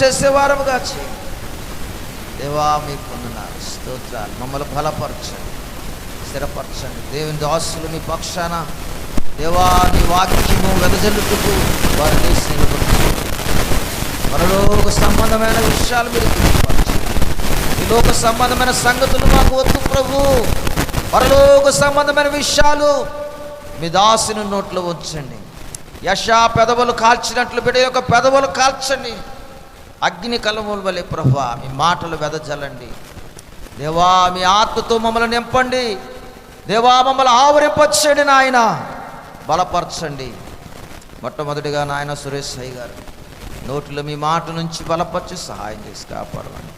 చేసేవారముగా చేయండి. దేవా మీకు వందనాలు, స్తోత్రాలు. మమ్మల్ని బలపరచండి, స్థిరపరచండి. దేవుని దాసులు నీ పక్షాన దేవా నీ వాక్యము వెదజల్లుటకు వారు లేచి నిలబడుతుంది. పరలోక సంబంధమైన విషయాలు మీరు తెలియపరచండి. ఈ లోక సంబంధమైన సంగతులు మాకు వద్దు ప్రభు. పరలోక సంబంధమైన విషయాలు మీ దాసుని నోట్లో ఉంచండి. యెషయా పెదవులు కాల్చినట్లు బిడ్డ యొక్క పెదవులు కాల్చండి. అగ్ని కలముల వలె ప్రభువా మీ మాటలు వెదజల్లండి. దేవా మీ ఆత్మతో మమ్మల్ని నింపండి. దేవా మమ్మల్ని ఆవరింపచేయండి నాయన, బలపరచండి. మొట్టమొదటిగా నాయన సురేష్ అయ్య గారు నోట్లో మీ మాట నుంచి బలపరిచి సహాయం చేసి కాపాడమని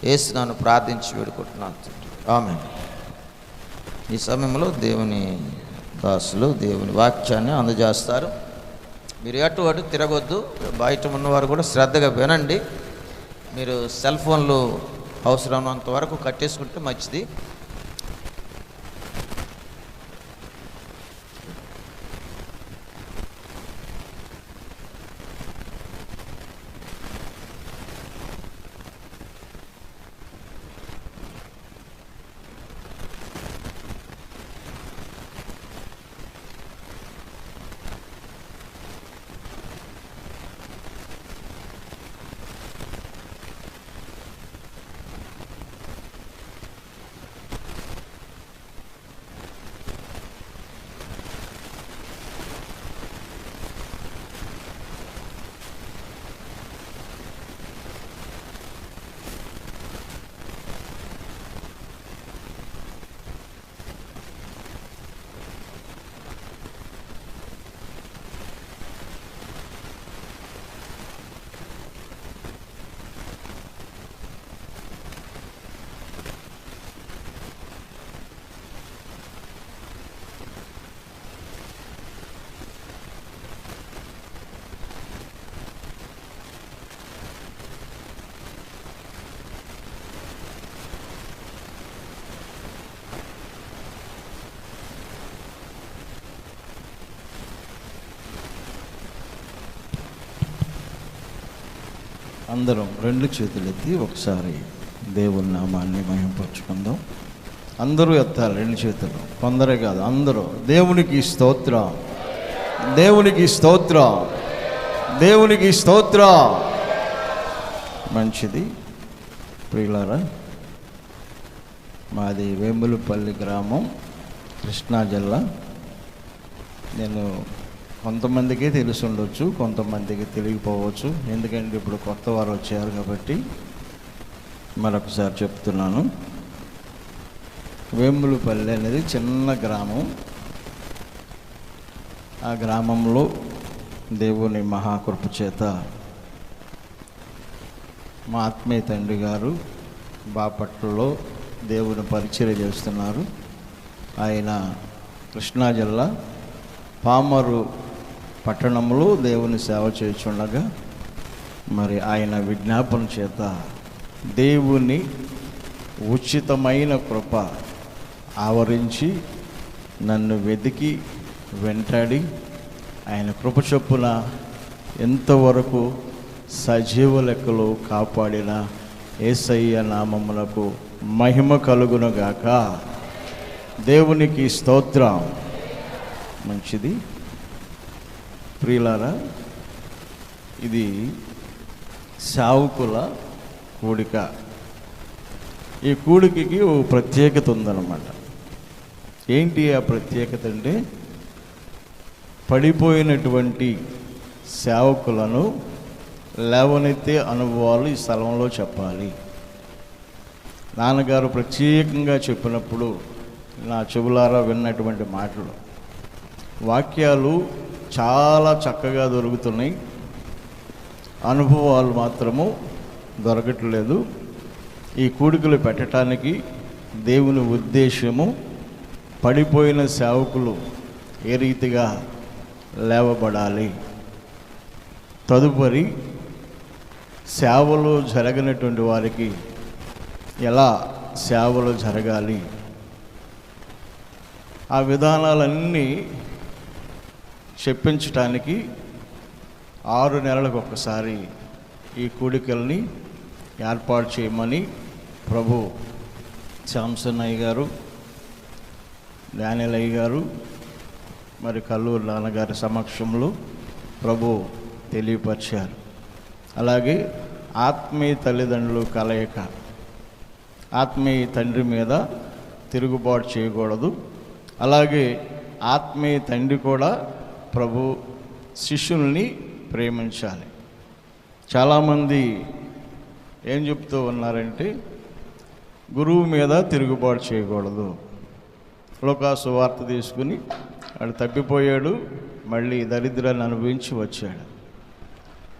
యేసునామమున ప్రార్థించి వేడుకుంటున్నాను. ఆమేన్. ఈ సమయంలో దేవుని దాసులు దేవుని వాక్యాన్ని అందజేస్తారు. మీరు అటు అటు తిరగొద్దు. బయట ఉన్నవారు కూడా శ్రద్ధగా వినండి. మీరు సెల్ ఫోన్లు అవసరమైనంత వరకు కట్టేసుకుంటే మంచిది. అందరం రెండు చేతులు ఎత్తి ఒకసారి దేవుని నామాన్ని మహిమపరచుకుందాం. అందరూ ఎత్తాలి రెండు చేతులు, కొందరే కాదు అందరూ. దేవునికి స్తోత్రం, దేవునికి స్తోత్రం, దేవునికి స్తోత్రం. మంచిది ప్రియులారా, మాది వేములపల్లి గ్రామం, కృష్ణా జిల్లా. నేను కొంతమందికి తెలిసి ఉండొచ్చు, కొంతమందికి తెలియకపోవచ్చు. ఎందుకంటే ఇప్పుడు కొత్త వారు వచ్చారు కాబట్టి మరొకసారి చెప్తున్నాను. వేములపల్లి అనేది చిన్న గ్రామం. ఆ గ్రామంలో దేవుని మహాకృప చేత మా ఆత్మీయ తండ్రి గారు బాపట్లలో దేవుని పరిచర్య చేస్తున్నారు. ఆయన కృష్ణా జిల్లా పామరు పట్టణంలో దేవుని సేవ చేయుచుండగా మరి ఆయన విజ్ఞాపన చేత దేవుని ఉచితమైన కృప ఆవరించి నన్ను వెతికి వెంటాడి ఆయన కృప చొప్పున ఎంతవరకు సజీవ లెక్కలో కాపాడిన యేసయ్య నామమునకు మహిమ కలుగునుగాక. దేవునికి స్తోత్రం. మంచిది ప్రియులారా, ఇది సేవకుల కూడిక. ఈ కూడికకి ఓ ప్రత్యేకత ఉందన్నమాట. ఏంటి ఆ ప్రత్యేకత అంటే, పడిపోయినటువంటి సేవకులను లేవనెత్తే అనుభవాలు ఈ స్థలంలో చెప్పాలి. నాన్నగారు ప్రత్యేకంగా చెప్పినప్పుడు నా చెవులారా విన్నటువంటి మాటలు, వాక్యాలు చాలా చక్కగా దొరుకుతున్నాయి, అనుభవాలు మాత్రము దొరకట్లేదు. ఈ కూడికలు పెట్టడానికి దేవుని ఉద్దేశము పడిపోయిన సేవకులు ఏ రీతిగా లేవబడాలి, తదుపరి సేవలు జరగనటువంటి వారికి ఎలా సేవలు జరగాలి, ఆ విధానాలన్నీ చెప్పించటానికి 6 నెలలకు ఒకసారి ఈ కూడికల్ని ఏర్పాటు చేయమని ప్రభు శాంసన్ అయ్య గారు, డానియల్ అయ్య గారు, మరి కల్లూరు నాన్నగారి సమక్షంలో ప్రభు తెలియపరిచారు. అలాగే ఆత్మీయ తల్లిదండ్రులు కలయిక, ఆత్మీయ తండ్రి మీద తిరుగుబాటు చేయకూడదు. అలాగే ఆత్మీయ తండ్రి కూడా ప్రభు శిష్యుల్ని ప్రేమించాలి. చాలామంది ఏం చెప్తూ ఉన్నారంటే గురువు మీద తిరుగుబాటు చేయకూడదు. లోకాసు వార్త తీసుకుని వాడు తప్పిపోయాడు, మళ్ళీ దరిద్రాన్ని అనుభవించి వచ్చాడు.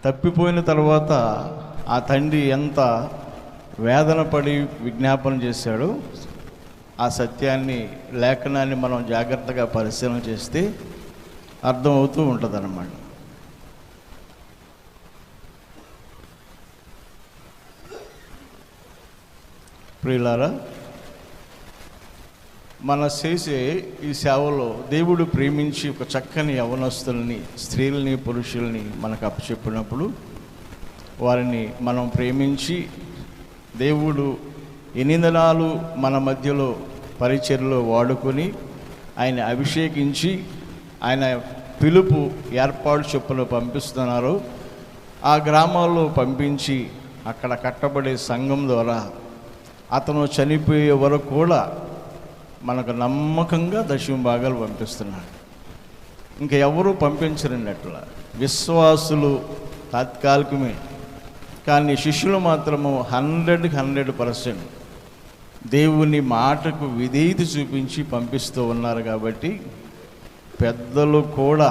తప్పిపోయిన తర్వాత ఆ తండ్రి ఎంత వేదన పడి విజ్ఞాపన చేశాడో ఆ సత్యాన్ని, లేఖనాన్ని మనం జాగ్రత్తగా పరిశీలన చేస్తే అర్థమవుతూ ఉంటుందన్నమాట. ప్రియులారా, మన చేసే ఈ సేవలో దేవుడు ప్రేమించి ఒక చక్కని యవనస్తుల్ని, స్త్రీలని, పురుషుల్ని మనకు అప్పచెప్పినప్పుడు వారిని మనం ప్రేమించి దేవుడు ఎన్ని దినాలు మన మధ్యలో పరిచర్యలో వాడుకొని ఆయన అభిషేకించి ఆయన పిలుపు ఏర్పాటు చొప్పున పంపిస్తున్నారో ఆ గ్రామాల్లో పంపించి అక్కడ కట్టబడే సంఘం ద్వారా అతను చనిపోయే వరకు కూడా మనకు నమ్మకంగా దశమ భాగాలు పంపిస్తున్నాడు. ఇంకా ఎవరు పంపించరండి. అట్లా విశ్వాసులు తాత్కాలికమే, కానీ శిష్యులు మాత్రము 100% దేవుని మాటకు విధేయత చూపించి పంపిస్తూ ఉన్నారు. కాబట్టి పెద్దలు కూడా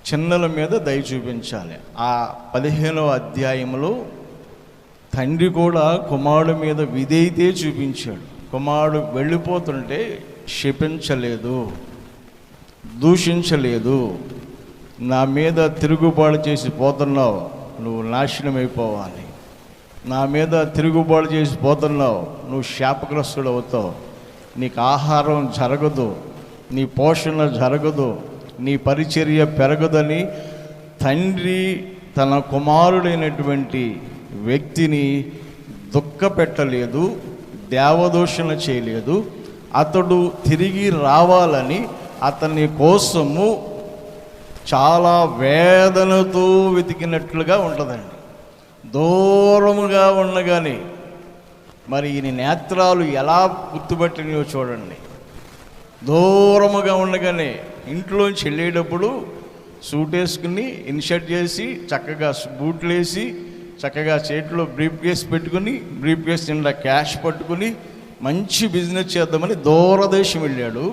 చిన్నల మీద దయ చూపించాలి. ఆ 15వ అధ్యాయంలో తండ్రి కూడా కుమారుడు మీద విధేయతే చూపించాడు. కుమారుడు వెళ్ళిపోతుంటే శపించలేదు, దూషించలేదు. నా మీద తిరుగుబాటు చేసి పోతున్నావు, నువ్వు నాశనం అయిపోవాలి. నా మీద తిరుగుబాటు చేసి పోతున్నావు, నువ్వు శాపగ్రస్తుడు అవుతావు, నీకు ఆహారం జరగదు, నీ పోషణ జరగదు, నీ పరిచర్య పెరగదని తండ్రి తన కుమారుడైనటువంటి వ్యక్తిని దుఃఖపెట్టలేదు, దేవదూషణ చేయలేదు. అతడు తిరిగి రావాలని అతని కోసము చాలా వేదనతో వెతికినట్లుగా ఉంటుందండి. దూరముగా ఉండగానే మరి ఈయన నేత్రాలు ఎలా గుర్తుపట్టినయో చూడండి. దూరముగా ఉండగానే ఇంట్లోంచి వెళ్ళేటప్పుడు సూట్ వేసుకుని ఇన్షర్ట్ చేసి చక్కగా బూట్లు వేసి చక్కగా చేతిలో బ్రీఫ్ కేస్ పెట్టుకుని, బ్రీఫ్ కేస్ నిండా క్యాష్ పట్టుకుని మంచి బిజినెస్ చేద్దామని దూరదేశం వెళ్ళాడు.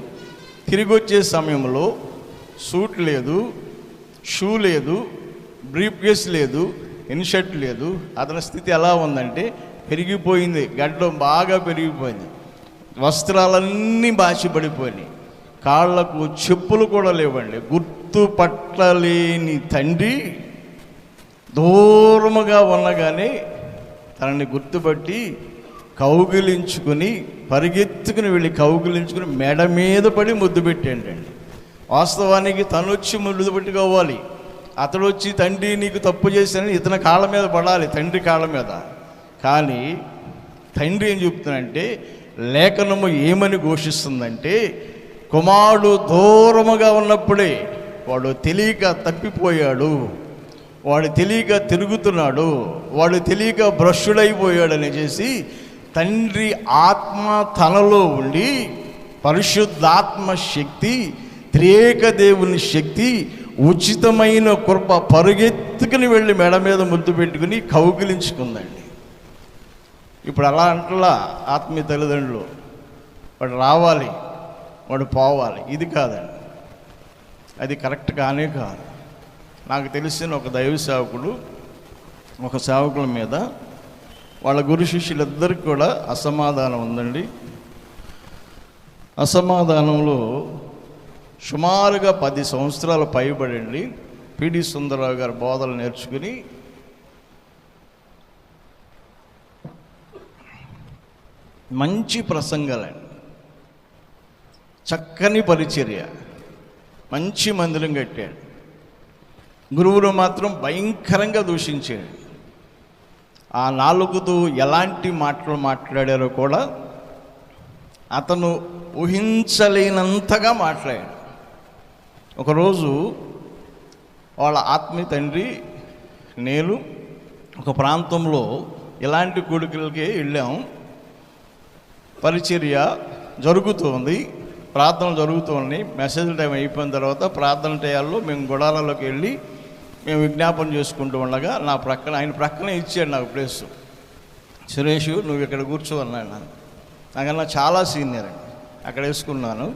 తిరిగి వచ్చే సమయంలో సూట్ లేదు, షూ లేదు, బ్రీఫ్ కేస్ లేదు, ఇన్షర్ట్ లేదు. అతని స్థితి ఎలా ఉందంటే పెరిగిపోయింది, గడ్డం బాగా పెరిగిపోయింది, వస్త్రాలన్నీ బాచిపడిపోయినాయి, కాళ్లకు చెప్పులు కూడా లేవండి. గుర్తుపట్టలేని తండ్రి దూరముగా ఉన్నగానే తనని గుర్తుపట్టి కౌగిలించుకుని పరిగెత్తుకుని వెళ్ళి కౌగిలించుకుని మెడ మీద పడి ముద్దు పెట్టేంటండి. వాస్తవానికి తను వచ్చి ముద్దు పెట్టుకోవాలి, అతడు వచ్చి తండ్రి నీకు తప్పు చేశానని ఇతని కాళ్ళ మీద పడాలి, తండ్రి కాళ్ళ మీద. కానీ తండ్రి ఏం చెప్తున్నాడంటే, లేఖనము ఏమని ఘోషిస్తుందంటే, కుమారుడు దూరముగా ఉన్నప్పుడే వాడు తెలియక తప్పిపోయాడు, వాడు తెలియక తిరుగుతున్నాడు, వాడు తెలియక భ్రష్టుడైపోయాడని చేసి తండ్రి ఆత్మ తనలో ఉండి పరిశుద్ధాత్మ శక్తి, త్రియేక దేవుని శక్తి, ఉచితమైన కృప పరుగెత్తుకుని వెళ్ళి మెడ మీద ముద్దు పెట్టుకుని కౌగిలించుకుందండి. ఇప్పుడు అలా అంటలా ఆత్మీయ తల్లిదండ్రులు, వాడు రావాలి, వాడు పోవాలి, ఇది కాదండి. అది కరెక్ట్ కానే కాదు. నాకు తెలిసిన ఒక దైవ సేవకుడు, ఒక సేవకుల మీద వాళ్ళ గురు శిష్యులిద్దరికి కూడా అసమాధానం ఉందండి. అసమాధానంలో సుమారుగా 10 సంవత్సరాలు పైబడండి పిడి సుందరరావు గారు బోధలు నేర్చుకుని మంచి ప్రసంగాలండి, చక్కని పరిచర్య, మంచి మందిరం కట్టాడు. గురువును మాత్రం భయంకరంగా దూషించాడు. ఆ నాలుగుతో ఎలాంటి మాటలు మాట్లాడారో కూడా అతను ఊహించలేనంతగా మాట్లాడాడు. ఒకరోజు వాళ్ళ ఆత్మీయ తండ్రి నేను ఒక ప్రాంతంలో ఇలాంటి కూడికలకి వెళ్ళాం. పరిచర్య జరుగుతుంది, ప్రార్థన జరుగుతుంది. మెసేజ్ టైం అయిపోయిన తర్వాత ప్రార్థన టయాల్లో మేము గుడారాల్లోకి వెళ్ళి మేము విజ్ఞాపన చేసుకుంటూ ఉండగా ఆయన ప్రక్కనే ఇచ్చాడు నాకు ప్లేస్. సురేష్ నువ్వు ఇక్కడ కూర్చో అన్నాడు. నాకన్నా చాలా సీనియర్ అండి. అక్కడ వేసుకున్నాను.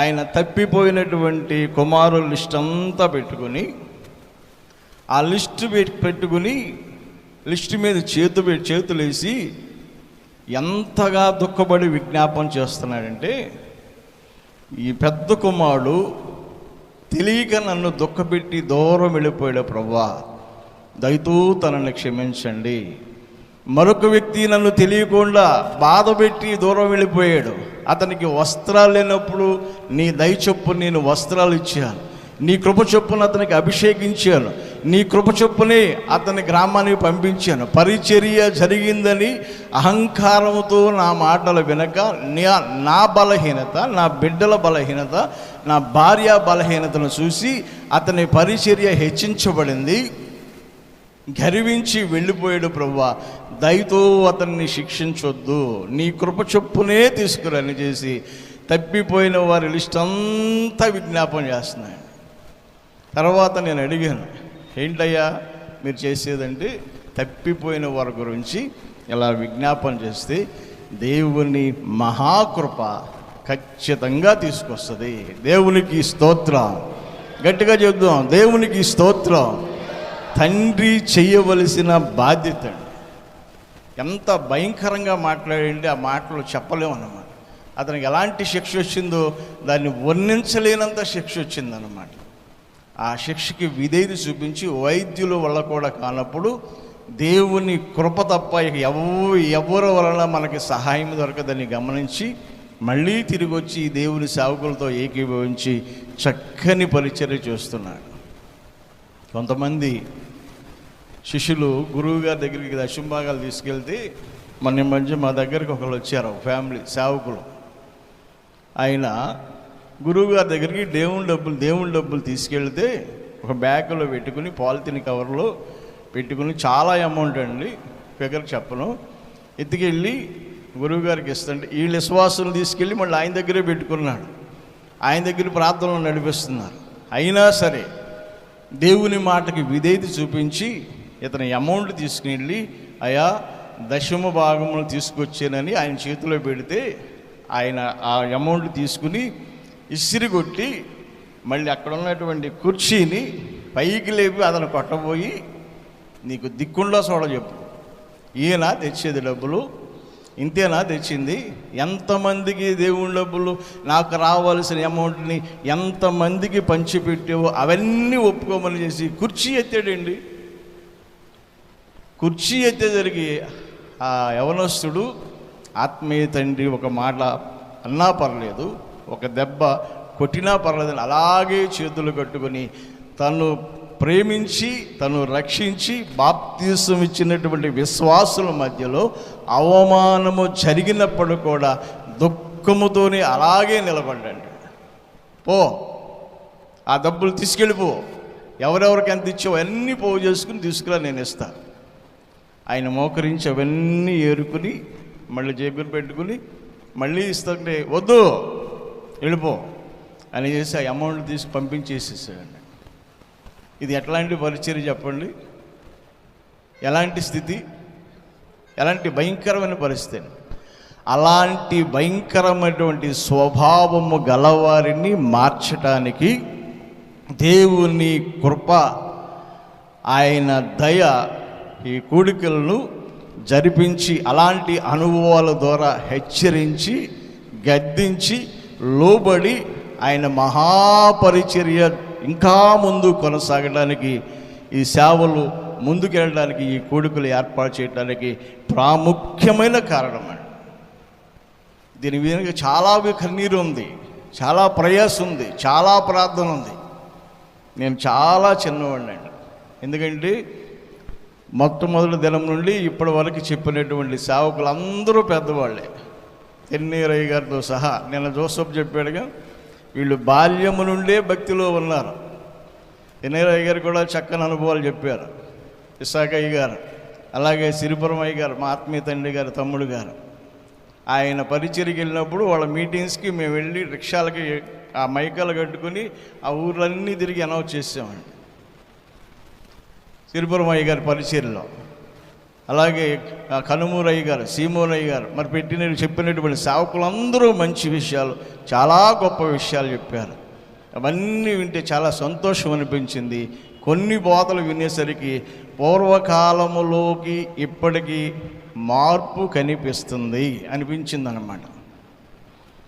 ఆయన తప్పిపోయినటువంటి కుమారుల లిస్ట్ అంతా పెట్టుకుని ఆ లిస్టు పెట్టుకుని లిస్టు మీద చేతులు వేసి ఎంతగా దుఃఖపడి విజ్ఞాపన చేస్తున్నాడంటే, ఈ పెద్ద కుమారుడు తెలియక నన్ను దుఃఖపెట్టి దూరం వెళ్ళిపోయాడు ప్రభువా, దయతో తనని క్షమించండి. మరొక వ్యక్తి నన్ను తెలియకుండా బాధ పెట్టి దూరం వెళ్ళిపోయాడు. అతనికి వస్త్రాలు లేనప్పుడు నీ దయ చొప్పున నేను వస్త్రాలు ఇచ్చాను, నీ కృప చొప్పున అతనికి అభిషేకించాను, నీ కృప చొప్పునే అతని గ్రామానికి పంపించాను. పరిచర్య జరిగిందని అహంకారంతో నా మాటలు వినక నా బలహీనత, నా బిడ్డల బలహీనత, నా భార్య బలహీనతను చూసి అతని పరిచర్య హెచ్చించబడింది. గర్వించి వెళ్ళిపోయాడు ప్రభువా, దయతో అతన్ని శిక్షించొద్దు, నీ కృప చొప్పునే తీసుకురని చేసి తప్పిపోయిన వారి లిస్ట్ అంతా విజ్ఞాపన చేస్తున్నాడు. తర్వాత నేను అడిగాను, ఏంటయ్యా మీరు చేసేదంటే, తప్పిపోయిన వారి గురించి ఇలా విజ్ఞాపన చేస్తే దేవుని మహాకృప ఖచ్చితంగా తీసుకొస్తుంది. దేవునికి స్తోత్రం. గట్టిగా చెప్దాం, దేవునికి స్తోత్రం. తండ్రి చేయవలసిన బాధ్యత. ఎంత భయంకరంగా మాట్లాడండి, ఆ మాటలు చెప్పలేము అన్నమాట. అతనికి ఎలాంటి శిక్ష వచ్చిందో దాన్ని వర్ణించలేనంత శిక్ష వచ్చిందన్నమాట. ఆ శిక్షకి విధేయత చూపించి వైద్యుల వల్ల కూడా కానప్పుడు దేవుని కృప తప్ప ఎవరి వలన మనకి సహాయం దొరకదని గమనించి మళ్ళీ తిరిగి వచ్చి దేవుని సేవకులతో ఏకీభవించి చక్కని పరిచర్య చేస్తున్నాడు. కొంతమంది శిష్యులు గురువు గారి దగ్గరికి దశంభాగాలు తీసుకెళ్తే మన మధ్య మా దగ్గరికి ఒకళ్ళు వచ్చారు, ఫ్యామిలీ సేవకులు. ఆయన గురువుగారి దగ్గరికి దేవుని డబ్బులు తీసుకెళ్తే ఒక బ్యాగ్లో పెట్టుకుని పాలిథిన్ కవర్లో పెట్టుకుని చాలా అమౌంట్ అండి, ఫిగర్ చెప్పను, ఎత్తుకెళ్ళి గురువుగారికి ఇస్తుంటే వీళ్ళు విశ్వాసులు తీసుకెళ్ళి మళ్ళీ ఆయన దగ్గరే పెట్టుకున్నాడు. ఆయన దగ్గర ప్రార్థనలు నడిపిస్తున్నారు. అయినా సరే దేవుని మాటకి విధేయత చూపించి ఇతని అమౌంట్ తీసుకుని వెళ్ళి అయా దశమ భాగములు తీసుకొచ్చానని ఆయన చేతిలో పెడితే ఆయన ఆ అమౌంట్ తీసుకుని ఇసిరిగొట్టి మళ్ళీ అక్కడ ఉన్నటువంటి కుర్చీని పైకి లేపి అతను కొట్టబోయి, నీకు దిక్కుండా చూడ చెప్పు, ఈయన తెచ్చేది డబ్బులు, ఇంతేనా తెచ్చింది? ఎంతమందికి దేవుని డబ్బులు నాకు రావాల్సిన అమౌంట్ని ఎంతమందికి పంచిపెట్టావో అవన్నీ ఒప్పుకోమని చేసి కుర్చీ ఎత్తాడండి. కుర్చీ ఎత్తేసరికి ఆ యవనస్తుడు ఆత్మీయ తండ్రి ఒక మాట అన్నా పర్లేదు, ఒక దెబ్బ కొట్టినా పర్లేదని అలాగే చేతులు కట్టుకొని తను ప్రేమించి తను రక్షించి బాప్తీసం ఇచ్చినటువంటి విశ్వాసుల మధ్యలో అవమానము జరిగినప్పుడు కూడా దుఃఖముతోనే అలాగే నిలబడ్డాడు. పో, ఆ డబ్బులు తీసుకెళ్ళిపో, ఎవరెవరికి ఎంత ఇచ్చావో అన్నీ పోగు చేసుకుని తీసుకురా, నేను ఇస్తాను. ఆయన మోకరించి అవన్నీ ఏరుకుని మళ్ళీ జేబులు పెట్టుకుని మళ్ళీ ఇస్తుంటే వద్దు వెళ్ళిపో అని చేసి ఆ అమౌంట్ తీసి పంపించేసేసాడండి. ఇది ఎట్లాంటి పరిచర్య చెప్పండి? ఎలాంటి స్థితి, ఎలాంటి భయంకరమైన పరిస్థితి. అలాంటి భయంకరమైనటువంటి స్వభావము గలవారిని మార్చటానికి దేవుని కృప, ఆయన దయ ఈ కూడికలను జరిపించి అలాంటి అనుభవాల ద్వారా హెచ్చరించి గద్దించి లోబడి ఆయన మహాపరిచర్య ఇంకా ముందు కొనసాగడానికి, ఈ సేవలు ముందుకెళ్ళడానికి, ఈ కూడికలు ఏర్పాటు చేయడానికి ప్రాముఖ్యమైన కారణం అండి. దీని వెనుక చాలా కన్నీరు ఉంది, చాలా ప్రయాస ఉంది, చాలా ప్రార్థన ఉంది. నేను చాలా చిన్నవాడిని అండి. ఎందుకంటే మొట్టమొదటి దినం నుండి ఇప్పటి వరకు చెప్పినటువంటి సేవకులు అందరూ పెద్దవాళ్ళే, తెన్నీరయ్య గారితో సహా. నిన్న జోసఫ్ చెప్పాడుగా, వీళ్ళు బాల్యము నుండే భక్తిలో ఉన్నారు. తెన్నీరయ్య గారు కూడా చక్కని అనుభవాలు చెప్పారు. ఇసాకయ్య గారు, అలాగే సిరిపురం అయ్య గారు, మా ఆత్మీయ తండ్రి గారు తమ్ముడు గారు, ఆయన పరిచర్కి వెళ్ళినప్పుడు వాళ్ళ మీటింగ్స్కి మేము వెళ్ళి రిక్షాలకి ఆ మైకాలు కట్టుకుని ఆ ఊర్లన్నీ తిరిగి అనౌన్స్ చేసామండి సిరిపురం అయ్య గారి పరిచర్లో. అలాగే కనుమూరయ్య గారు, సీమోనయ్య గారు, మరి చెప్పినటువంటి సేవకులందరూ మంచి విషయాలు, చాలా గొప్ప విషయాలు చెప్పారు. అవన్నీ వింటే చాలా సంతోషం అనిపించింది. కొన్ని బోధలు వినేసరికి పూర్వకాలములోకి ఇప్పటికీ మార్పు కనిపిస్తుంది అనిపించింది అన్నమాట.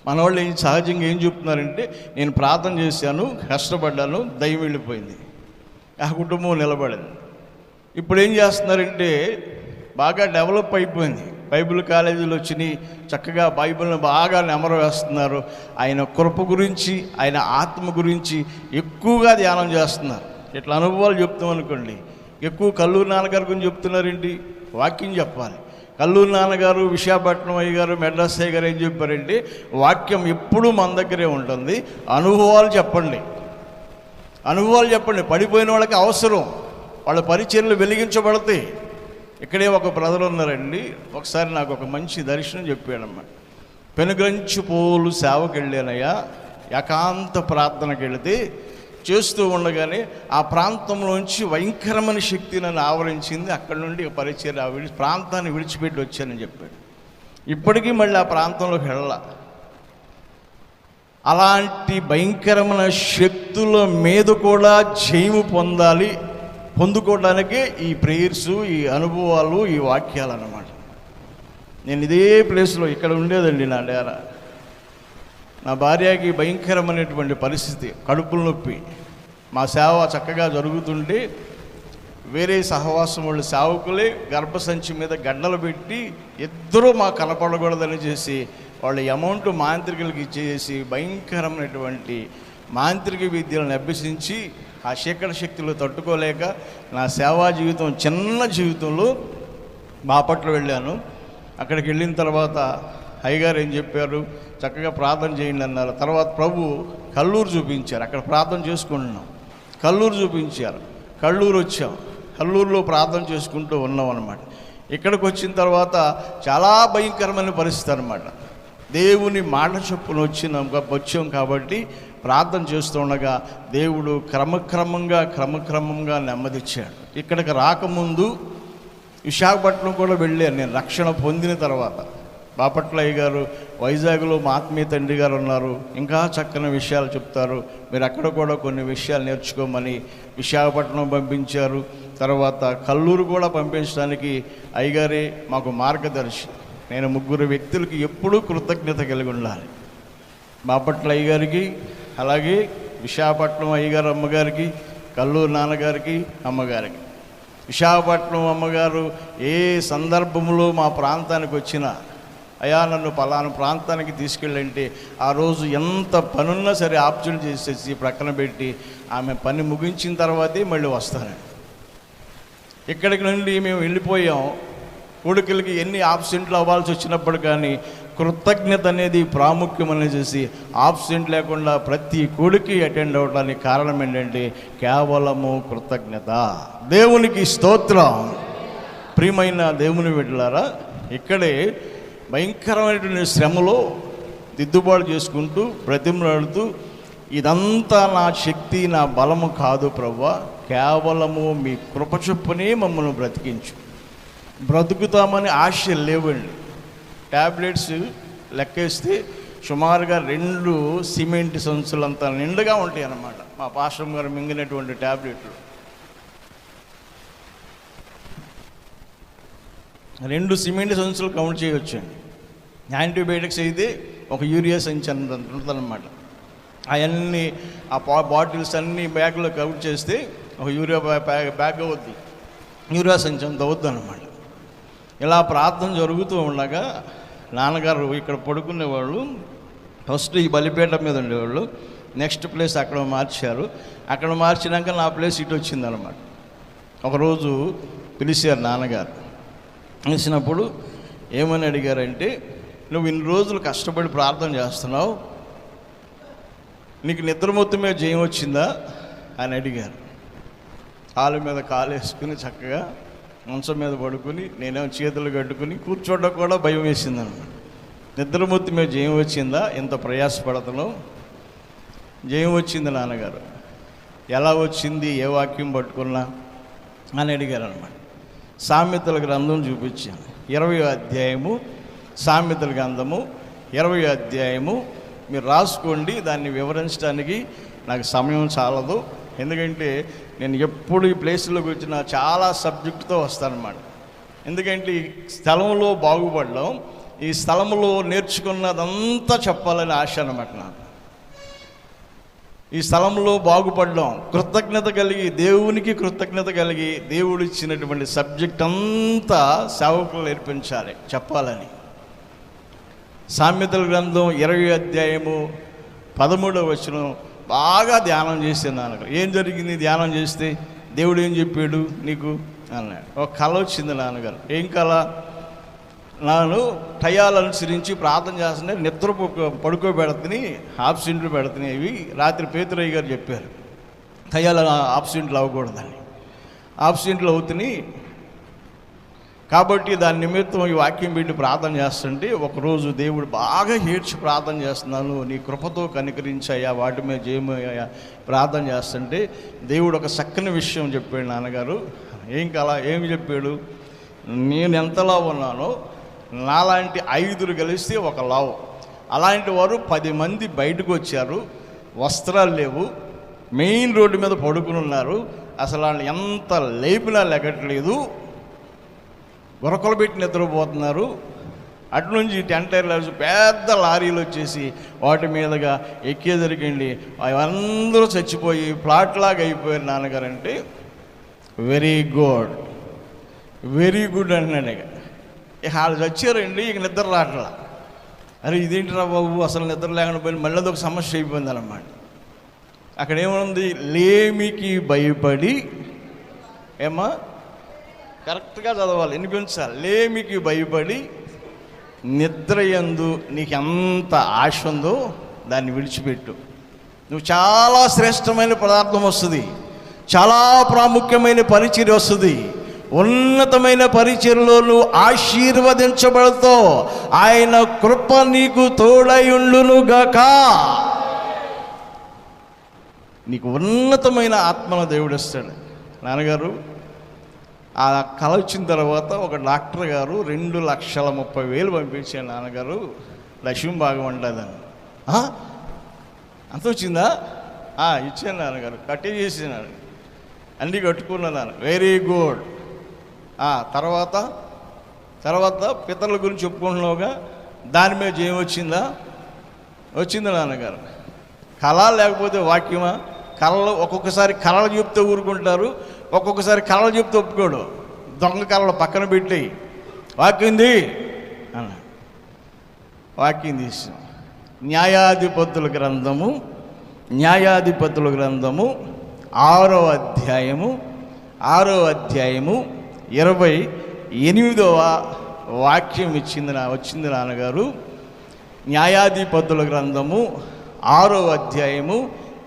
మన వాళ్ళు సహజంగా ఏం చెప్తున్నారంటే, నేను ప్రార్థన చేశాను, కష్టపడ్డాను, దయ్యం వెళ్ళిపోయింది, ఆ కుటుంబం నిలబడింది. ఇప్పుడు ఏం చేస్తున్నారంటే, బాగా డెవలప్ అయిపోయింది, బైబిల్ కాలేజీలు వచ్చినాయి, చక్కగా బైబిల్ని బాగా నెమరు వేస్తున్నారు, ఆయన కృప గురించి, ఆయన ఆత్మ గురించి ఎక్కువగా ధ్యానం చేస్తున్నారు. ఇట్లా అనుభవాలు చెప్తాం అనుకోండి, ఎక్కువ కల్లూరు నాన్నగారి గురించి చెప్తున్నారేంటి, వాక్యం చెప్పాలి. కల్లూరు నాన్నగారు, విశాఖపట్నం అయ్య గారు, మెడ్రాస్ అయ్య గారు ఏం చెప్పారంటే, వాక్యం ఎప్పుడూ మన దగ్గరే ఉంటుంది, అనుభవాలు చెప్పండి, అనుభవాలు చెప్పండి. పడిపోయిన వాళ్ళకి అవసరం, వాళ్ళ పరిచర్యలు వెలిగించబడతాయి. ఇక్కడే ఒక బ్రదర్ ఉన్నారండి, ఒకసారి నాకు ఒక మంచి దర్శనం చెప్పాడన్నమాట. పెనుగంచిపోలు సేవకి వెళ్ళానయ్యా, ఏకాంత ప్రార్థనకి వెళితే చేస్తూ ఉండగానే ఆ ప్రాంతంలోంచి భయంకరమైన శక్తి నన్ను ఆవరించింది. అక్కడి నుండి పరిచర్య ప్రాంతాన్ని విడిచిపెట్టి వచ్చానని చెప్పాడు. ఇప్పటికీ మళ్ళీ ఆ ప్రాంతంలోకి వెళ్ళాల. అలాంటి భయంకరమైన శక్తుల మీద కూడా జయము పొందుకోవడానికే ఈ ప్రేయర్సు, ఈ అనుభవాలు, ఈ వాక్యాలు అన్నమాట. నేను ఇదే ప్లేస్లో ఇక్కడ ఉండేదండి నా డేరా. నా భార్యకి భయంకరమైనటువంటి పరిస్థితి, కడుపుల నొప్పి. మా సేవ చక్కగా జరుగుతుంటే వేరే సహవాసం వాళ్ళు సేవకులే గర్భసంచి మీద గడ్డలు పెట్టి ఇద్దరూ మాకు కనపడకూడదని చేసి వాళ్ళ అమౌంట్ మాంత్రికులకి ఇచ్చేసి భయంకరమైనటువంటి మాంత్రిక విద్యలను అభ్యసించి ఆ చీకటి శక్తులు తట్టుకోలేక నా సేవా జీవితం, చిన్న జీవితంలో బాపట్ల వెళ్ళాను. అక్కడికి వెళ్ళిన తర్వాత అయ్యగారు ఏం చెప్పారు, చక్కగా ప్రార్థన చేయండి అన్నారు. తర్వాత ప్రభు కల్లూరు చూపించారు, అక్కడ ప్రార్థన చేసుకుంటున్నాం. కల్లూరు చూపించారు, కల్లూరు వచ్చాం, కల్లూరులో ప్రార్థన చేసుకుంటూ ఉన్నాం అన్నమాట. ఇక్కడికి వచ్చిన తర్వాత చాలా భయంకరమైన పరిస్థితి అన్నమాట. దేవుని మాట చొప్పున వచ్చాం కాబట్టి ప్రార్థన చేస్తూ ఉండగా దేవుడు క్రమక్రమంగా నెమ్మదిచ్చాడు. ఇక్కడికి రాకముందు విశాఖపట్నం కూడా వెళ్ళాను నేను రక్షణ పొందిన తర్వాత. బాపట్ల అయ్య గారు, వైజాగ్లో మా ఆత్మీయ తండ్రి గారు ఉన్నారు, ఇంకా చక్కని విషయాలు చెప్తారు, మీరు అక్కడ కూడా కొన్ని విషయాలు నేర్చుకోమని విశాఖపట్నం పంపించారు. తర్వాత కల్లూరు కూడా పంపించడానికి అయ్యగారే మాకు మార్గదర్శి. నేను 3 వ్యక్తులకి ఎప్పుడూ కృతజ్ఞత కలిగి ఉండాలి. బాపట్ల అయ్యగారికి, అలాగే విశాఖపట్నం అయ్యగారు అమ్మగారికి, కల్లూరు నాన్నగారికి, అమ్మగారికి. విశాఖపట్నం అమ్మగారు ఏ సందర్భంలో మా ప్రాంతానికి వచ్చినా, అయ్యా నన్ను పలానా ప్రాంతానికి తీసుకెళ్ళంటే ఆ రోజు ఎంత పనున్నా సరే ఆప్షన్ చేసేసి ప్రక్కన పెట్టి ఆమె పని ముగించిన తర్వాతే మళ్ళీ వస్తానండి. ఇక్కడికి నుండి మేము వెళ్ళిపోయాం. కొడుకులకి ఎన్ని ఆబ్సెంట్లు అవ్వాల్సి వచ్చినప్పుడు కానీ కృతజ్ఞత అనేది ప్రాముఖ్యమని చేసి ఆబ్సెంట్ లేకుండా ప్రతి కొడుకు అటెండ్ అవ్వడానికి కారణం ఏంటంటే కేవలము కృతజ్ఞత. దేవునికి స్తోత్రం. ప్రియమైన దేవుని బిడ్డలారా, ఇక్కడే భయంకరమైనటువంటి శ్రమలో దిద్దుబాటు చేసుకుంటూ బ్రతిమలాడుతూ, ఇదంతా నా శక్తి, నా బలము కాదు ప్రభువా, కేవలము మీ కృప చొప్పునే మమ్మల్ని బ్రతికించు. బ్రతుకుతామని ఆశ లేవండి. ట్యాబ్లెట్స్ లెక్కేస్తే సుమారుగా 2 సిమెంట్ సంచులంతా నిండుగా ఉంటాయి అన్నమాట. మా పాస్టర్ గారు మింగినటువంటి ట్యాబ్లెట్లు 2 సిమెంట్ సంచులు కౌంట్ చేయవచ్చండి. యాంటీబయాటిక్స్ అయితే ఒక యూరియా సంచి ఉంటుందన్నమాట. అవన్నీ ఆ బాటిల్స్ అన్నీ బ్యాగ్లో కౌంట్ చేస్తే ఒక యూరియా బ్యాగ్ అవుద్ది, యూరియా సంచి అంత అవుద్ది అన్నమాట. ఇలా ప్రార్థన జరుగుతూ ఉండగా నాన్నగారు ఇక్కడ పడుకునేవాళ్ళు. ఫస్ట్ ఈ బలిపేట మీద ఉండేవాళ్ళు. నెక్స్ట్ ప్లేస్ అక్కడ మార్చారు. అక్కడ మార్చినాక నా ప్లేస్ ఇటు వచ్చిందనమాట. ఒకరోజు పిలిచారు నాన్నగారు. పిలిచినప్పుడు ఏమని అడిగారంటే, నువ్వు ఇన్ని రోజులు కష్టపడి ప్రార్థన చేస్తున్నావు, నీకు నిద్ర మొత్తం మీద జయం వచ్చిందా అని అడిగారు. కాలు మీద కాలు వేసుకుని చక్కగా మంచం మీద పడుకుని, నేనేమో చేతులు కట్టుకుని కూర్చోవడం కూడా భయం వేసిందన్నమాట. నిద్ర మొత్తం మీద జయం వచ్చిందా, ఎంత ప్రయాసపడతాను? జయం వచ్చింది నాన్నగారు. ఎలా వచ్చింది, ఏ వాక్యం పట్టుకున్నా అని అడిగారు అనమాట. సామెతల గ్రంథం చూపించాను, 20వ అధ్యాయము, సామెతల గ్రంథము 20వ అధ్యాయము. మీరు రాసుకోండి, దాన్ని వివరించడానికి నాకు సమయం చాలదు. ఎందుకంటే నేను ఎప్పుడు ఈ ప్లేస్లోకి వచ్చినా చాలా సబ్జెక్టుతో వస్తానన్నమాట. ఎందుకంటే ఈ స్థలంలో బాగుపడడం, ఈ స్థలంలో నేర్చుకున్నదంతా చెప్పాలని ఆశ అన్నమాట నాకు. ఈ స్థలంలో బాగుపడడం, కృతజ్ఞత కలిగి, దేవునికి కృతజ్ఞత కలిగి దేవుడు ఇచ్చినటువంటి సబ్జెక్ట్ అంతా సేవకులు నేర్పించాలి, చెప్పాలని. సామెతల గ్రంథం 20వ అధ్యాయము 13వ వచనం బాగా ధ్యానం చేశాను నాన్నగారు. ఏం జరిగింది ధ్యానం చేస్తే? దేవుడు ఏం చెప్పాడు నీకు అన్నాడు. ఒక కళ వచ్చింది నాన్నగారు. ఏం కళ? నేను టయాలు అనుసరించి ప్రార్థన చేస్తుంటే నిద్ర పడుకోబెడుతుని, ఆబ్సెంట్లు పెడుతున్నాయి. ఇవి రాత్రి పేతురయ్య గారు చెప్పారు, టయాలు ఆబ్సెంట్లు అవ్వకూడదని. ఆబ్సెంట్లు అవుతున్నాయి కాబట్టి దాని నిమిత్తం ఈ వాక్యం పెట్టి ప్రార్థన చేస్తుంటే, ఒకరోజు దేవుడు బాగా ఏడ్చి ప్రార్థన చేస్తున్నాను, నీ కృపతో కనికరించాయా, వాటి మీద జయమయ్యా ప్రార్థన చేస్తుంటే దేవుడు ఒక చక్కని విషయం చెప్పాడు నాన్నగారు. ఏం కల? ఏమి చెప్పాడు? నేను ఎంతలా ఉన్నానో నాలాంటి 5 కలిస్తే ఒక లావు, అలాంటి వారు 10 మంది బయటకు వచ్చారు, వస్త్రాలు లేవు, మెయిన్ రోడ్డు మీద పడుకుని ఉన్నారు, అసలు వాళ్ళు ఎంత లేపినా లెగట్లేదు, గురకలు పెట్టి నిద్రపోతున్నారు. అటు నుంచి టెంటైర్లు పెద్ద లారీలు వచ్చేసి వాటి మీదుగా ఎక్కేసరికండి అందరూ చచ్చిపోయి ప్లాట్లాగా అయిపోయారు నాన్నగారు. అంటే వెరీ గుడ్, వెరీ గుడ్ అంటున్నాడు. ఇక వాళ్ళు చచ్చారండి, ఇక నిద్ర రావట్లా. అరే ఇదేంటిరా బాబు, అసలు నిద్ర లేకుండా పోయి మళ్ళీ అదొక సమస్య అయిపోయింది అన్నమాట. అక్కడ ఏముంది? లేమికి భయపడి, ఏమా కరెక్ట్గా చదవాలి, వినిపించాలి. లేమికి భయపడి నిద్రయందు నీకు ఎంత ఆశ ఉందో దాన్ని విడిచిపెట్టు. నువ్వు చాలా శ్రేష్టమైన పదార్థం వస్తుంది, చాలా ప్రాముఖ్యమైన పరిచర్య వస్తుంది, ఉన్నతమైన పరిచర్యలో నువ్వు ఆశీర్వదించబడతావు. ఆయన కృప నీకు తోడయుండునుగాక. నీకు ఉన్నతమైన ఆత్మను దేవుడు ఇస్తాడు. నాన్నగారు ఆ కళ వచ్చిన తర్వాత ఒక డాక్టర్ గారు 2,30,000 పంపించాడు. నాన్నగారు లక్ష్మీ భాగం ఉండదని. అంత వచ్చిందా? ఇచ్చాను నాన్నగారు, కట్టి చేసినాడు, అన్నీ కట్టుకున్నాను. Very good. తర్వాత పితరుల గురించి చెప్పుకుంటున్నావుగా, దాని మీద జయం వచ్చిందా? వచ్చింది నాన్నగారు. కళ లేకపోతే వాక్యమా? కళలు ఒక్కొక్కసారి కళలు చెప్తే ఊరుకుంటారు, ఒక్కొక్కసారి కళలు చెప్తే ఒప్పుకోడు. దొంగ కళలు పక్కన పెట్టి వాక్యంది అన్న వాక్యం తీసాం. న్యాయాధిపతుల గ్రంథము 6వ అధ్యాయము 28వ వాక్యం వచ్చింది నాన్నగారు. న్యాయాధిపతుల గ్రంథము 6వ అధ్యాయము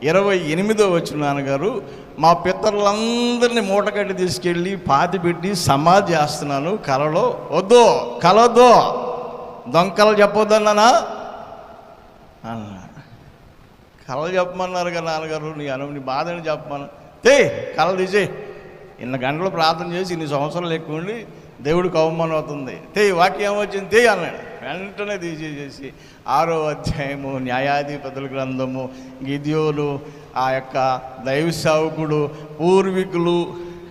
28వ వచనం నాన్నగారు. మా పితరులందరినీ మూటకట్టి తీసుకెళ్ళి పాతి పెట్టి సమాధి చేస్తున్నాను. కలలో వద్దు, కలవద్దు, దొంగలు చెప్పొద్దన్నానా అన్నా. కళలు చెప్పమన్నారు కదా నాన్నగారు, నీ బాధని చెప్పమన్నా. కళ తీసే, ఇన్ని గంటలు ప్రార్థన చేసి ఇన్ని సంవత్సరాలు ఎక్కువ ఉండి దేవుడికి అవమానం అవుతుంది. వాక్యం ఏమొచ్చింది అన్నాడు. వెంటనే తీసేసేసి 6వ అధ్యాయము న్యాయాధిపతుల గ్రంథము, గిద్యోను ఆ యొక్క దైవ సేవకుడు పూర్వీకులు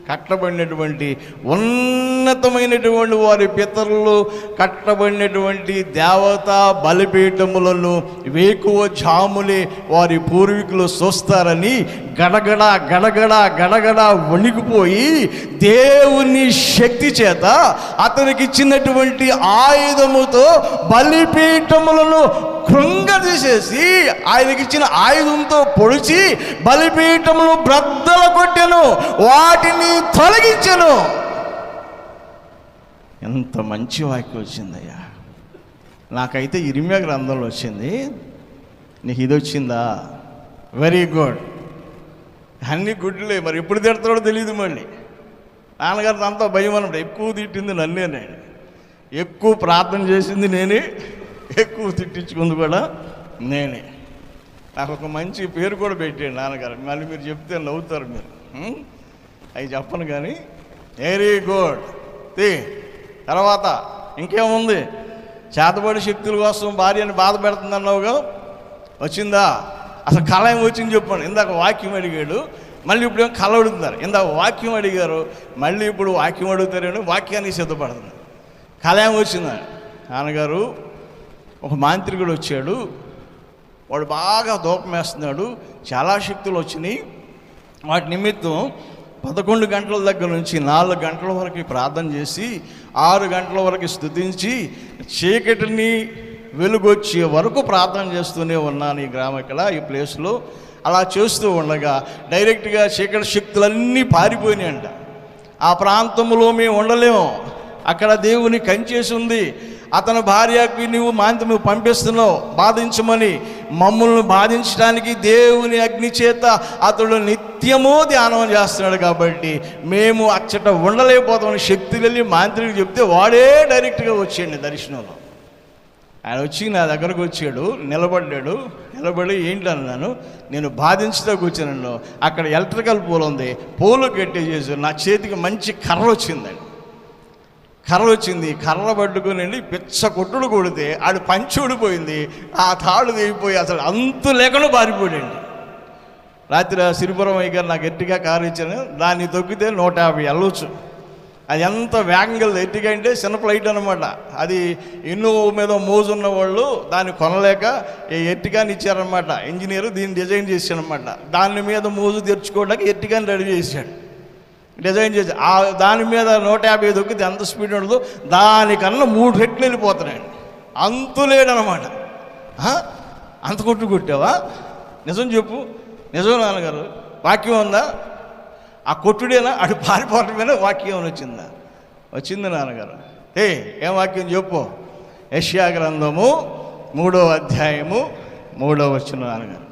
కట్టబడినటువంటి ఉన్నతమైనటువంటి వారి పితరులు కట్టబడినటువంటి దేవతా బలిపీఠములను వేకువ జాములే వారి పూర్వీకులు చూస్తారని గడగడ గడగడ గడగడ వణికిపోయి దేవుని శక్తి చేత అతనికి ఇచ్చినటువంటి ఆయుధముతో బలిపీఠములను కృంగదీసేసి ఆయనకిచ్చిన ఆయుధంతో పొడిచి బలిపీఠమును బ్రద్దలు కొట్టెను, వాటిని తొలగించెను. ఎంత మంచి వాక్యం వచ్చిందయ్యా. నాకైతే ఇర్మియా గ్రంథంలో వచ్చింది, నీకు ఇది వచ్చిందా? Very good. అన్ని గుడ్లే, మరి ఎప్పుడు తిడతాడో తెలియదు. మళ్ళీ నాన్నగారితో అంతా భయం అన్నమాట. ఎక్కువ తిట్టింది నన్నే, నేను ఎక్కువ ప్రార్థన చేసింది నేనే, ఎక్కువ తిట్టించుకుంది కూడా నేనే. నాకు ఒక మంచి పేరు కూడా పెట్టాడు నాన్నగారు. మళ్ళీ మీరు చెప్తే నవ్వుతారు మీరు, అవి చెప్పను కానీ. Very good. తర్వాత ఇంకేముంది? చేతబడి శక్తుల కోసం భార్యని బాధ పెడుతుందన్నావుగా, వచ్చిందా? అసలు కళ ఏమి వచ్చింది చెప్పండి. ఇందాక వాక్యం అడిగాడు, మళ్ళీ ఇప్పుడు ఏమో కళ అడుగుతున్నారు. ఇందాక వాక్యం అడిగారు, మళ్ళీ ఇప్పుడు వాక్యం అడుగుతారని వాక్యానికి సిద్ధపడుతున్నారు. కళ ఏమి వచ్చిందా? నాన్నగారు, ఒక మాంత్రికుడు వచ్చాడు, వాడు బాగా దూపం వేస్తున్నాడు, చాలా శక్తులు వచ్చినాయి. వాటి నిమిత్తం 11 గంటల దగ్గర నుంచి 4 గంటల వరకు ప్రార్థన చేసి 6 గంటల వరకు స్తుతించి చీకటిని వెలుగొచ్చే వరకు ప్రార్థన చేస్తూనే ఉన్నాను ఈ గ్రామక్కడ, ఈ ప్లేస్లో. అలా చేస్తూ ఉండగా డైరెక్ట్గా చీకటి శక్తులన్నీ పారిపోయినాయంట. ఆ ప్రాంతంలో మేము ఉండలేము, అక్కడ దేవుని కంచేసి ఉంది. అతని భార్యకి నువ్వు పంపిస్తున్నావు బాధించమని, మమ్మల్ని బాధించడానికి దేవుని అగ్ని చేత అతడు నిత్యము ధ్యానం చేస్తున్నాడు కాబట్టి మేము అచ్చట ఉండలేకపోతామని శక్తి వెళ్ళి మాంత్రికుడు చెప్తే వాడే డైరెక్ట్గా వచ్చాడు దర్శనంలో. ఆయన వచ్చి నా దగ్గరకు వచ్చాడు, నిలబడి ఏంటన్నాను, నేను బాధించుతూ కూర్చున్నాను. అక్కడ ఎలక్ట్రికల్ పోల్ ఉంది, పోలు కట్టేసేసి నా చేతికి మంచి కర్ర వచ్చిందండి. కర్ర పట్టుకుని వెళ్ళి పిచ్చ కొట్టుడు కొడితే ఆడు పంచి ఊడిపోయింది, ఆ తాడు దిగిపోయి అసలు అంతు లేకుండా పారిపోయాడండి. రాత్రి సిరిపురం అయ్యారు నాకు ఎట్టిగా కారు ఇచ్చాను, దాన్ని తొక్కితే 150 వెళ్ళవచ్చు. అది ఎంత వేగంగా ఎట్టిగా అంటే చిన్న ఫ్లైట్ అనమాట. అది ఎన్నో మీద మోజు ఉన్న వాళ్ళు దాన్ని కొనలేక ఎట్టిగాని ఇచ్చారనమాట. ఇంజనీరు దీన్ని డిజైన్ చేశాడనమాట. దాని మీద మోజు తెచ్చుకోవడానికి ఎట్టిగాని రెడీ చేశాడు, డిజైన్ చేసి. దాని మీద 150 దొక్కితే ఎంత స్పీడ్ ఉండదు, దానికన్నా 3 రెట్లు వెళ్ళిపోతున్నాయండి. అంతులేడనమాట. అంత కొట్టావా? నిజం చెప్పు, నిజం నాన్నగారు, వాక్యం ఉందా? ఆ కొట్టుడేనా? అటు పారిపోవటమేనా? వాక్యం వచ్చిందా? వచ్చింది నాన్నగారు. ఏం వాక్యం చెప్పు? యెషయా గ్రంథము 3వ అధ్యాయము 3వ వచనం నాన్నగారు.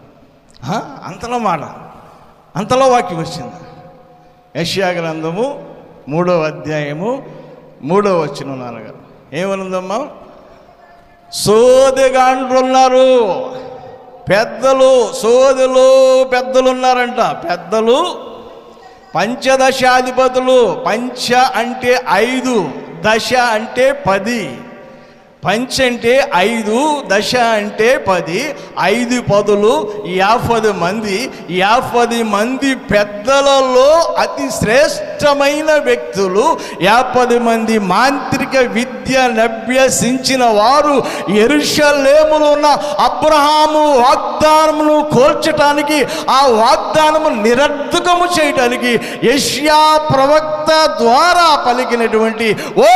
అంతలో మాట, అంతలో వాక్యం వచ్చింది. యెషయా గ్రంథము 3వ అధ్యాయము 3వ వచనం నాన్నగారు. ఏమనుందమ్మా? సోదెగాండ్రున్నారు పెద్దలు, పెద్దలు ఉన్నారంట. పెద్దలు, పంచదశాధిపతులు. పంచ అంటే 5, దశ అంటే 10. పంచ అంటే 5, దశ అంటే 10. 5 పదులు 50 మంది. 50 మంది పెద్దలలో అతి శ్రేష్టమైన వ్యక్తులు, 50 మంది మాంత్రిక విద్య అభ్యసించిన వారు యెరూషలేములో ఉన్న అబ్రహాము వాగ్దానమును కోల్చటానికి, ఆ వాగ్దానము నిరర్ధకము చేయటానికి యెషయా ప్రవక్త ద్వారా పలికినటువంటి, ఓ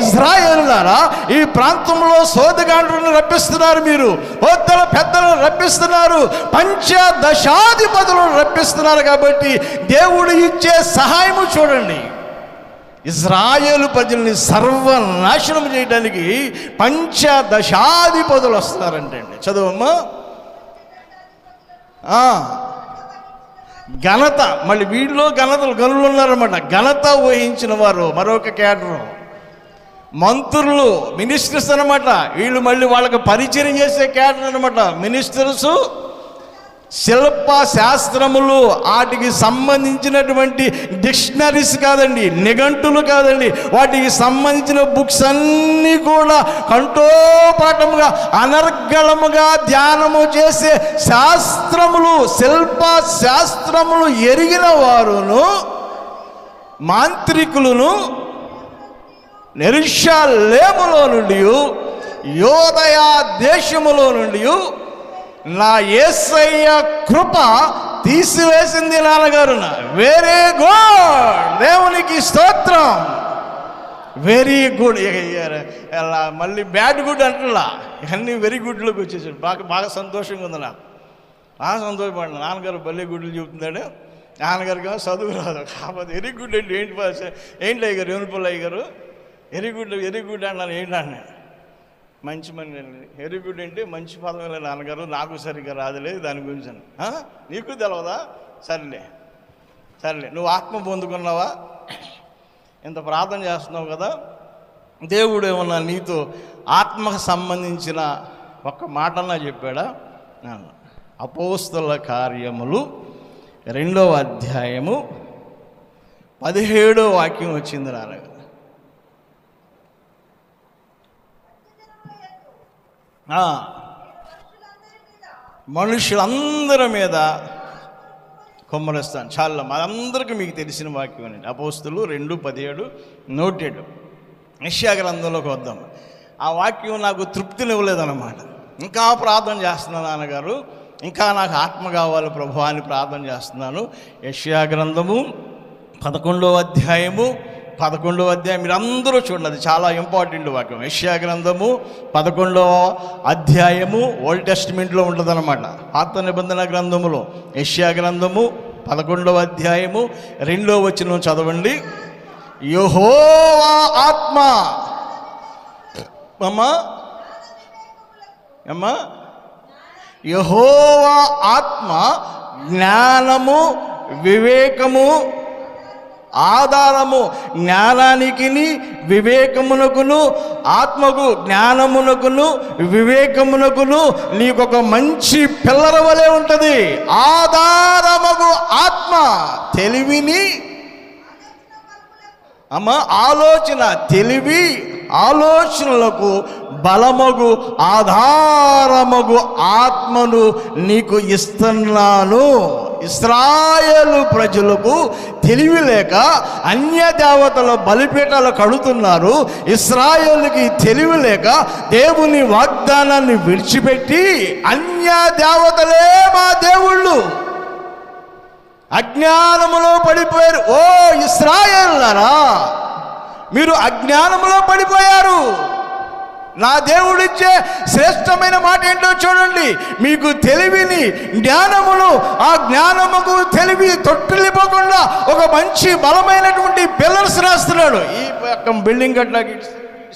ఇశ్రాయేలులారా, ఈ ప్రాంతం సోదగాండ్రులను రప్పిస్తున్నారు, మీరు పెద్దలను రప్పిస్తున్నారు, పంచదశాధిపతులను రప్పిస్తున్నారు. కాబట్టి దేవుడు ఇచ్చే సహాయము చూడండి. ఇశ్రాయేలు ప్రజల్ని సర్వనాశనం చేయడానికి పంచదశాధిపతులు వస్తున్నారంటే అండి. చదువమ్మా. ఘనత, మళ్ళీ వీళ్ళలో గనులు ఉన్నారన్నమాట. ఘనత వహించిన వారు మరొక కేడరు. మంత్రులు, మినిస్టర్స్ అనమాట. వీళ్ళు మళ్ళీ వాళ్ళకి పరిచయం చేసే క్యాడర్ అనమాట. మినిస్టర్స్, శిల్ప శాస్త్రములు, వాటికి సంబంధించినటువంటి డిక్షనరీస్ కాదండి, నిఘంటులు కాదండి, వాటికి సంబంధించిన బుక్స్ అన్నీ కూడా కంఠోపాఠముగా అనర్గళముగా ధ్యానము చేసే శాస్త్రములు, శిల్ప శాస్త్రములు ఎరిగిన వారును మాంత్రికులను యెరూషలేములో నుండి, యోదయ దేశములో నుండి నా యేసయ్య కృప తీసివేసింది నాన్నగారు. వెరీ గుడ్, దేవునికి స్తోత్రం. Very good. అలా మళ్ళీ బ్యాడ్ గుడ్ అంటలా, ఇవన్నీ వెరీ గుడ్లోకి వచ్చేసాడు. బాగా సంతోషంగా ఉంది నాకు, బాగా సంతోషపడిన. నాన్నగారు భలే గుడ్లు చెబుతున్నాడు. నాన్నగారికి చదువు రాదు, కాకపోతే వెరీ గుడ్ అంటే ఏంటి అయ్యారు రేణుపల్లి అయ్యారు వెరీ గుడ్ అన్నాను. ఏంటన్నా మంచి మంది వెరీ గుడ్ అంటే మంచి పదం నాన్నగారు, నాకు సరిగ్గా రాదులే దాని గురించి. నీకు తెలవదా? సరేలే నువ్వు ఆత్మ పొందుకున్నావా, ఇంత ప్రార్థన చేస్తున్నావు కదా, దేవుడు ఏమన్నా నీతో ఆత్మకు సంబంధించిన ఒక్క మాటన్నా చెప్పాడా? అపోస్తలుల కార్యములు 2వ అధ్యాయము 17వ వాక్యం వచ్చింది నాన్నగారు. మనుషులందరి మీద కొమ్మరిస్తాను. చాలా మనందరికీ మీకు తెలిసిన వాక్యం అండి. అపోస్తలులు 2:17 నోటెడ్. యెషయా గ్రంథంలోకి వద్దాం. ఆ వాక్యం నాకు తృప్తినివ్వలేదన్నమాట. ఇంకా ప్రార్థన చేస్తున్నాను నాన్నగారు, ఇంకా నాకు ఆత్మ కావాలి ప్రభు అని ప్రార్థన చేస్తున్నాను. యెషయా గ్రంథము 11వ అధ్యాయము మీరు అందరూ చూడండి, అది చాలా ఇంపార్టెంట్ వాక్యం. యెషయా గ్రంథము 11వ అధ్యాయము ఓల్డ్ టెస్టిమెంట్లో ఉంటుందన్నమాట. పాత నిబంధన గ్రంథములో యెషయా గ్రంథము 11వ అధ్యాయము 2వ వచనం చదవండి. యెహోవా ఆత్మ యెహోవా ఆత్మ జ్ఞానము వివేకము ఆధారము. జ్ఞానానికి వివేకమునకును ఆత్మకు జ్ఞానమునకును వివేకమునకును నీకొక మంచి పిల్లల వలె ఉంటుంది. ఆధారముకు ఆత్మ తెలివిని ఆలోచన తెలివి ఆలోచనలకు బలమగు ఆధారమగు ఆత్మను నీకు ఇస్తున్నాను. ఇశ్రాయేలు ప్రజలకు తెలివి లేక అన్య దేవతల బలిపీఠాలు కడుతున్నారు. ఇశ్రాయేలుకి తెలివి లేక దేవుని వాగ్దానాన్ని విడిచిపెట్టి అన్య దేవతలే మా దేవుళ్ళు అజ్ఞానములో పడిపోయారు. ఓ ఇశ్రాయేలులారా, మీరు అజ్ఞానములో పడిపోయారు. నా దేవుడిచ్చే శ్రేష్టమైన మాట ఏంటో చూడండి. మీకు తెలివిని జ్ఞానమును, ఆ జ్ఞానముకు తెలివి తొట్టిల్లిపోకుండా ఒక మంచి బలమైనటువంటి పిల్లర్స్ రాస్తున్నాడు. ఈ పక్క బిల్డింగ్ కట్టడానికి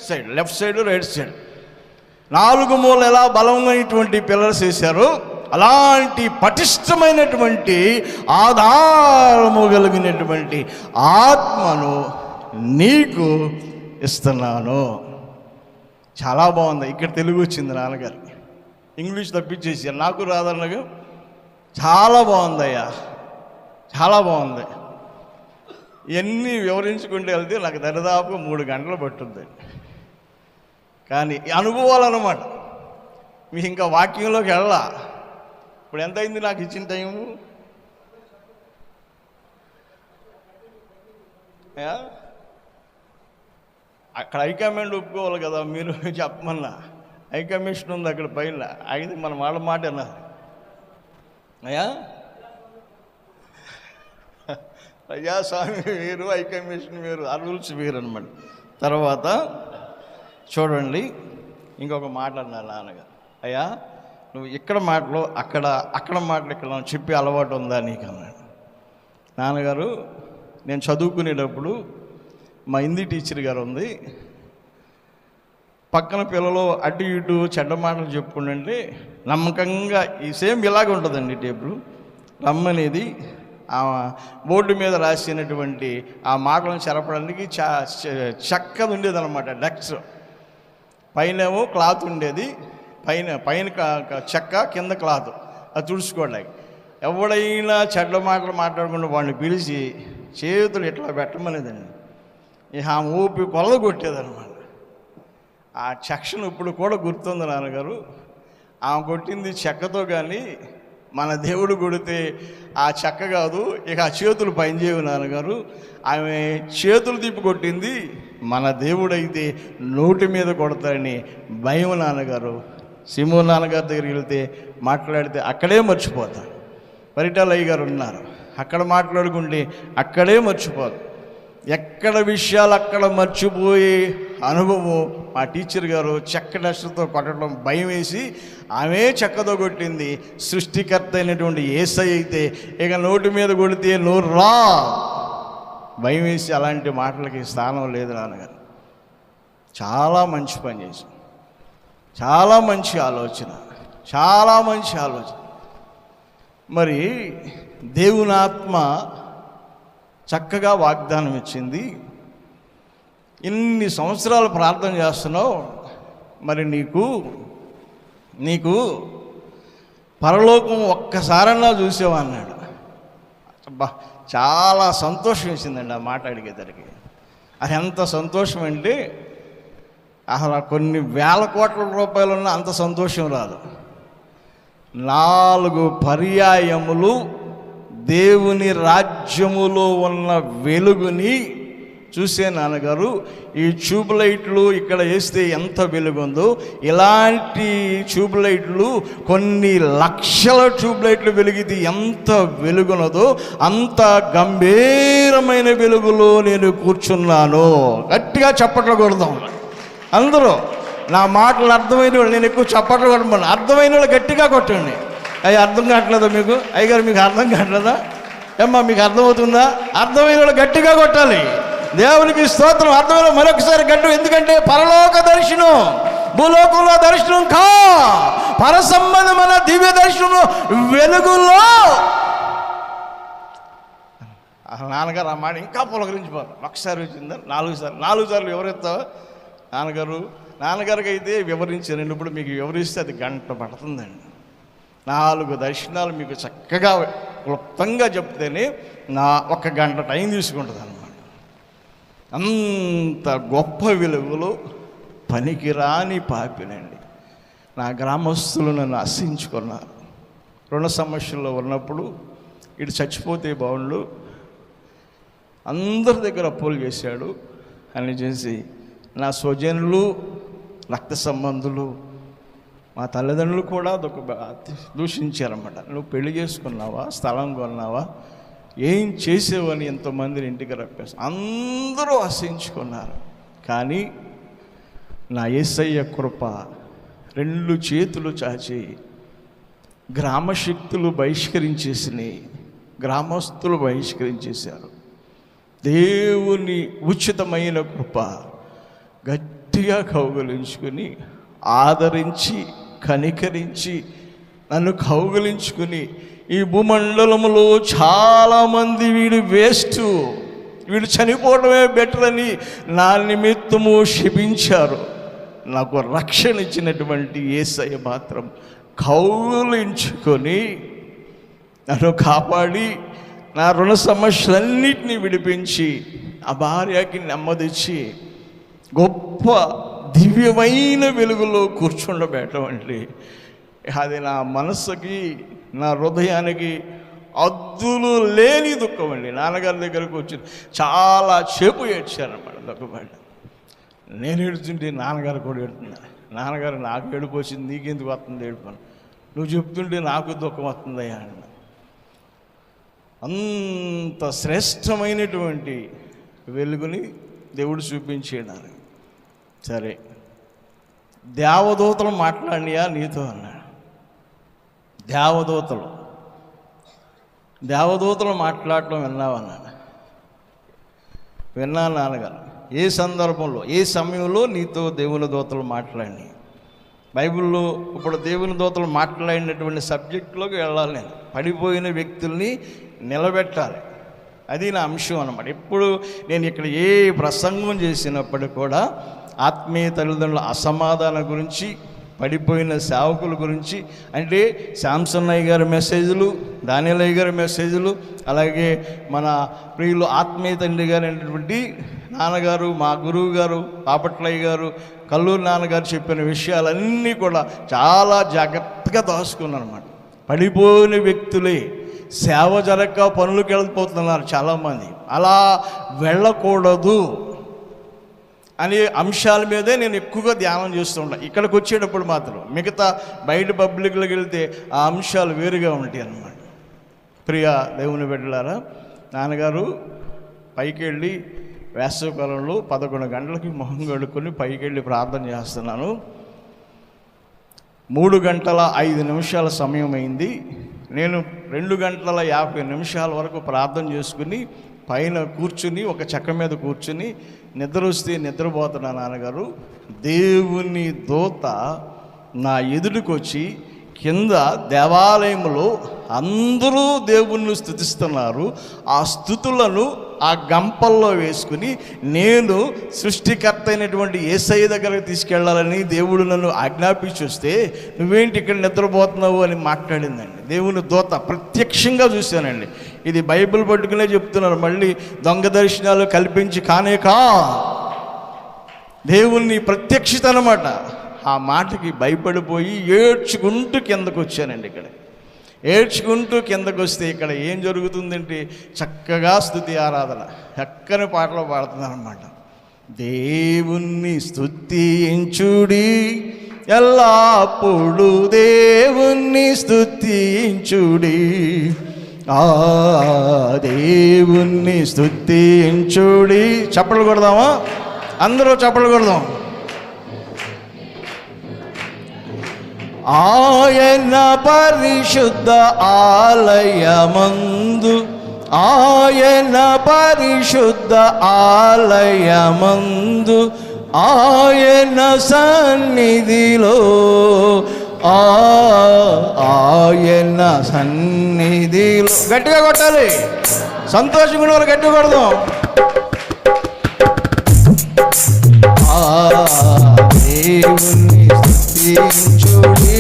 side left side right side 4 మూలలు ఎలా బలమైనటువంటి పిల్లర్స్ వేశారు, అలాంటి పటిష్టమైనటువంటి ఆధారము కలిగినటువంటి ఆత్మను నీకు ఇస్తున్నాను. చాలా బాగుంది. ఇక్కడ తెలుగు వచ్చింది నాన్నగారికి, ఇంగ్లీష్ తప్పించేసారు. నాకు రాదన్నగా చాలా బాగుందయ్యా, చాలా బాగుంది. ఇవన్నీ వివరించుకుంటూ వెళ్తే నాకు దరిదాపు 3 గంటలు పట్టుద్ది. కానీ అనుభవాలు అన్నమాట. మీకు ఇంకా వాక్యంలోకి వెళ్ళా. ఇప్పుడు ఎంత అయింది నాకు ఇచ్చిన టైము? అక్కడ హైకమాండ్ ఒప్పుకోవాలి కదా, మీరు చెప్పమన్నా. హైకమిషన్ ఉంది అక్కడ పైన, అయితే మన వాళ్ళ మాట అన్నారు. అయ్యా ప్రజాస్వామ్యం వేరు, హైకమిషన్ వేరు, ఆ రూల్స్ వేరు అనమాట. తర్వాత చూడండి, ఇంకొక మాట అన్నారు నాన్నగారు. అయ్యా నువ్వు ఇక్కడ మాటలు అక్కడ మాటలు ఇక్కడ చెప్పి అలవాటు ఉందా నీకు అన్నాడు. నాన్నగారు నేను చదువుకునేటప్పుడు మా హిందీ టీచర్ గారు ఉంది, పక్కన పిల్లలు అటు ఇటు చెడ్డ మాటలు చెప్పుకుంటే నమ్మకంగా ఈ సేమ్ ఇలాగ ఉంటుందండి టేబుల్ రమ్మనేది. ఆ బోర్డు మీద రాసినటువంటి ఆ మాటలను చెరపడానికి చక్కది ఉండేదన్నమాట. డెక్స్ పైనేమో క్లాత్ ఉండేది, పైన చెక్క, కింద క్లాత్, అది తుడుచుకోవడానికి. ఎవడైనా చెడ్డ మాటలు మాట్లాడుకుంటూ వాడిని పిలిచి చేతులు ఇట్లా పెట్టమనేదండి. ఇక ఆమె ఊపి కొలద కొట్టేదన్నమాట. ఆ సెక్షన్ ఇప్పుడు కూడా గుర్తుంది నాన్నగారు. ఆమె కొట్టింది చెక్కతో, కానీ మన దేవుడు కొడితే ఆ చెక్క కాదు, ఇక ఆ చేతులు పనిచేయవు నాన్నగారు. ఆమె చేతులు తిప్పి కొట్టింది, మన దేవుడైతే నోటి మీద కొడతాడని భయం నాన్నగారు. సింహు నాన్నగారి దగ్గరికి వెళ్తే మాట్లాడితే అక్కడే మర్చిపోతాను. పరిటాలయ్య గారు ఉన్నారు, అక్కడ మాట్లాడుకుంటే అక్కడే మర్చిపోదు. ఎక్కడ విషయాలు అక్కడ మర్చిపోయే అనుభవం. మా టీచర్ గారు చెక్క డస్టర్తో కొట్టడం భయం వేసి ఆమె చెక్కతో కొట్టింది. సృష్టికర్త అయినటువంటి యేసయ్య అయితే ఇక నోటి మీద కొడితే నోరు రా, భయం వేసి అలాంటి మాటలకి స్థానం లేదు నాన్నగారు. చాలా మంచి పని చేశాం, చాలా మంచి ఆలోచన, చాలా మంచి ఆలోచన. మరి దేవుని ఆత్మ చక్కగా వాగ్దానం ఇచ్చింది. ఇన్ని సంవత్సరాలు ప్రార్థన చేస్తున్నావు, మరి నీకు పరలోకం ఒక్కసారన్నా చూసావా అన్నాడు. అబ్బా, చాలా సంతోషం వేసిందండి ఆ మాట అడిగేసరికి. అది ఎంత సంతోషం అంటే అసలు కొన్ని వేల కోట్ల రూపాయలున్న అంత సంతోషం రాదు. 4 పర్యాయములు దేవుని రాజ్యములో ఉన్న వెలుగుని చూసే నాన్నగారు. ఈ ట్యూబ్ లైట్లు ఇక్కడ వేస్తే ఎంత వెలుగుందో, ఇలాంటి ట్యూబ్ లైట్లు కొన్ని లక్షల ట్యూబ్ లైట్లు వెలిగితే ఎంత వెలుగునదో అంత గంభీరమైన వెలుగులో నేను కూర్చున్నాను. గట్టిగా చప్పట్లు కొడదాం అందరూ. నా మాటలు అర్థమైన వాళ్ళు, నేను ఎక్కువ చప్పట్లు కొట్టమను, అర్థమైన వాళ్ళు గట్టిగా కొట్టండి. అయ్యి అర్థం కావట్లేదా మీకు? అయ్యగారు మీకు అర్థం కావట్లేదా? ఏమ్మా మీకు అర్థమవుతుందా? అర్థమైన వాళ్ళు గట్టిగా కొట్టాలి. దేవునికి స్తోత్రం. అర్థమైన మరొకసారి గట్టు. ఎందుకంటే పరలోక దర్శనం భూలోకంలో దర్శనం కా, పరసంబంధమైన దివ్య దర్శనం వెలుగులో. నాన్నగారు ఆ మాట ఇంకా పులకరించిపోతారు. ఒకసారి వచ్చిందా? 4 సార్లు ఎవరెత్తావా నాన్నగారికి అయితే వివరించాను. ఇప్పుడు మీకు వివరిస్తే అది గంట పడుతుందండి. 4 దర్శనాలు మీకు చక్కగా క్లుప్తంగా చెప్తేనే నా 1 గంట టైం తీసుకుంటుంది అన్నమాట. అంత గొప్ప వెలుగులో పనికిరాని పాపినండి. నా గ్రామస్తులు నన్ను ఆశించుకున్నారు. రుణ సమస్యల్లో ఉన్నప్పుడు ఇటు చచ్చిపోతే బాగుండు, అందరి దగ్గర అప్పులు చేశాడు అని చేసి నా స్వజనులు, రక్త సంబంధులు, మా తల్లిదండ్రులు కూడా దూషించారన్నమాట. నువ్వు పెళ్లి చేసుకున్నావా, స్థలం కొన్నావా, ఏం చేసేవని ఎంతోమందిని ఇంటికి రప్పేసి అందరూ ఆశించుకున్నారు. కానీ నా యేసయ్య కృప 2 చేతులు చాచి గ్రామశక్తులు బహిష్కరించేసినాయి, గ్రామస్తులు బహిష్కరించేశారు. దేవుని ఉచితమైన కృప గట్టిగా కౌగలించుకుని ఆదరించి కనికరించి నన్ను కౌగలించుకుని, ఈ భూమండలంలో చాలామంది వీడు వేస్ట్, వీడు చనిపోవడమే బెటర్ అని నా నిమిత్తము శపించారు. నాకు రక్షణ ఇచ్చినటువంటి యేసయ్య మాత్రం కౌగలించుకొని నన్ను కాపాడి నా రుణ సమస్యలన్నిటినీ విడిపించి ఆ భార్యకి నెమ్మదిచ్చి గొప్ప దివ్యమైన వెలుగులో కూర్చుండబెట్టడం అంటే అది నా మనస్సుకి, నా హృదయానికి అద్దులు లేని దుఃఖం అండి. నాన్నగారి దగ్గరకు వచ్చి చాలా సేపు ఏడ్చారన్నమాట, దుఃఖపడ్డ. నేను ఏడుతుంటే నాన్నగారు కూడా ఏడుతున్నారు. నాన్నగారు నాకు ఏడుపు వచ్చింది, నీకెందుకు వస్తుంది ఏడుపు? నువ్వు చెప్తుంటే నాకు దుఃఖం వస్తుందయ్యా అన్న. అంత శ్రేష్టమైనటువంటి వెలుగుని దేవుడు చూపించాడు. సరే, దేవదూతలు మాట్లాడియా నీతో అన్నాడు. దేవదూతలు మాట్లాడటం విన్నావన్నాడు. విన్నాను నాన్నగారు. ఏ సందర్భంలో, ఏ సమయంలో నీతో దేవుని దూతలు మాట్లాడి? బైబిల్లో ఇప్పుడు దేవుని దూతలు మాట్లాడినటువంటి సబ్జెక్టులోకి వెళ్ళాలి. నేను పడిపోయిన వ్యక్తుల్ని నిలబెట్టాలి, అది నా అంశం అన్నమాట. ఎప్పుడు నేను ఇక్కడ ఏ ప్రసంగం చేసినప్పటికీ కూడా ఆత్మీయ తల్లిదండ్రుల అసమాధానం గురించి, పడిపోయిన సేవకుల గురించి, అంటే శాంసన్ అయ్య గారి మెసేజ్లు, దానియేల్ అయ్య గారి మెసేజ్లు, అలాగే మన ప్రియులు ఆత్మీయ తండ్రి గారు అయినటువంటి నాన్నగారు, మా గురువు గారు పాపట్లయ్య గారు, కల్లూరు నాన్నగారు చెప్పిన విషయాలన్నీ కూడా చాలా జాగ్రత్తగా దాచుకున్నాను అన్నమాట. పడిపోయిన వ్యక్తులే సేవ జరగక పనులకు వెళ్ళిపోతున్నారు చాలామంది. అలా వెళ్ళకూడదు అనే అంశాల మీదే నేను ఎక్కువగా ధ్యానం చేస్తూ ఉంటాను. ఇక్కడికి వచ్చేటప్పుడు మాత్రం, మిగతా బయట పబ్లిక్లోకి వెళ్తే ఆ అంశాలు వేరుగా ఉంటాయి అన్నమాట. ప్రియ దేవుని బిడ్డలారా, నాన్నగారు పైకి వెళ్ళి వేసవికాలంలో 11 గంటలకి మొహం కడుక్కొని పైకి వెళ్ళి ప్రార్థన చేస్తున్నాను. 3 గంటల 5 నిమిషాల సమయం అయింది. నేను 2 గంటల 50 నిమిషాల వరకు ప్రార్థన చేసుకుని పైన కూర్చుని ఒక చెక్క మీద కూర్చుని నిద్ర వస్తే నిద్రపోతున్నా నాన్నగారు. దేవుని దూత నా ఎదుటికి వచ్చి కింద దేవాలయంలో అందరూ దేవుణ్ణి స్తుతిస్తున్నారు. ఆ స్తుతులను ఆ గంపల్లో వేసుకుని నేను సృష్టికర్త అయినటువంటి యేసయ్య దగ్గరకు తీసుకెళ్లాలని దేవుడు నన్ను ఆజ్ఞాపించి వస్తే నువ్వేంటి ఇక్కడ నిద్రపోతున్నావు అని మాట్లాడిందండి. దేవుని దూత ప్రత్యక్షంగా చూశానండి. ఇది బైబిల్ పట్టుకునే చెప్తున్నారు. మళ్ళీ దొంగ దర్శనాలు కల్పించి కానేకా దేవుని ప్రత్యక్షత అన్నమాట. ఆ మాటకి భయపడిపోయి ఏడ్చుకుంటూ కిందకు వచ్చానండి. ఇక్కడ ఏడ్చుకుంటూ కిందకు వస్తే ఇక్కడ ఏం జరుగుతుందంటే చక్కగా స్తుతి ఆరాధన, చక్కని పాటలు పాడుతున్నారన్నమాట. దేవుణ్ణి స్తుతించుడి ఎల్లప్పుడు, దేవుణ్ణి స్తుతించుడి, ఆ దేవుణ్ణి స్తుతించుడి. చప్పట్లు కొడదామా? అందరూ చప్పట్లు కొడదాం. ఆయన పరిశుద్ధ ఆలయమందు, ఆయన పరిశుద్ధ ఆలయమందు, ఆయన సన్నిధిలో, ఆయన సన్నిధిలో. గట్టిగా కొట్టాలి, సంతోషంగా వాళ్ళు గట్టిగా కొడదాం. దేవుణ్ణి స్తుతించుడి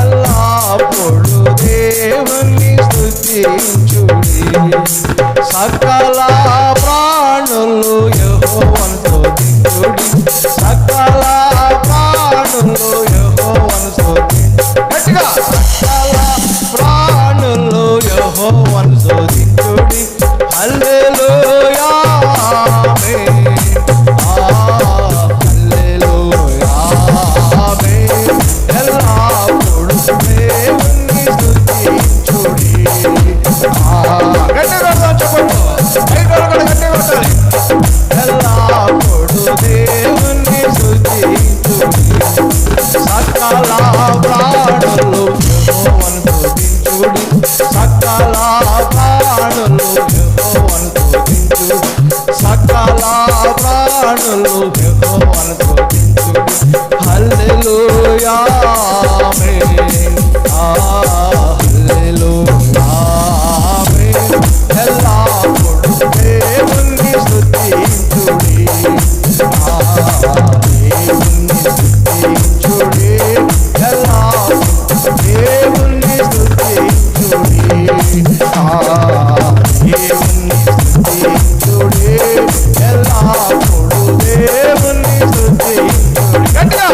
ఎల్లప్పుడు, దేవుణ్ణి స్తుతించుడి. సకల ప్రాణులు యెహోవాను స్తుతించుడి, సకల ప్రాణులు యెహోవాను స్తుతించుడి. గట్టిగా సకల ప్రాణులు యెహోవాను స్తుతించుడి. హల్లెలూయా ఆమేన్. హల్లెలూయా ఆమేన్. హల్లెలూయా ఆమేన్. ఎల్లప్పుడు దేవుణ్ణి స్తుతించుడి, దేవుణ్ణి స్తుతించుడి, ఎల్లప్పుడు దేవుణ్ణి స్తుతించుడి, దేవుణ్ణి స్తుతించుడి, ఎల్లప్పుడు దేవుణ్ణి స్తుతించుడి. గట్టిగా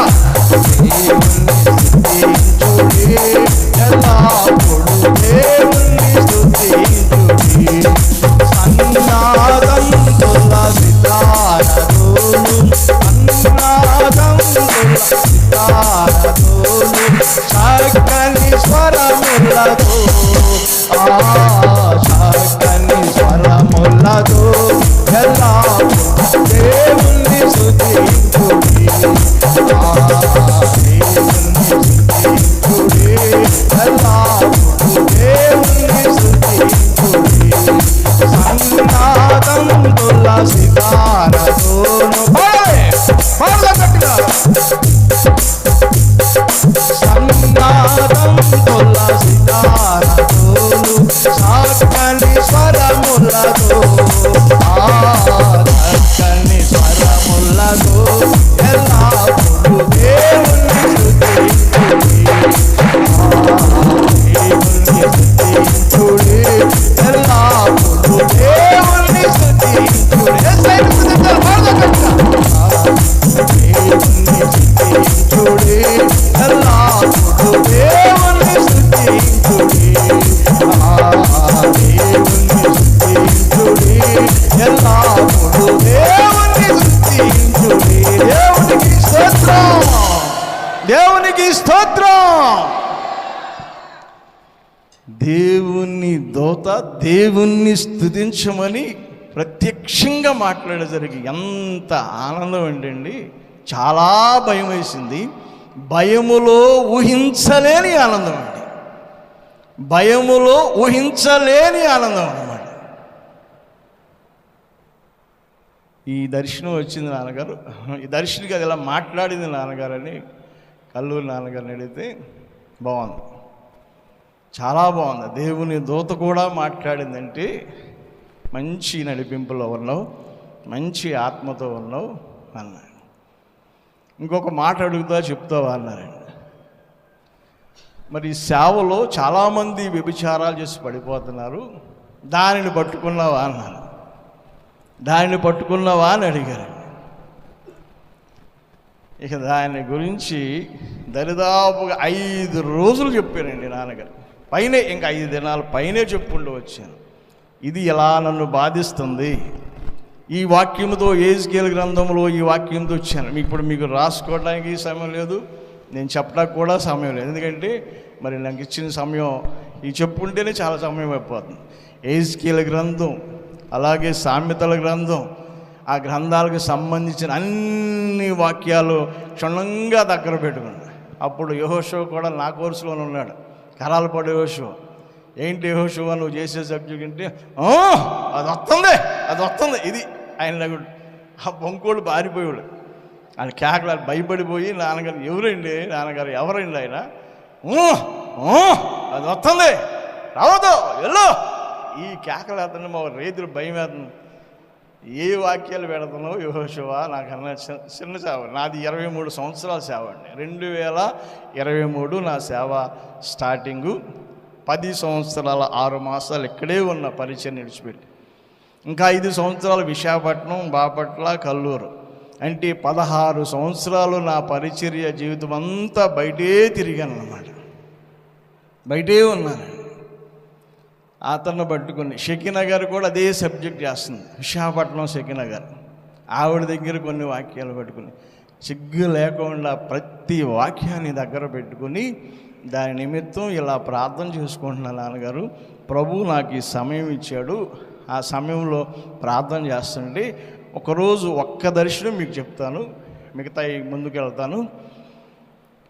దేవుణ్ణి స్తుతించుడి ఎల్లప్పుడు, దేవుణ్ణి స్తుతించుడి. సన్నాదం తులసితారదోలు, సన్నాదం తులసితారదోలు, చక్కని స్వరములతో, చక్కని స్వరములతో ఎల్లప్పుడు దేవుణ్ణి స్తుతించుడి, దేవుణ్ణి స్తుతించుడి, ఎల్లప్పుడు దేవుణ్ణి స్తుతించుడి. సన్నాదం తులసితారదోలు, గట్టిగా సన్నాదం తులసితారదోలు, చక్కని స్వరములతో, చక్కని స్వరములతో ఎల్లప్పుడు దేవుణ్ణి స్తుతించుడి, దేవుణ్ణి స్తుతించుడి, ఎల్లప్పుడు దేవుణ్ణి స్తుతించుడి. దేవుణ్ణి స్తుతించుడి ఎల్లప్పుడు, దేవుణ్ణి స్తుతించుడి, దేవుణ్ణి స్తుతించుడి ఎల్లప్పుడు, దేవుణ్ణి స్తుతించుడి. దేవునికి స్తోత్రం, దేవునికి స్తోత్రం. దేవుని దూత దేవుణ్ణి స్తుతించమని ప్రత్యక్షంగా మాట్లాడేసరికి ఎంత ఆనందం ఏంటండి, చాలా భయం వేసింది. భయములో ఊహించలేని ఆనందం అండి, భయములో ఊహించలేని ఆనందం అన్నమాట. ఈ దర్శనం వచ్చింది నాన్నగారు, ఈ దర్శనకి అది ఇలా మాట్లాడింది నాన్నగారు అని కల్లూరి నాన్నగారిని అడిగితే బాగుంది, చాలా బాగుంది. దేవుని దూత కూడా మాట్లాడిందంటే మంచి నడిపింపులో ఉన్నావు, మంచి ఆత్మతో ఉన్నావు అన్నాడు. ఇంకొక మాట అడుగుతా చెప్తావా అన్నారండి. మరి సేవలో చాలామంది వ్యభిచారాలు చేసి పడిపోతున్నారు, దానిని పట్టుకున్నావా అన్నారు. దానిని పట్టుకున్నావా అని అడిగారండి. ఇక దాని గురించి దరిదాపుగా 5 రోజులు చెప్పానండి నాన్నగారు. పైనే ఇంకా 5 దినాల పైనే చెప్పుకుంటూ వచ్చాను. ఇది ఎలా నన్ను బాధిస్తుంది, ఈ వాక్యంతో యెహెజ్కేలు గ్రంథంలో ఈ వాక్యంతో వచ్చాను. ఇప్పుడు మీకు రాసుకోవడానికి సమయం లేదు, నేను చెప్పడానికి కూడా సమయం లేదు. ఎందుకంటే మరి నాకు ఇచ్చిన సమయం ఈ చెప్పుకుంటేనే చాలా సమయం అయిపోతుంది. యెహెజ్కేలు గ్రంథం, అలాగే సామెతల గ్రంథం, ఆ గ్రంథాలకు సంబంధించిన అన్ని వాక్యాలు క్షుణ్ణంగా దగ్గర పెట్టుకున్నాను. అప్పుడు యెహోషువ కూడా నా కోర్సులోనే ఉన్నాడు, కరాలపాడు యెహోషువ. ఏంటి యెహోషువ నువ్వు చేసే సబ్జెక్ట్ అంటే, అది వస్తుంది ఇది ఆయన. ఆ బొంకోడు బారిపోయాడు, ఆయన కేకలు భయపడిపోయి నాన్నగారు ఎవరండి ఆయన, అది వస్తుంది రావద్దు వెళ్ళు, ఈ కేకలు వేస్తుంది. మా రైతులు భయం వేస్తుంది. ఏ వాక్యాలు పెడుతున్నావు యెహోషువ, నాకన్నా చిన్న సేవ, నాది 23 సంవత్సరాల సేవ అండి. 2023 నా సేవ స్టార్టింగు. 10 సంవత్సరాల 6 మాసాలు ఇక్కడే ఉన్న పరిచయం నిడిచిపెట్టి, ఇంకా 5 సంవత్సరాలు విశాఖపట్నం, బాపట్ల, కల్లూరు, అంటే 16 సంవత్సరాలు నా పరిచర్య జీవితం అంతా బయటే తిరిగాను అన్నమాట. బయటే ఉన్నానండి. అతన్ని పట్టుకుని షకీనా గారు కూడా అదే సబ్జెక్ట్ చేస్తుంది, విశాఖపట్నం షకీనా గారు. ఆవిడ దగ్గర కొన్ని వాక్యాలు పట్టుకుని సిగ్గు లేకుండా ప్రతి వాక్యాన్ని దగ్గర పెట్టుకుని దాని నిమిత్తం ఇలా ప్రార్థన చేసుకుంటున్నాను. నాన్నగారు ప్రభు నాకు ఈ సమయం ఇచ్చాడు, ఆ సమయంలో ప్రార్థన చేస్తుంటే ఒకరోజు ఒక్క దర్శనం మీకు చెప్తాను, మిగతా ముందుకు వెళ్తాను.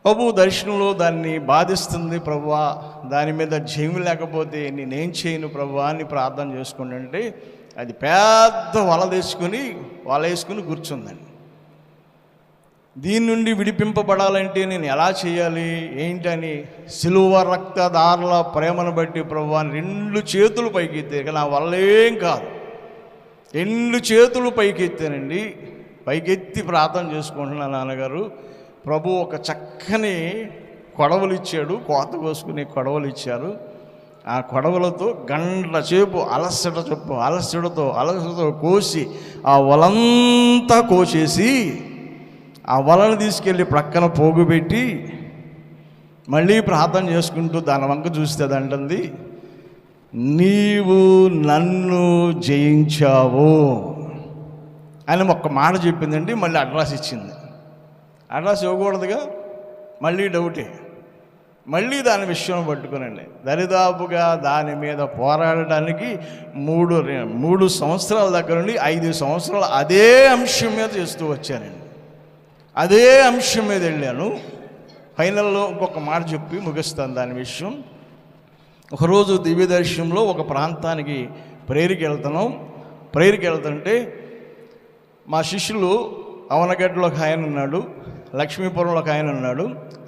ప్రభు దర్శనంలో దాన్ని బాధిస్తుంది ప్రభువా, దాని మీద జయం లేకపోతే నేనేం చేయను ప్రభువా అని ప్రార్థన చేసుకుంటుంటే అది పెద్ద వల వేసుకుని కూర్చుందండి. దీని నుండి విడిపింపబడాలంటే నేను ఎలా చేయాలి ఏంటని సిలువ రక్తదారుల ప్రేమను బట్టి ప్రభువా 2 చేతులు పైకెత్తే, నా వల్ల ఏం కాదు, 2 చేతులు పైకెత్తానండి. పైకెత్తి ప్రార్థన చేసుకుంటున్నాను. నాన్నగారు ప్రభు ఒక చక్కని కొడవలు ఇచ్చాడు, కోత కోసుకునే కొడవలు ఇచ్చారు. ఆ కొడవలతో గంటల సేపు అలసటతో కోసి ఆ వలంతా కోసేసి ఆ వలను తీసుకెళ్ళి ప్రక్కన పోగుపెట్టి మళ్ళీ ప్రార్థన చేసుకుంటూ దాని వంక చూస్తే అది అంటుంది, నీవు నన్ను జయించావు అని ఒక్క మాట చెప్పిందండి. మళ్ళీ అడ్రస్ ఇచ్చింది. అడ్రస్ ఇవ్వకూడదుగా, మళ్ళీ డౌటే. మళ్ళీ దాని విషయం పట్టుకునండి. దరిదాపుగా దాని మీద పోరాడడానికి 3 సంవత్సరాల దగ్గర నుండి 5 సంవత్సరాలు అదే అంశం మీద చేస్తూ వచ్చానండి. అదే అంశం మీద వెళ్ళాను. ఫైనల్లో ఇంకొక మాట చెప్పి ముగిస్తాను దాని విషయం. ఒకరోజు దివ్య దర్శనంలో ఒక ప్రాంతానికి ప్రేయర్కి వెళ్తుంటే మా శిష్యులు అవనగడ్డలో ఒక ఆయన ఉన్నాడు, లక్ష్మీపురంలో ఒక ఆయన ఉన్నాడు,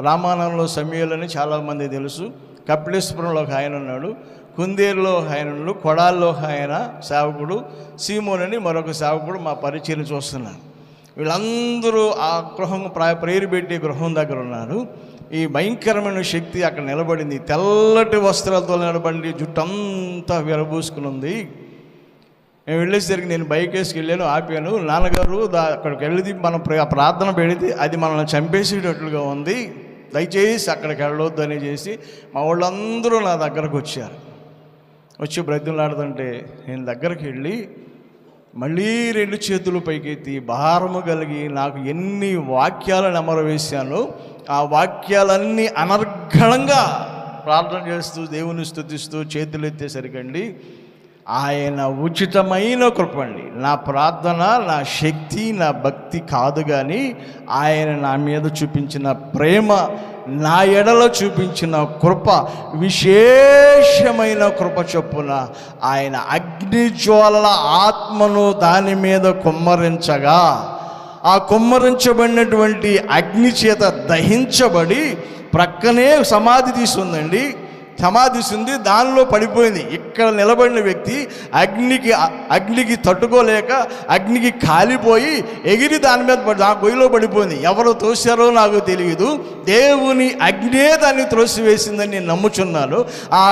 రామానంలో సమీయులు అని చాలామంది తెలుసు, కపిలేశ్వరంలో ఒక ఆయన ఉన్నాడు, కుందేరులో ఒక ఆయన ఉన్నాడు, కొడాల్లో ఒక ఆయన సేవకుడు, సీమోన్ అని మరొక సేవకుడు మా పరిచయం చూస్తున్నాను. వీళ్ళందరూ ఆ గృహం ప్రేయర్ పెట్టే గృహం దగ్గర ఉన్నారు. ఈ భయంకరమైన శక్తి అక్కడ నిలబడింది. తెల్లటి వస్త్రాలతో నిలబడి జుట్టంతా విరబూసుకుని ఉంది. మేము వెళ్ళేసరికి నేను బైక్ వేసుకెళ్ళాను, ఆపాను. నాన్నగారు అక్కడికి వెళ్ళి మనం ప్రార్థన పెడితే అది మనల్ని చంపేసేటట్లుగా ఉంది, దయచేసి అక్కడికి వెళ్ళొద్దు అని చేసి మా వాళ్ళందరూ నా దగ్గరకు వచ్చి బ్రతిమలాడుతుంటే నేను దగ్గరికి వెళ్ళి మళ్ళీ 2 చేతులు పైకెత్తి భారము కలిగి నాకు ఎన్ని వాక్యాలను అమరవేశానో ఆ వాక్యాలన్నీ అనర్గళంగా ప్రార్థన చేస్తూ దేవుని స్తుతిస్తూ చేతులు ఎత్తేసరికండి ఆయన ఉచితమైన కృప అండి. నా ప్రార్థన, నా శక్తి, నా భక్తి కాదు, కానీ ఆయన నా మీద చూపించిన ప్రేమ, నా ఎడలో చూపించిన కృప, విశేషమైన కృప చొప్పున ఆయన అగ్నిజ్వాలల ఆత్మను దాని మీద కుమ్మరించగా, ఆ కుమ్మరించబడినటువంటి అగ్ని చేత దహించబడి ప్రక్కనే సమాధి తీసుందండి. సమాధి ఉంది, దానిలో పడిపోయింది. ఇక్కడ నిలబడిన వ్యక్తి అగ్నికి తట్టుకోలేక అగ్నికి కాలిపోయి ఎగిరి దాని మీద ఆ గొయ్యిలో పడిపోయింది. ఎవరు తోశారో నాకు తెలియదు, దేవుని అగ్నే దాన్ని త్రోసివేసిందని నేను నమ్ముచున్నాను. ఆ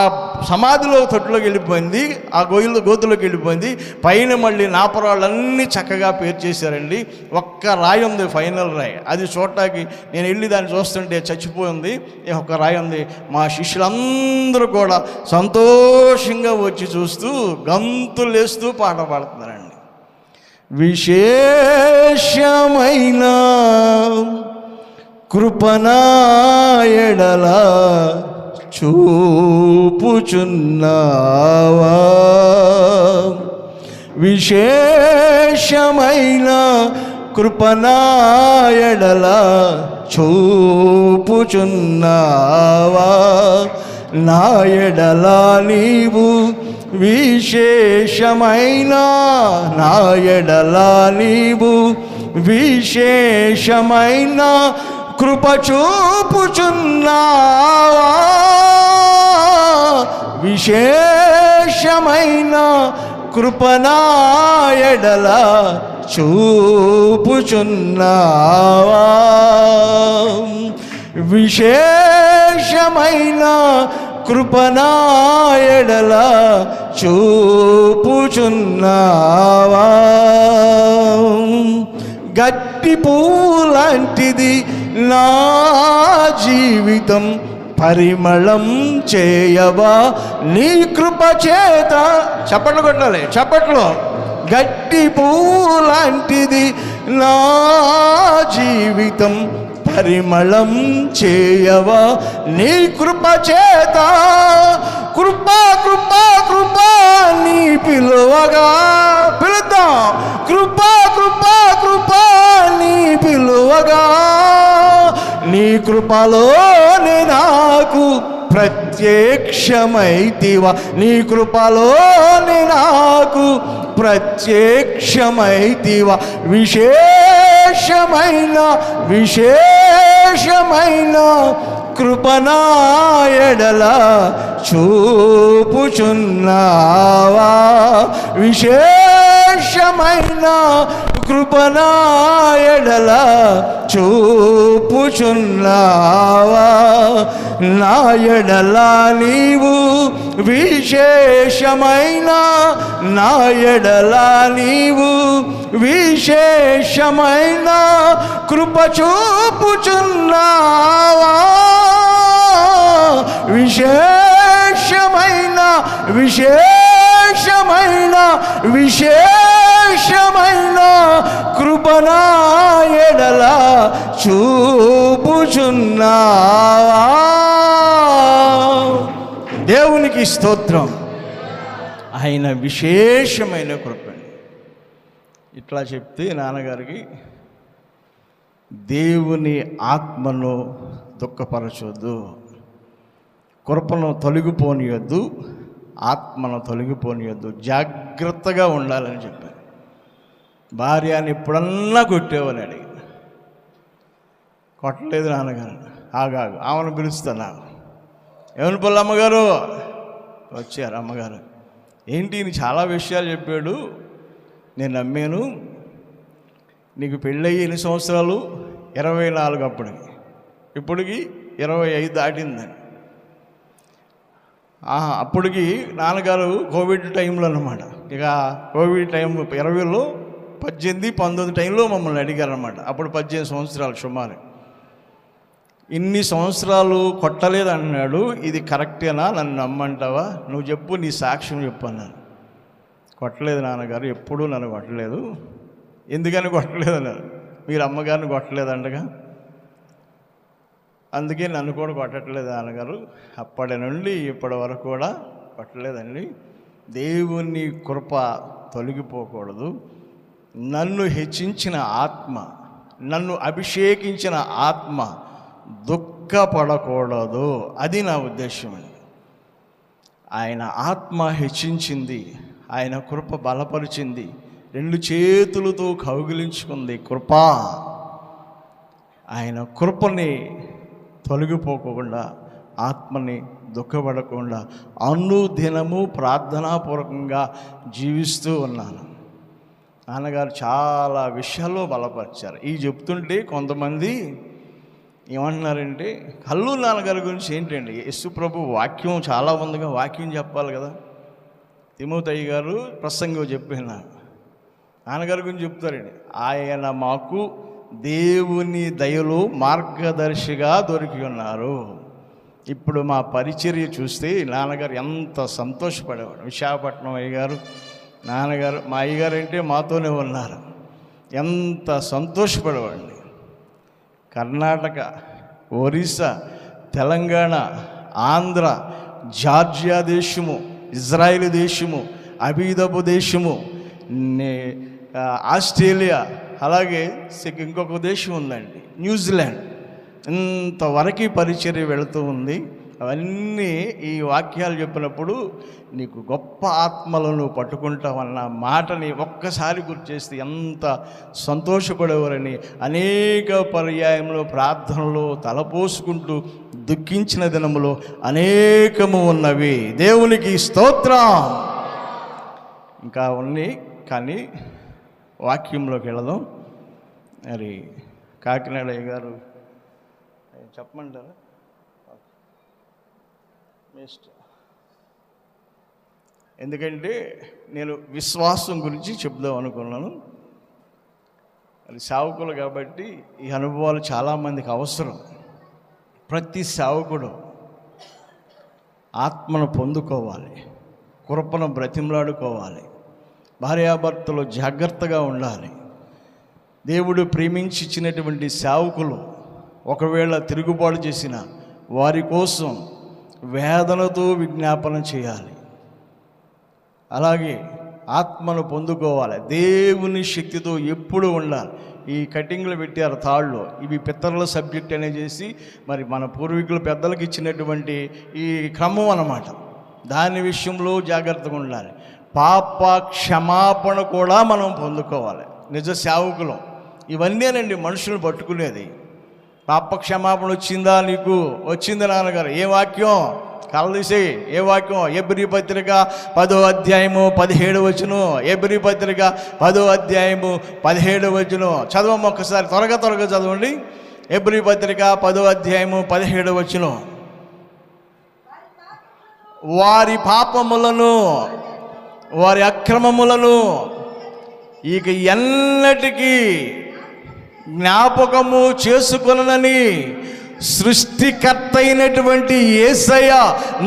సమాధిలో తొట్టులోకి వెళ్ళిపోయింది, ఆ గోతులోకి వెళ్ళిపోయింది. పైన మళ్ళీ నాపరాళ్ళన్నీ చక్కగా పేర్చేశారండి. ఒక్క రాయి ఉంది, ఫైనల్ రాయి. అది చూడటానికి నేను వెళ్ళి దాన్ని చూస్తుంటే చచ్చిపోయింది. ఒక రాయి ఉంది. మా శిష్యులందరూ కూడా సంతోషంగా వచ్చి చూస్తూ గంతులు వేస్తూ పాట పాడుతున్నారండి. విశేషమైన కృపనా ఎడల చూపుచున్నావా, విశేషమైన కృపనా ఎడల చూపుచున్నావా, నా ఎడల నీవు విశేషమైన, నా ఎడల నీవు విశేషమైన కృప చూపుచున్నావా, విశేషమైన కృపనా ఎడల చూపుచున్నావా, విశేషమైన కృపనా ఎడల చూపుచున్నావా. గట్టి పూలాంటిది నా జీవితం, పరిమళం చేయవా నీ కృప చేత. చప్పట్లు కొట్టాలి, చప్పట్లు. గట్టి పూలాంటిది నా జీవితం, పరిమళం చేయవా నీ కృప చేత. కృపా కృపా కృపా నీ పిలువగా, పిలుద్దాం. కృపా కృపా కృపా నీ పిలువగా, నీ కృపలోనే నాకు ప్రత్యక్షమైతివా, నీ కృపలోనే నాకు ప్రత్యక్షమైతివా. విశేషమైన విశేషమైన కృపనా ఎడల చూపుచున్నావా, విశేషమైన కృపనా ఎడల చూపుచున్నావా, నా ఎడల నీవు విశేషమైన, నా ఎడల నీవు విశేషమైన కృప చూపుచున్నావా, విశేషమైన విశేషమైన విశేషమైన కృపనా ఎడల చూపుచున్నావా. దేవునికి స్తోత్రం. ఆయన విశేషమైన కృప. ఇట్లా చెప్తే నాన్నగారికి, దేవుని ఆత్మను దుఃఖపరచొద్దు, కృపను తొలగిపోనియొద్దు, ఆత్మను తొలగిపోనియొద్దు, జాగ్రత్తగా ఉండాలని చెప్పారు. భార్యని ఎప్పుడన్నా కొట్టేవని అడిగి, కొట్టలేదు నాన్నగారు. ఆగాగు, ఆమెను పిలుస్తున్నా. ఏమని పళ్ళు అమ్మగారు వచ్చారు. అమ్మగారు, ఏంటి నీ చాలా విషయాలు చెప్పాడు, నేను నమ్మాను. నీకు పెళ్ళయ్యి ఎన్ని సంవత్సరాలు? 24 అప్పటికి, ఇప్పటికి 25 దాటిందని. అప్పటికి నాన్నగారు కోవిడ్ టైంలో అన్నమాట. ఇక కోవిడ్ టైం 20లో 18, 19 టైంలో మమ్మల్ని అడిగారు అన్నమాట. అప్పుడు 18 సంవత్సరాలు సుమారు. ఇన్ని సంవత్సరాలు కొట్టలేదు అన్నాడు. ఇది కరెక్టేనా, నన్ను నమ్మంటావా? నువ్వు చెప్పు, నీ సాక్ష్యం చెప్పు అన్నాను. కొట్టలేదు నాన్నగారు, ఎప్పుడూ నన్ను కొట్టలేదు. ఎందుకని కొట్టలేదు అన్నారు. మీరు అమ్మగారిని కొట్టలేదంటగా, అందుకే నన్ను కూడా కొట్టట్లేదు నాన్నగారు. అప్పటి నుండి ఇప్పటి వరకు కూడా కొట్టలేదండి. దేవుని కృప తొలగిపోకూడదు. నన్ను హెచ్చించిన ఆత్మ, నన్ను అభిషేకించిన ఆత్మ దుఃఖపడకూడదు. అది నా ఉద్దేశం అండి. ఆయన ఆత్మ హెచ్చించింది, ఆయన కృప బలపరిచింది, 2 చేతులతో కౌగిలించుకుంది కృప. ఆయన కృపని తొలగిపోకుండా, ఆత్మని దుఃఖపడకుండా అనుదినము ప్రార్థనాపూర్వకంగా జీవిస్తూ ఉన్నాను. నాన్నగారు చాలా విషయాల్లో బలపరిచారు. ఈ చెప్తుంటే కొంతమంది ఏమంటున్నారంటే, కల్లు నాన్నగారి గురించి ఏంటండి, యేసు ప్రభు వాక్యం చాలా ఉందిగా, వాక్యం చెప్పాలి కదా. తిమోతి గారు ప్రసంగం చెప్పిన నాన్నగారి గురించి చెప్తారండి. ఆయన మాకు దేవుని దయలో మార్గదర్శిగా దొరికి ఉన్నారు. ఇప్పుడు మా పరిచర్య చూస్తే నాన్నగారు ఎంత సంతోషపడేవాడు. విశాఖపట్నం అయ్యగారు, నాన్నగారు, మా అయ్యగారు అంటే మాతోనే ఉన్నారు. ఎంత సంతోషపడేవాడిని. కర్ణాటక, ఒరిస్సా, తెలంగాణ, ఆంధ్ర, జార్జియా దేశము, ఇజ్రాయిల్ దేశము, అబీదబు దేశము, ఆస్ట్రేలియా, అలాగే ఇంకొక దేశం ఉందండి, న్యూజిలాండ్. ఇంతవరకు పరిచర్య వెళుతూ ఉంది. అవన్నీ ఈ వాక్యాలు చెప్పినప్పుడు నీకు గొప్ప ఆత్మలను పట్టుకుంటావన్న మాటని ఒక్కసారి గుర్తు చేస్తే ఎంత సంతోషపడేవారని అనేక పర్యాయంలో ప్రార్థనలో తలపోసుకుంటూ దుఃఖించిన దినములో అనేకము ఉన్నవి. దేవునికి స్తోత్రం. ఇంకా ఉన్నాయి, కానీ వాక్యంలోకి వెళదాం. మరి కాకినాడ గారు చెప్పమంటారా? ఎందుకంటే నేను విశ్వాసం గురించి చెప్దాం అనుకున్నాను. అది సేవకులు కాబట్టి ఈ అనుభవాలు చాలామందికి అవసరం. ప్రతి సేవకుడు ఆత్మను పొందుకోవాలి, కృపను బ్రతిమలాడుకోవాలి, భార్యాభర్తలు జాగ్రత్తగా ఉండాలి. దేవుడు ప్రేమించి ఇచ్చినటువంటి సేవకులు ఒకవేళ తిరుగుబాటు చేసిన వారి కోసం వేదనతో విజ్ఞాపన చేయాలి. అలాగే ఆత్మను పొందుకోవాలి, దేవుని శక్తితో ఎప్పుడు ఉండాలి. ఈ కటింగ్లు పెట్టారు తాళ్ళు, ఇవి పితరుల సబ్జెక్ట్ అనే చేసి మరి మన పూర్వీకులు పెద్దలకు ఇచ్చినటువంటి ఈ క్రమం అన్నమాట. దాని విషయంలో జాగ్రత్తగా ఉండాలి. పాప క్షమాపణ కూడా మనం పొందుకోవాలి. నిజ సేవకులం ఇవన్నీనండి మనుషులు పట్టుకునేది. పాప క్షమాపణ వచ్చిందా నీకు? వచ్చింది నాన్నగారు. ఏ వాక్యం? కలదీసి ఏ వాక్యం? ఎబ్రీ పత్రిక 10వ అధ్యాయము 17వ వచనం. ఎబ్రీ పత్రిక 10వ అధ్యాయము 17వ వచనం చదవం. ఒక్కసారి త్వరగా చదవండి. ఎబ్రీ పత్రిక 10వ అధ్యాయము 17వ వచనం. వారి పాపములను, వారి అక్రమములను ఇక ఎన్నటికీ జ్ఞాపకము చేసుకొనని సృష్టికర్త అయినటువంటి యేసయ్య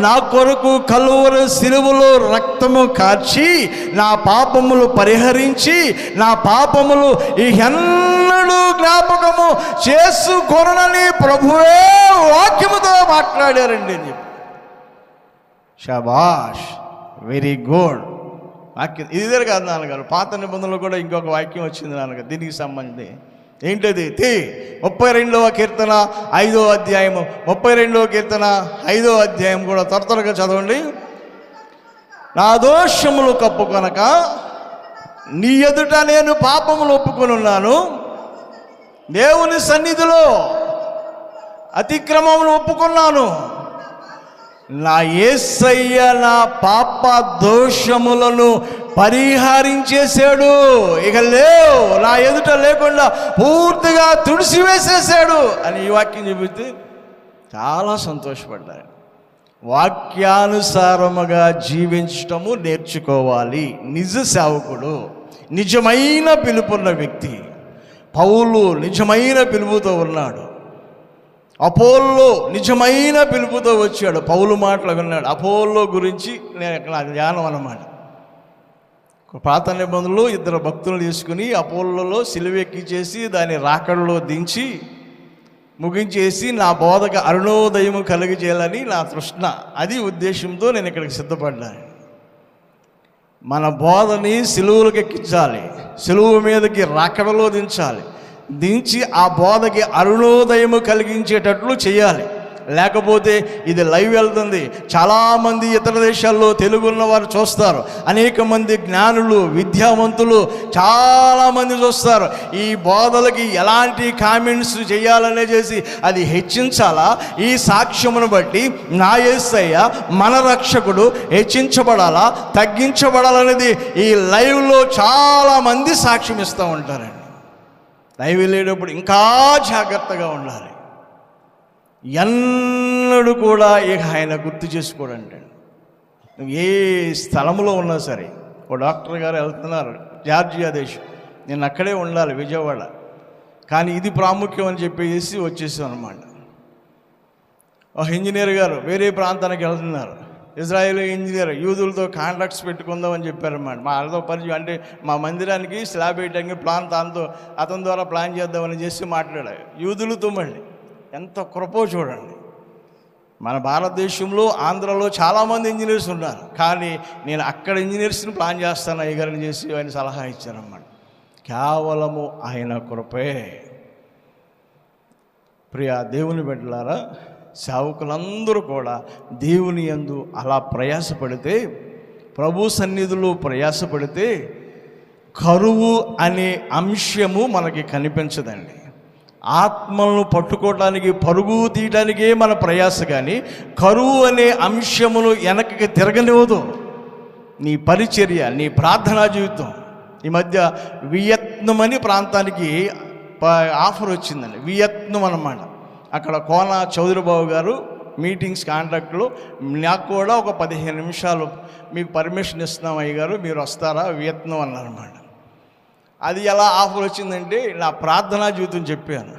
నా కొరకు కలువరి శిలువలో రక్తము కార్చి నా పాపములు పరిహరించి నా పాపములు ఎన్నడూ జ్ఞాపకము చేసుకొనని ప్రభువే వాక్యముతో మాట్లాడారండి. షాబాష్, వెరీ గుడ్. వాక్యం ఇదే కాదు నాన్నగారు, పాత నిబంధనలు కూడా ఇంకొక వాక్యం వచ్చింది నాన్నగారు దీనికి సంబంధించి. ఏంటది? 32వ కీర్తన 5వ అధ్యాయము, 32వ కీర్తన 5వ అధ్యాయం కూడా త్వరగా చదవండి. నా దోషములు కప్పుకొనక నీ ఎదుట నేను పాపములు ఒప్పుకొని ఉన్నాను. దేవుని సన్నిధిలో అతిక్రమములు ఒప్పుకున్నాను. నా యేసయ్య నా పాప దోషములను పరిహరించేశాడు. ఇక లేవు, నా ఎదుట లేకుండా పూర్తిగా తుడిసివేసేసాడు అని ఈ వాక్యం చెబితే చాలా సంతోషపడ్డారు. వాక్యానుసారముగా జీవించటము నేర్చుకోవాలి నిజ సేవకుడు, నిజమైన పిలుపున్న వ్యక్తి. పౌలు నిజమైన పిలుపుతో ఉన్నాడు. అపోల్లో నిజమైన పిలుపుతో వచ్చాడు. పౌలు మాటలు విన్నాడు. అపోల్లో గురించి నా జ్ఞానం అన్నమాట. పాత నిబంధనలు 2 భక్తులను తీసుకుని అపోల్లో సిలువెక్కించేసి దాన్ని రాకడలో దించి ముగించేసి నా బోధకు అరుణోదయము కలిగజేయాలని నా తృష్ణ, అది ఉద్దేశంతో నేను ఇక్కడికి సిద్ధపడ్డాను. మన బోధని సిలువలకు ఎక్కించాలి, సిలువ మీదకి రాకడలో దించాలి, దించి ఆ బోధకి అరుణోదయము కలిగించేటట్లు చేయాలి. లేకపోతే ఇది లైవ్ వెళ్తుంది, చాలామంది ఇతర దేశాల్లో తెలుగు ఉన్నవారు చూస్తారు, అనేక మంది జ్ఞానులు విద్యావంతులు చాలామంది చూస్తారు. ఈ బోధలకి ఎలాంటి కామెంట్స్ చేయాలనే చేసి అది హెచ్చించాలా? ఈ సాక్ష్యమును బట్టి నా యేసయ్య మన రక్షకుడు హెచ్చించబడాలా తగ్గించబడాలనేది ఈ లైవ్లో చాలామంది సాక్ష్యం ఇస్తూ ఉంటారండి. లైవ్ వెళ్ళేటప్పుడు ఇంకా జాగ్రత్తగా ఉండాలి. ఎన్నడూ కూడా ఇక ఆయన గుర్తు చేసుకోడండి. నువ్వు ఏ స్థలంలో ఉన్నా సరే, ఓ డాక్టర్ గారు వెళ్తున్నారు జార్జియా దేశం, నేను అక్కడే ఉండాలి విజయవాడ, కానీ ఇది ప్రాముఖ్యం అని చెప్పేసి వచ్చేసాం అనమాట. ఒక ఇంజనీర్ గారు వేరే ప్రాంతానికి వెళ్తున్నారు, ఇజ్రాయేల్ ఇంజనీర్, యూదులతో కాంట్రాక్ట్స్ పెట్టుకుందామని చెప్పారన్నమాట. మా అర్థం పరిచయం అంటే మా మందిరానికి స్లాబ్ వేయడానికి అతని ద్వారా ప్లాన్ చేద్దామని చేసి మాట్లాడారు. యూదులతో మళ్ళీ ఎంత కృపో చూడండి. మన భారతదేశంలో ఆంధ్రలో చాలామంది ఇంజనీర్స్ ఉన్నారు, కానీ నేను అక్కడ ఇంజనీర్స్ని ప్లాన్ చేస్తాను అయ్యగారిని చేసి ఆయన సలహా ఇచ్చారన్నమాట. కేవలము ఆయన కృపే. ప్రియ దేవుని బిడ్డలారా, సేవకులందరూ కూడా దేవుని యందు అలా ప్రయాసపడితే, ప్రభు సన్నిధిలో ప్రయాసపడితే కరువు అనే అంశము మనకి కనిపించదండి. ఆత్మలను పట్టుకోవడానికి పరుగు తీయడానికే మన ప్రయాస, కానీ కరువు అనే అంశమును వెనక్కి తిరగనివ్వదు నీ పరిచర్య, నీ ప్రార్థనా జీవితం. ఈ మధ్య వియత్నం అని ప్రాంతానికి ఆఫర్ వచ్చిందండి. వియత్నం అన్నమాట. అక్కడ కోన చౌదరిబాబు గారు మీటింగ్స్ కాంట్రాక్ట్లో నాకు కూడా ఒక 15 నిమిషాలు మీకు పర్మిషన్ ఇస్తున్నాం అయ్యగారు, మీరు వస్తారా వియత్నం అన్నారన్నమాట. అది ఎలా ఆఫర్ వచ్చిందంటే, నా ప్రార్థనా జీవితం చెప్పాను,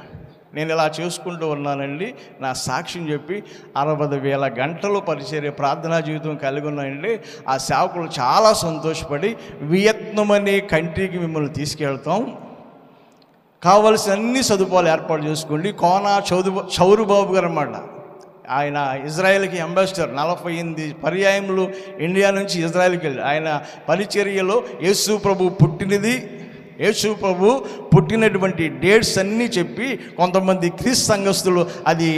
నేను ఇలా చేసుకుంటూ ఉన్నానండి, నా సాక్ష్యం చెప్పి 60,000 గంటలు పరిచర్య ప్రార్థనా జీవితం కలిగి ఉన్నానండి. ఆ సేవకులు చాలా సంతోషపడి వియత్నం అనే కంట్రీకి మిమ్మల్ని తీసుకెళ్తాం, కావలసిన అన్ని సదుపాయాలు ఏర్పాటు చేసుకోండి. కోన చౌరుబాబు గారు అన్నమాట, ఆయన ఇజ్రాయెల్కి అంబాసిడర్, 48 పర్యాయములు ఇండియా నుంచి ఇజ్రాయెల్కి వెళ్ళి ఆయన పరిచర్యలో యేసు ప్రభు పుట్టినటువంటి డేట్స్ అన్నీ చెప్పి, కొంతమంది క్రీస్తు సంఘస్థులు అది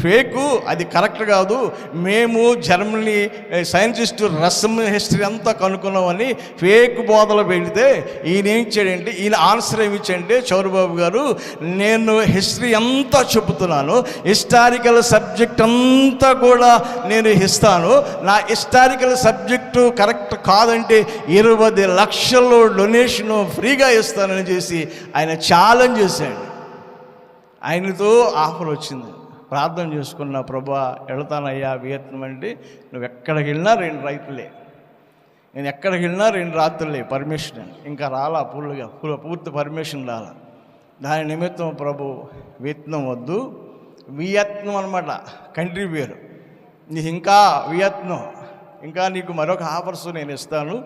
ఫేకు, అది కరెక్ట్ కాదు, మేము జర్మనీ సైంటిస్టు రసమ్ హిస్టరీ అంతా కనుక్కున్నామని ఫేక్ బోధలు పెడితే ఈయన ఏం ఇచ్చాడంటే, ఈయన ఆన్సర్ ఏమి ఇచ్చాడంటే, చౌరబాబు గారు నేను హిస్టరీ అంతా చెబుతున్నాను, హిస్టారికల్ సబ్జెక్ట్ అంతా కూడా నేను ఇస్తాను, నా హిస్టారికల్ సబ్జెక్టు కరెక్ట్ కాదంటే 20 లక్షలు డొనేషను ఫ్రీగా ఇస్తానని చేసి ఆయన ఛాలెంజ్ చేశాడు. ఆయనతో ఆఫర్ వచ్చింది. ప్రార్థన చేసుకున్న, ప్రభా వెళతానయ్యా వియత్నం అంటే, నువ్వు ఎక్కడికి వెళ్ళినా 2 రైతులే, నేను ఎక్కడికి వెళ్ళినా 2 రాత్రులే పర్మిషన్, ఇంకా రాలా పూర్తి పర్మిషన్ రాలా. దాని నిమిత్తం ప్రభు వియత్నం వద్దు, వియత్నం అనమాట కంట్రీ పేరు, నీకు ఇంకా వియత్నం, ఇంకా నీకు మరొక ఆఫర్స్ నేను ఇస్తాను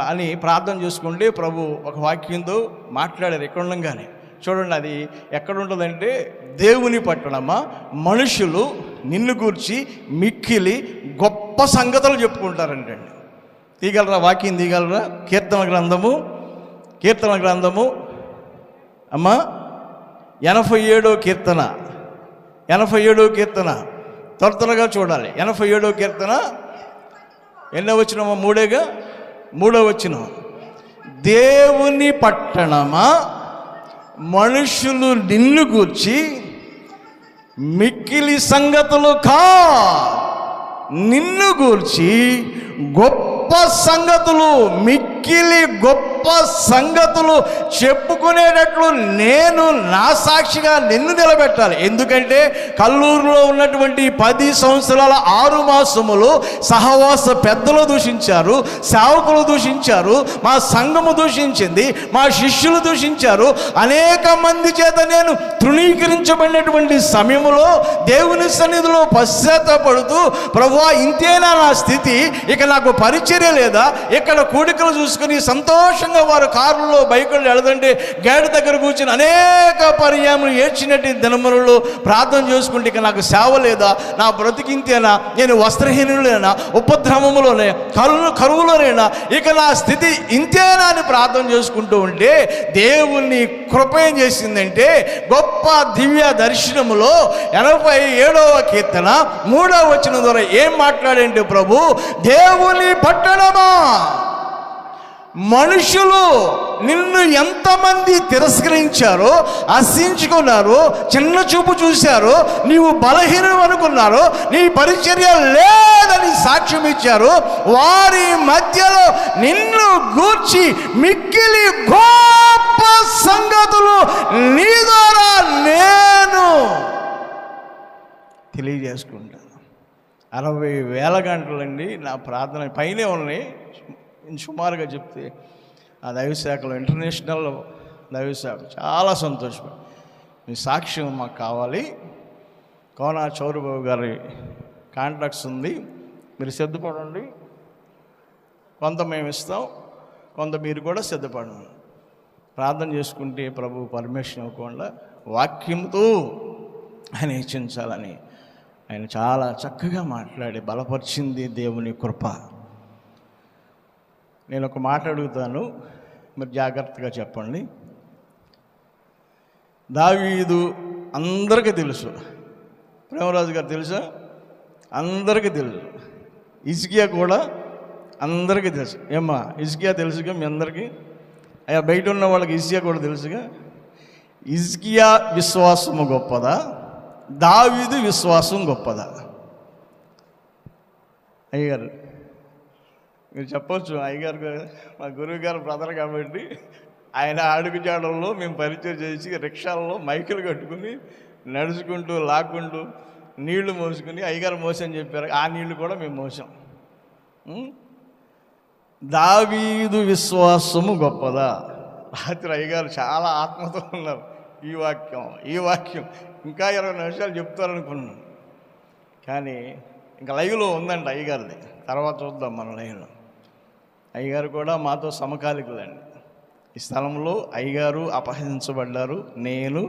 అని ప్రార్థన చేసుకుంటే ప్రభు ఒక వాక్యంతో మాట్లాడారు ఎక్కడ ఉండగానే. చూడండి, అది ఎక్కడ ఉంటుందంటే, దేవుని పట్టణమా మనుషులు నిన్ను గూర్చి మిక్కిలి గొప్ప సంగతులు చెప్పుకుంటారంటే. తీయగలరా? వాక్యం తీయగలరా? కీర్తన గ్రంథము అమ్మా 87వ కీర్తన త్వరగా చూడాలి. 87వ కీర్తన ఎన్నో వచ్చినమా? 3వ వచనం, దేవుని పట్టణమా మనుషులు నిన్ను గూర్చి మిక్కిలి సంగతులు నిన్ను గూర్చి గొప్ప సంగతులు, మిక్కిలి గొప్ప సంగతులు చెప్పుకునేటట్లు నేను నా సాక్షిగా నిన్ను నిలబెట్టాలి. ఎందుకంటే కల్లూరులో ఉన్నటువంటి 10 సంవత్సరాల 6 మాసములు సహవాస పెద్దలు దూషించారు, సేవకులు దూషించారు, మా సంఘము దూషించింది, మా శిష్యులు దూషించారు, అనేక మంది చేత నేను తృణీకరించబడినటువంటి సమయంలో దేవుని సన్నిధిలో పశ్చాత్తాపడుతూ, ప్రభువా ఇంతేనా నా స్థితి, ఇక నాకు పరిచర్య లేదా, ఇక్కడ కూడికలు చూసుకుని సంతోషంగా ఉల్లాసంగా వారు కారులో బైకుల్లో వెళదంటే గేటు దగ్గర కూర్చుని అనేక పర్యాములు ఏడ్చినట్టు దినములలో ప్రార్థన చేసుకుంటే ఇక నాకు సేవ లేదా, నా బ్రతికింతేనా, నేను వస్త్రహీనులేనా, ఉపద్రవములోనే కరువులోనేనా, ఇక నా స్థితి ఇంతేనా అని ప్రార్థన చేసుకుంటూ ఉంటే దేవుని కృప ఏం చేసిందంటే గొప్ప దివ్య దర్శనములో 87వ కీర్తన 3వ వచనం ద్వారా ఏం మాట్లాడంటే, ప్రభు దేవుని పట్టణమా, మనుషులు నిన్ను ఎంతమంది తిరస్కరించారో, అసహించుకున్నారో, చిన్న చూపు చూశారో, నీవు బలహీనం అనుకున్నారో, నీ పరిచర్య లేదని సాక్ష్యం ఇచ్చారు, వారి మధ్యలో నిన్ను గూర్చి మిక్కిలి గొప్ప సంగతులు నీ ద్వారా నేను తెలియజేసుకుంటాను. 60,000 గంటలండి నా ప్రార్థన, పైనే ఉన్నాయి సుమారుగా చెప్తే. ఆ దైవశాఖలో ఇంటర్నేషనల్ దైవశాఖ చాలా సంతోషపడి, మీ సాక్ష్యం మాకు కావాలి. కోన చౌరబాబు గారి కాంటాక్ట్స్ ఉంది, మీరు సిద్ధపడండి. కొంత మేము ఇస్తాం, కొంత మీరు కూడా సిద్ధపడండి. ప్రార్థన చేసుకుంటే ప్రభు పర్మిషన్ ఇవ్వకుండా వాక్యంతో ఆయన హెచ్చించాలని ఆయన చాలా చక్కగా మాట్లాడి బలపరిచింది దేవుని కృప. నేను ఒక మాట అడుగుతాను, మీరు జాగ్రత్తగా చెప్పండి. దావీదు అందరికీ తెలుసు, ప్రేమరాజు గారు తెలుసా? అందరికీ తెలుసు. హిజ్కియా కూడా అందరికీ తెలుసు. ఏమ్మా, హిజ్కియా తెలుసుగా మీ అందరికీ? అయ్యా, బయట ఉన్న వాళ్ళకి హిజ్కియా కూడా తెలుసుగా. హిజ్కియా విశ్వాసము గొప్పదా, దావీదు విశ్వాసం గొప్పదా? అయ్యగారు మీరు చెప్పవచ్చు. అయ్యగారు మా గురువు గారు బ్రదర్ కాబట్టి ఆయన అడుగుజాడల్లో మేము పరిచయం చేసి రిక్షాల్లో మైకులు కట్టుకుని నడుచుకుంటూ లాక్కుంటూ నీళ్లు మోసుకుని అయ్యగారు మోసని చెప్పారు. ఆ నీళ్లు కూడా మేము మోసాం. దావీదు విశ్వాసము గొప్పదా? రాత్రి అయ్యగారు చాలా ఆత్మతో ఉన్నారు. ఈ వాక్యం ఇంకా 20 నిమిషాలు చెప్తారనుకున్నాను, కానీ ఇంకా లైవ్లో ఉందండి అయ్యగారిది. తర్వాత చూద్దాం మన లైవ్లో. అయ్యగారు కూడా మాతో సమకాలికులండి. ఈ స్థలంలో అయ్యగారు అపహరించబడ్డారు. నేను,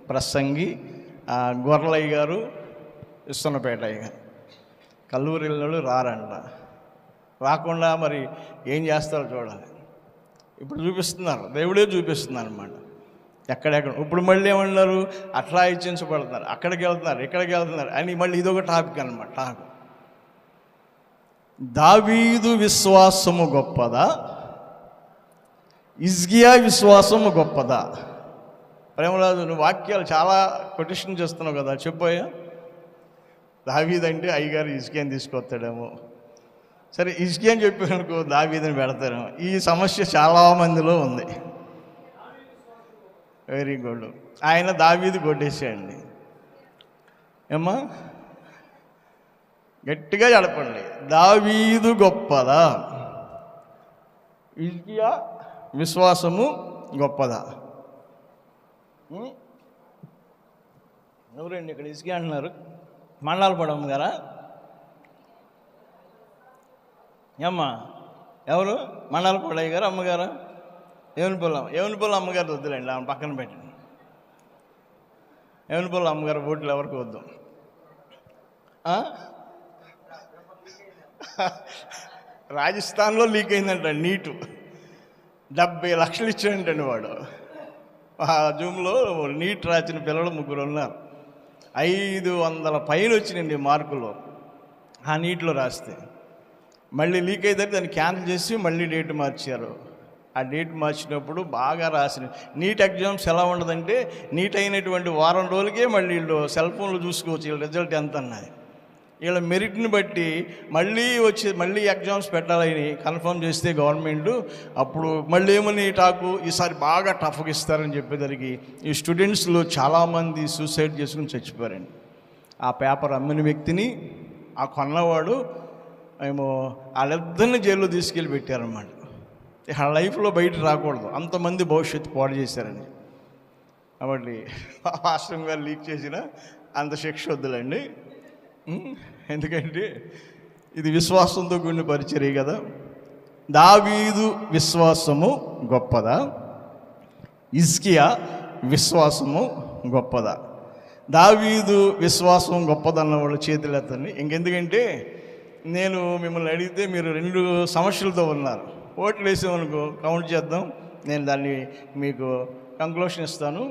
ప్రసంగి, గొర్రెలయ్య గారు, ఇస్తున్నపేట అయ్యగారు. కల్లూరు వెళ్ళినోళ్ళు రారంట. రాకుండా మరి ఏం చేస్తారో చూడాలి. ఇప్పుడు చూపిస్తున్నారు, దేవుడే చూపిస్తున్నారు అన్నమాట. ఎక్కడెక్కడ ఇప్పుడు మళ్ళీ ఏమన్నారు, అట్లా హెచ్చించబడుతున్నారు, అక్కడికి వెళ్తున్నారు, ఇక్కడికి వెళ్తున్నారు అని మళ్ళీ ఇదొక టాపిక్ అనమాట. టాపిక్ దావీదు విశ్వాసము గొప్పదా, హిజ్కియా విశ్వాసము గొప్పదా? ప్రేమరాజు, నువ్వు వాక్యాలు చాలా కొటేషన్ చేస్తున్నావు కదా, చెప్పాయా? దావీదు అంటే అయ్యగారు హిజ్కియాని తీసుకొస్తాడేమో. సరే, హిజ్కియా అని చెప్పానుకో దావీదుని పెడతారేమో. ఈ సమస్య చాలామందిలో ఉంది. Very good. ఆయన దావీదు కొట్టేసేయండి. ఏమ్మా, గట్టిగా జడపండి. దావీదు గొప్పదా, హిజ్కియా విశ్వాసము గొప్పదా? ఎవరండి ఇక్కడ హిజ్కియా అంటున్నారు? మండలపడమ్మ గారా? ఏమ్మా, ఎవరు? మండలపడయ్య గారు అమ్మగారా? ఏవనిపల్లి అమ్మగారు వద్దులేండి, ఆమె పక్కన పెట్టండి. ఏవనిపల్లి అమ్మగారు ఓట్లు ఎవరికి వద్దు. రాజస్థాన్లో లీక్ అయిందంట నీటు. 70 లక్షలు ఇచ్చాడంటండి వాడు. ఆ జూమ్లో నీట్ రాసిన పిల్లలు 3 ఉన్నారు. 500 పైన వచ్చినాయండి మార్కులు ఆ నీటిలో రాస్తే. మళ్ళీ లీక్ అయితే దాన్ని క్యాన్సిల్ చేసి మళ్ళీ డేట్ మార్చారు. ఆ డేట్ మార్చినప్పుడు బాగా రాసిన నీట్ ఎగ్జామ్స్ ఎలా ఉండదంటే, నీట్ అయినటువంటి వారం రోజులకే మళ్ళీ వీళ్ళు సెల్ ఫోన్లో చూసుకోవచ్చు వీళ్ళ రిజల్ట్ ఎంత అన్నది. వీళ్ళ మెరిట్ని బట్టి మళ్ళీ ఎగ్జామ్స్ పెట్టాలని కన్ఫర్మ్ చేస్తే గవర్నమెంట్, అప్పుడు మళ్ళీ ఏమని టాకు, ఈసారి బాగా టఫ్గా ఇస్తారని చెప్పేసరికి ఈ స్టూడెంట్స్లో చాలామంది సూసైడ్ చేసుకుని చచ్చిపోయారండి. ఆ పేపర్ అమ్మిన వ్యక్తిని, ఆ కొన్నవాడు ఏమో వాళ్ళిద్దరిని జైల్లో తీసుకెళ్ళి పెట్టారన్నమాట. ఆ లైఫ్లో బయట రాకూడదు, అంతమంది భవిష్యత్తు పాడు చేశారండి. కాబట్టి ఆశ్రమం గారు లీక్ చేసిన అంత శిక్ష వద్దులండి. ఎందుకంటే ఇది విశ్వాసంతో కూడిన పరిచర్య కదా. దావీదు విశ్వాసము గొప్పదా, హిజ్కియా విశ్వాసము గొప్పదా? దావీదు విశ్వాసం గొప్పదన్న వాళ్ళు చేతులు ఎత్తండి. ఇంకెందుకంటే నేను మిమ్మల్ని అడిగితే మీరు 2 సమస్యలతో ఉన్నారు. ఓట్లు వేసామనుకో కౌంట్ చేద్దాం, నేను దాన్ని మీకు కంక్లూషన్ ఇస్తాను,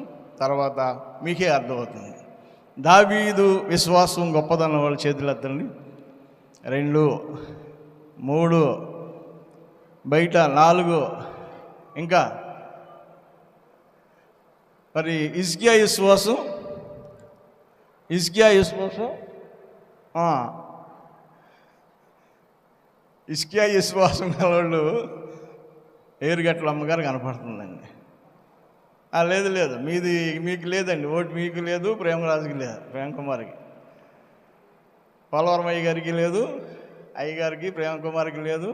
తర్వాత మీకే అర్థమవుతుంది. దావీదు విశ్వాసం గొప్పదన్న వాళ్ళ చేతులు ఎత్తండి. 2, 3, బయట 4, ఇంకా మరి హిజ్కియా విశ్వాసం హిజ్కియా విశ్వాసం గలవాళ్ళు ఏరుగట్ల అమ్మగారు కనపడుతుందండి. లేదు మీకు లేదండి, ఓటు మీకు లేదు, ప్రేమరాజుకి లేదు, ప్రేమకుమార్కి, పోలవరం గారికి లేదు, అయ్యగారికి, ప్రేమకుమార్కి లేదు,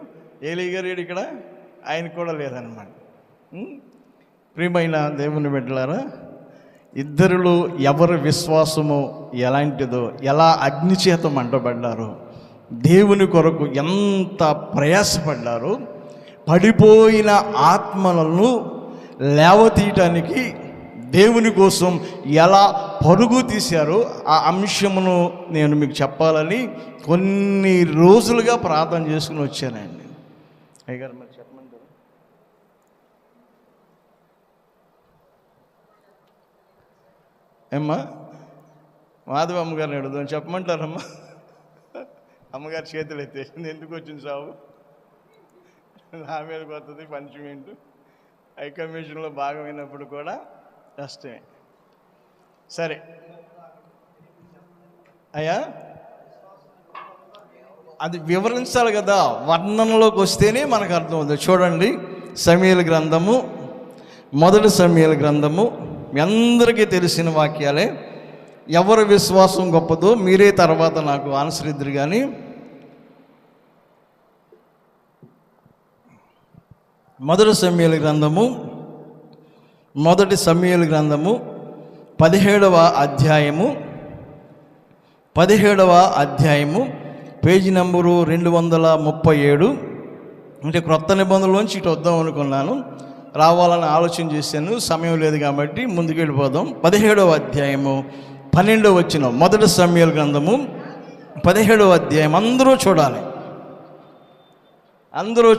ఏలీ గారు ఇక్కడ ఆయనకు కూడా లేదన్నమాట. ప్రియమైన దేవుని బిడ్డలారా, ఇద్దరిలో ఎవరి విశ్వాసము ఎలాంటిదో, ఎలా అగ్నిచేత మంటబడ్డారో, దేవుని కొరకు ఎంత ప్రయాసపడ్డారో, పడిపోయిన ఆత్మలను లేవతీయటానికి దేవుని కోసం ఎలా పరుగు తీశారో ఆ అంశమును నేను మీకు చెప్పాలని కొన్ని రోజులుగా ప్రార్థన చేసుకుని వచ్చానండి. అయ్యగారు మరి చెప్పమంటారు? ఏమ్మా మాధవ అమ్మగారిని అడుగుదాం, చెప్పమంటారమ్మా? అమ్మగారు చేతులు ఎత్తేసింది. ఎందుకు వచ్చింది సాగు? నా మీదకి వస్తుంది పనిష్మెంట్. హై కమిషన్లో భాగమైనప్పుడు కూడా కష్టమే. సరే అయ్యా, అది వివరించాలి కదా, వర్ణనలోకి వస్తేనే మనకు అర్థం అవుతుంది. చూడండి, సమూయేలు గ్రంథము, మొదటి సమూయేలు గ్రంథము, మీ అందరికీ తెలిసిన వాక్యాలే. ఎవరి విశ్వాసం గొప్పదో మీరే తర్వాత నాకు ఆన్సర్ ఇద్దరు. కానీ మొదటి సమూయేలు గ్రంథము 17వ అధ్యాయము పేజీ నంబరు 237. అంటే క్రొత్త నిబంధనలోంచి ఇటు వద్దాం అనుకున్నాను, రావాలని ఆలోచన చేశాను, సమయం లేదు కాబట్టి ముందుకు వెళ్ళిపోదాం. 17వ అధ్యాయము 12వ వచనం, మొదటి సమూయేలు గ్రంథము 17వ అధ్యాయం. అందరూ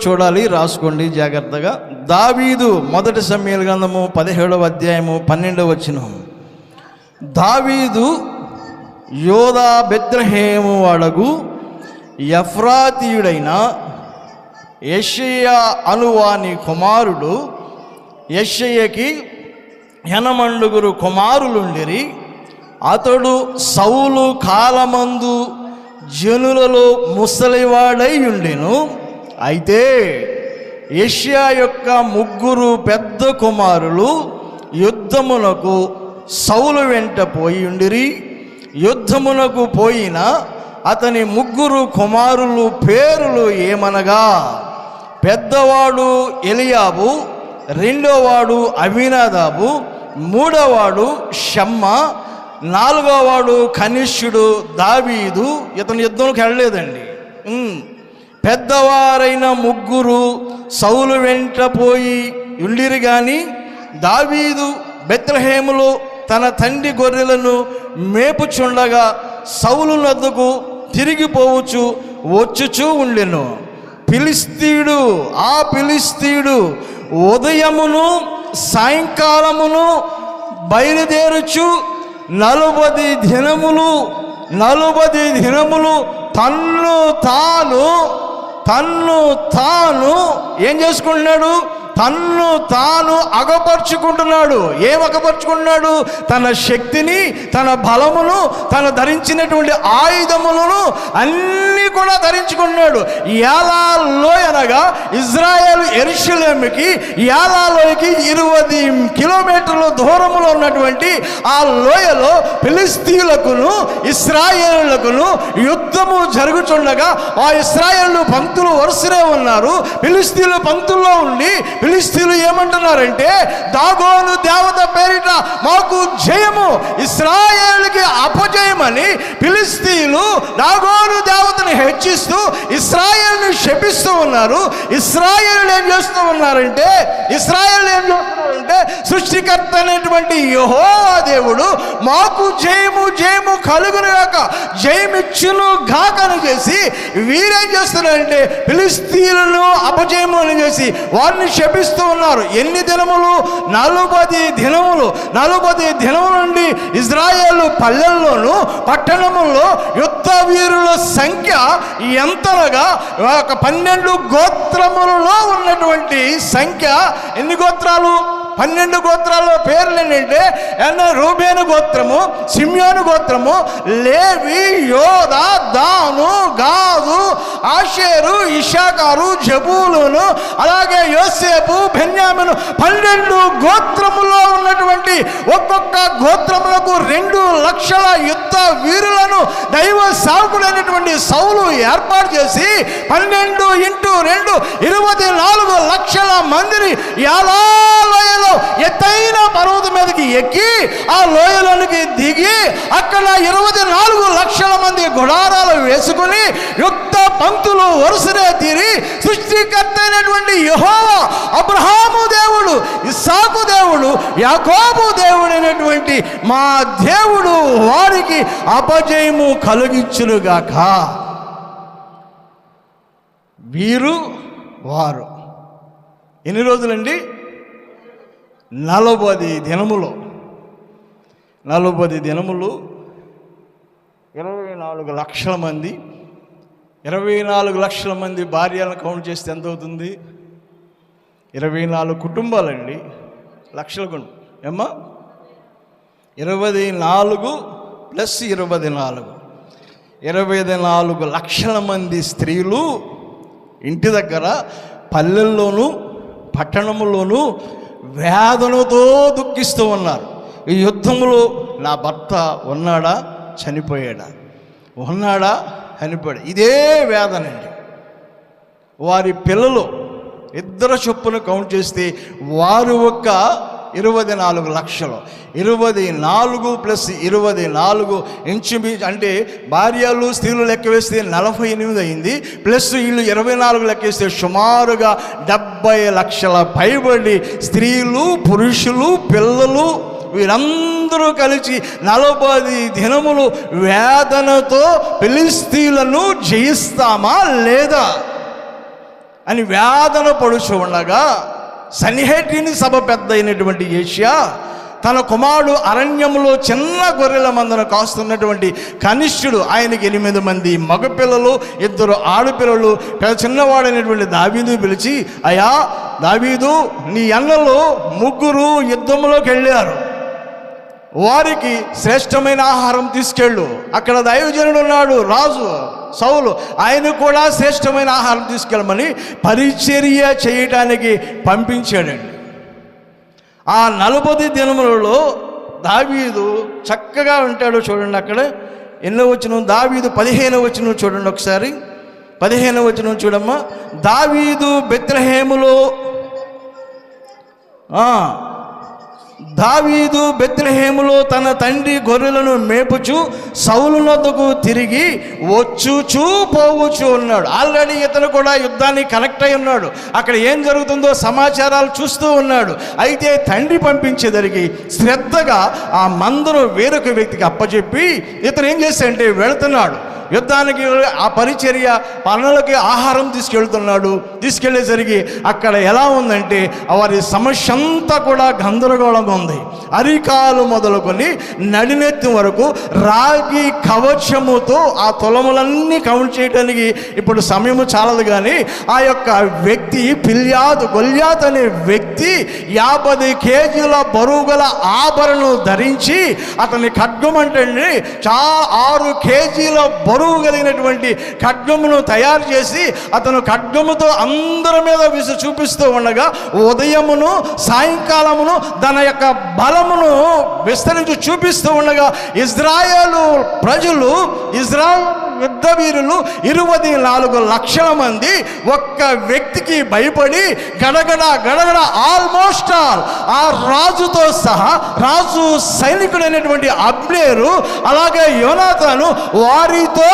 చూడాలి, రాసుకోండి జాగ్రత్తగా. దావీదు, మొదటి సమూయేలు గ్రంథము 17వ అధ్యాయము 12వ వచనం. దావీదు యోధా బెత్లెహేము వాడగు ఎఫ్రాతీయుడైన యెషయా అనువాని కుమారుడు. యెషయకి 8 కుమారులుండిరి. అతడు సౌలు కాలమందు జనులలో ముసలివాడై ఉండెను. అయితే యెషయా యొక్క 3 పెద్ద కుమారులు యుద్ధమునకు సౌలు వెంట పోయి ఉండిరి. యుద్ధమునకు పోయిన అతని 3 కుమారులు పేరులు ఏమనగా, పెద్దవాడు ఎలియాబు, రెండోవాడు అబీనాదాబు, మూడోవాడు షమ్మా, 4వవాడు కనిష్యుడు దావీదు. ఇతను యుద్ధంలోకి వెళ్ళలేదండి. పెద్దవారైన 3 సౌలు వెంట పోయి ఉండిరి. కానీ దావీదు బెత్లెహేములో తన తండ్రి గొర్రెలను మేపుచుండగా సౌలు వద్దకు తిరిగిపోవచ్చు వచ్చుచూ ఉండెను. ఆ ఫిలిస్తీయుడు ఉదయమును సాయంకాలమును బయలుదేరుచు 40 దినములు తన్ను తాను ఏం చేసుకుంటున్నాడు? తన్ను తాను అగపరుచుకుంటున్నాడు. ఏం అగపరుచుకుంటున్నాడు? తన శక్తిని, తన బలమును, తను ధరించినటువంటి ఆయుధములను అన్నీ కూడా ధరించుకున్నాడు. యాలాలోయ అనగా ఇజ్రాయేల్ యెరూషలేముకి యాలాలోయకి 20 కిలోమీటర్ల దూరంలో ఉన్నటువంటి ఆ లోయలో ఫిలిస్తీయులకును ఇశ్రాయేలులకును యుద్ధము జరుగుతుండగా ఆ ఇశ్రాయేలు పంక్తులు వరుసనే ఉన్నారు. ఫిలిస్తీయుల పంక్తుల్లో ఉండి ఫిలిష్తీయులు ఏమంటున్నారంటే, దాగోను దేవత పేరిట మాకు జయము, ఇశ్రాయేలుకి అపజయమని ఫిలిష్తీయులు దాగోను దేవతని హెచ్చిస్తూ ఇశ్రాయేలుని శపిస్తూ ఉన్నారు. ఇశ్రాయేలు ఏం చేస్తూ ఉన్నారంటే సృష్టికర్త అనేటువంటి యెహోవా దేవుడు మాకు జయము జయము కలుగును గాక, జయమిచ్చును గాక అని చేసి వీరేం చేస్తున్నారంటే ఫిలిష్తీయులను అపజయము అని చేసి వారిని శపిస్తూ ఉన్నారు. ఎన్ని దినములు? 40 దినములు. 40 దినముల నుండి ఇజ్రాయేలు పల్లెల్లోనూ పట్టణముల్లో యుద్ధ వీరుల సంఖ్య ఎంతనగా 12 గోత్రములలో ఉన్నటువంటి సంఖ్య. ఎన్ని గోత్రాలు? 12 గోత్రాల్లో పేర్లు ఏంటంటే రూబేను గోత్రము, సిమ్యోను గోత్రము, లేవి, యోదా, దాను, గాదు, ఆషేరు, ఇషాకారు, జబూలును, అలాగే యోసేపు, బెన్యామీను. 12 గోత్రములో ఉన్నటువంటి ఒక్కొక్క గోత్రములకు 2 లక్షల యుద్ధ వీరులను దైవ సాకుడైనటువంటి సౌలు ఏర్పాటు చేసి 12 × 2 24 లక్షల మందిని ఎలా లోయలో ఎత్తైన పర్వతం మీదకి ఎక్కి ఆ లోయలోనికి దిగి అక్కడ 24 లక్షల మంది గుడారాలు వేసుకుని యుద్ధ పంక్తులు వరుసనే తీరి సృష్టికర్త అయినటువంటి యెహోవా, అబ్రహాము దేవుడు, ఇస్సాకు దేవుడు, యాకోబు దేవుడు అయినటువంటి మా దేవుడు వారికి అపజయము కలిగించునుగాక. వీరు వారు ఎన్ని రోజులండి? 40 దినములు. 40 దినములు 24 లక్షల మంది. 24 లక్షల మంది భార్యలను కౌంట్ చేస్తే ఎంత అవుతుంది? 24 కుటుంబాలండి. లక్షల కుటుంబం ఏమ్మా? 24 + 24 24 లక్షల మంది స్త్రీలు ఇంటి దగ్గర, పల్లెల్లోనూ పట్టణములోనూ వేదనతో దుఃఖిస్తూ ఉన్నారు. ఈ యుద్ధములో నా భర్త ఉన్నాడా, చనిపోయాడా, ఉన్నాడా, చనిపోయాడా, ఇదే వేదనండి. వారి పిల్లలు 2 చొప్పున కౌంట్ చేస్తే వారు ఒక 24 లక్షలు. 24 + 24 ఇంచుమించు అంటే భార్యలు స్త్రీలు లెక్క వేస్తే 48 అయింది. ప్లస్ వీళ్ళు 24 లెక్క వేస్తే సుమారుగా 70 లక్షల పైబడి స్త్రీలు, పురుషులు, పిల్లలు వీరందరూ కలిసి 40 దినములు వేదనతో ఫిలిష్తీయులను జయిస్తామా లేదా అని వేదన పడుచు ఉండగా సన్హెద్రిను సభ పెద్ద అయినటువంటి యోషియా తన కుమారుడు అరణ్యంలో చిన్న గొర్రెల మందను కాస్తున్నటువంటి కనిష్ఠుడు, ఆయనకి 8 మంది మగపిల్లలు, 2 ఆడపిల్లలు, చిన్నవాడైనటువంటి దావీదు పిలిచి, అయ్యా దావీదు, నీ అన్నలు 3 యుద్ధంలోకి వెళ్ళారు, వారికి శ్రేష్టమైన ఆహారం తీసుకెళ్ళు. అక్కడ దైవజనుడు ఉన్నాడు, రాజు సౌలు, ఆయన కూడా శ్రేష్టమైన ఆహారం తీసుకెళ్ళమని పరిచర్య చేయటానికి పంపించాడండి. ఆ 40 దినములలో దావీదు చక్కగా ఉంటాడు. చూడండి అక్కడ ఎన్నో వచనం, దావీదు 15వ వచనం చూడండి ఒకసారి. 15వ వచనం చూడమ్మా. దావీదు బెత్లెహేములో తన తండ్రి గొర్రెలను మేపుచు సౌలు వద్దకు తిరిగి వచ్చుచూ పోవచ్చు ఉన్నాడు. ఆల్రెడీ ఇతను కూడా యుద్ధానికి కనెక్ట్ అయి ఉన్నాడు. అక్కడ ఏం జరుగుతుందో సమాచారాలు చూస్తూ ఉన్నాడు. అయితే తండ్రి పంపించేదరికి శ్రద్ధగా ఆ మందను వేరొక వ్యక్తికి అప్పచెప్పి ఇతను ఏం చేస్తాడంటే వెళుతున్నాడు యుద్ధానికి. ఆ పరిచర్య పనులకి ఆహారం తీసుకెళ్తున్నాడు. తీసుకెళ్లేసరికి అక్కడ ఎలా ఉందంటే వారి సమస్య అంతా కూడా గందరగోళంగా ఉంది. అరికాలు మొదలుకొని నడినెత్తి వరకు రాగి కవచముతో ఆ తొలములన్నీ కౌంట్ చేయడానికి ఇప్పుడు సమయము చాలదు. కానీ ఆ యొక్క వ్యక్తి గొల్యాత్ అనే వ్యక్తి 50 కేజీల బరువు గల ఆభరణం ధరించి అతని ఖడ్గం అంటే 6 కేజీల బరువు కలిగినటువంటి ఖడ్గమును తయారు చేసి అతను ఖడ్గముతో అందరి మీద విసు చూపిస్తూ ఉండగా ఉదయమును సాయంకాలమును తన యొక్క బలమును విస్తరించి చూపిస్తూ ఉండగా ఇజ్రాయేలు ప్రజలు ఇజ్రాయేలు యుద్ధ వీరులు 24 లక్షల మంది ఒక్క వ్యక్తికి భయపడి గడగడ గడగడ ఆల్మోస్ట్ ఆల్ ఆ రాజుతో సహా, రాజు సైనికుడైనటువంటి అబ్నేరు అలాగే యోనాతాను వారితో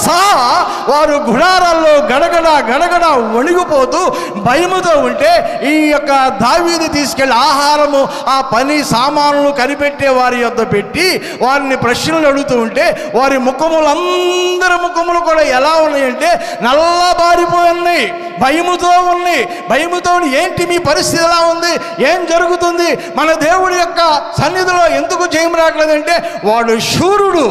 సహా వారు గుడారాల్లో గడగడ గడగడ వణిగిపోతూ భయముతో ఉంటే ఈ యొక్క దావీదు తీసుకెళ్లి ఆహారము ఆ పని సామానులు కనిపెట్టే వారి యొద్ద పెట్టి వారిని ప్రశ్నలు అడుగుతూ ఉంటే వారి ముఖములు, అందరి ముఖములు కూడా ఎలా ఉన్నాయంటే నల్లబారిపోయి ఉన్నాయి, భయముతో ఉన్నాయి. భయముతో ఏంటి మీ పరిస్థితి ఎలా ఉంది, ఏం జరుగుతుంది, మన దేవుడి యొక్క సన్నిధిలో ఎందుకు జయం రావట్లేదంటే వాడు శూరుడు,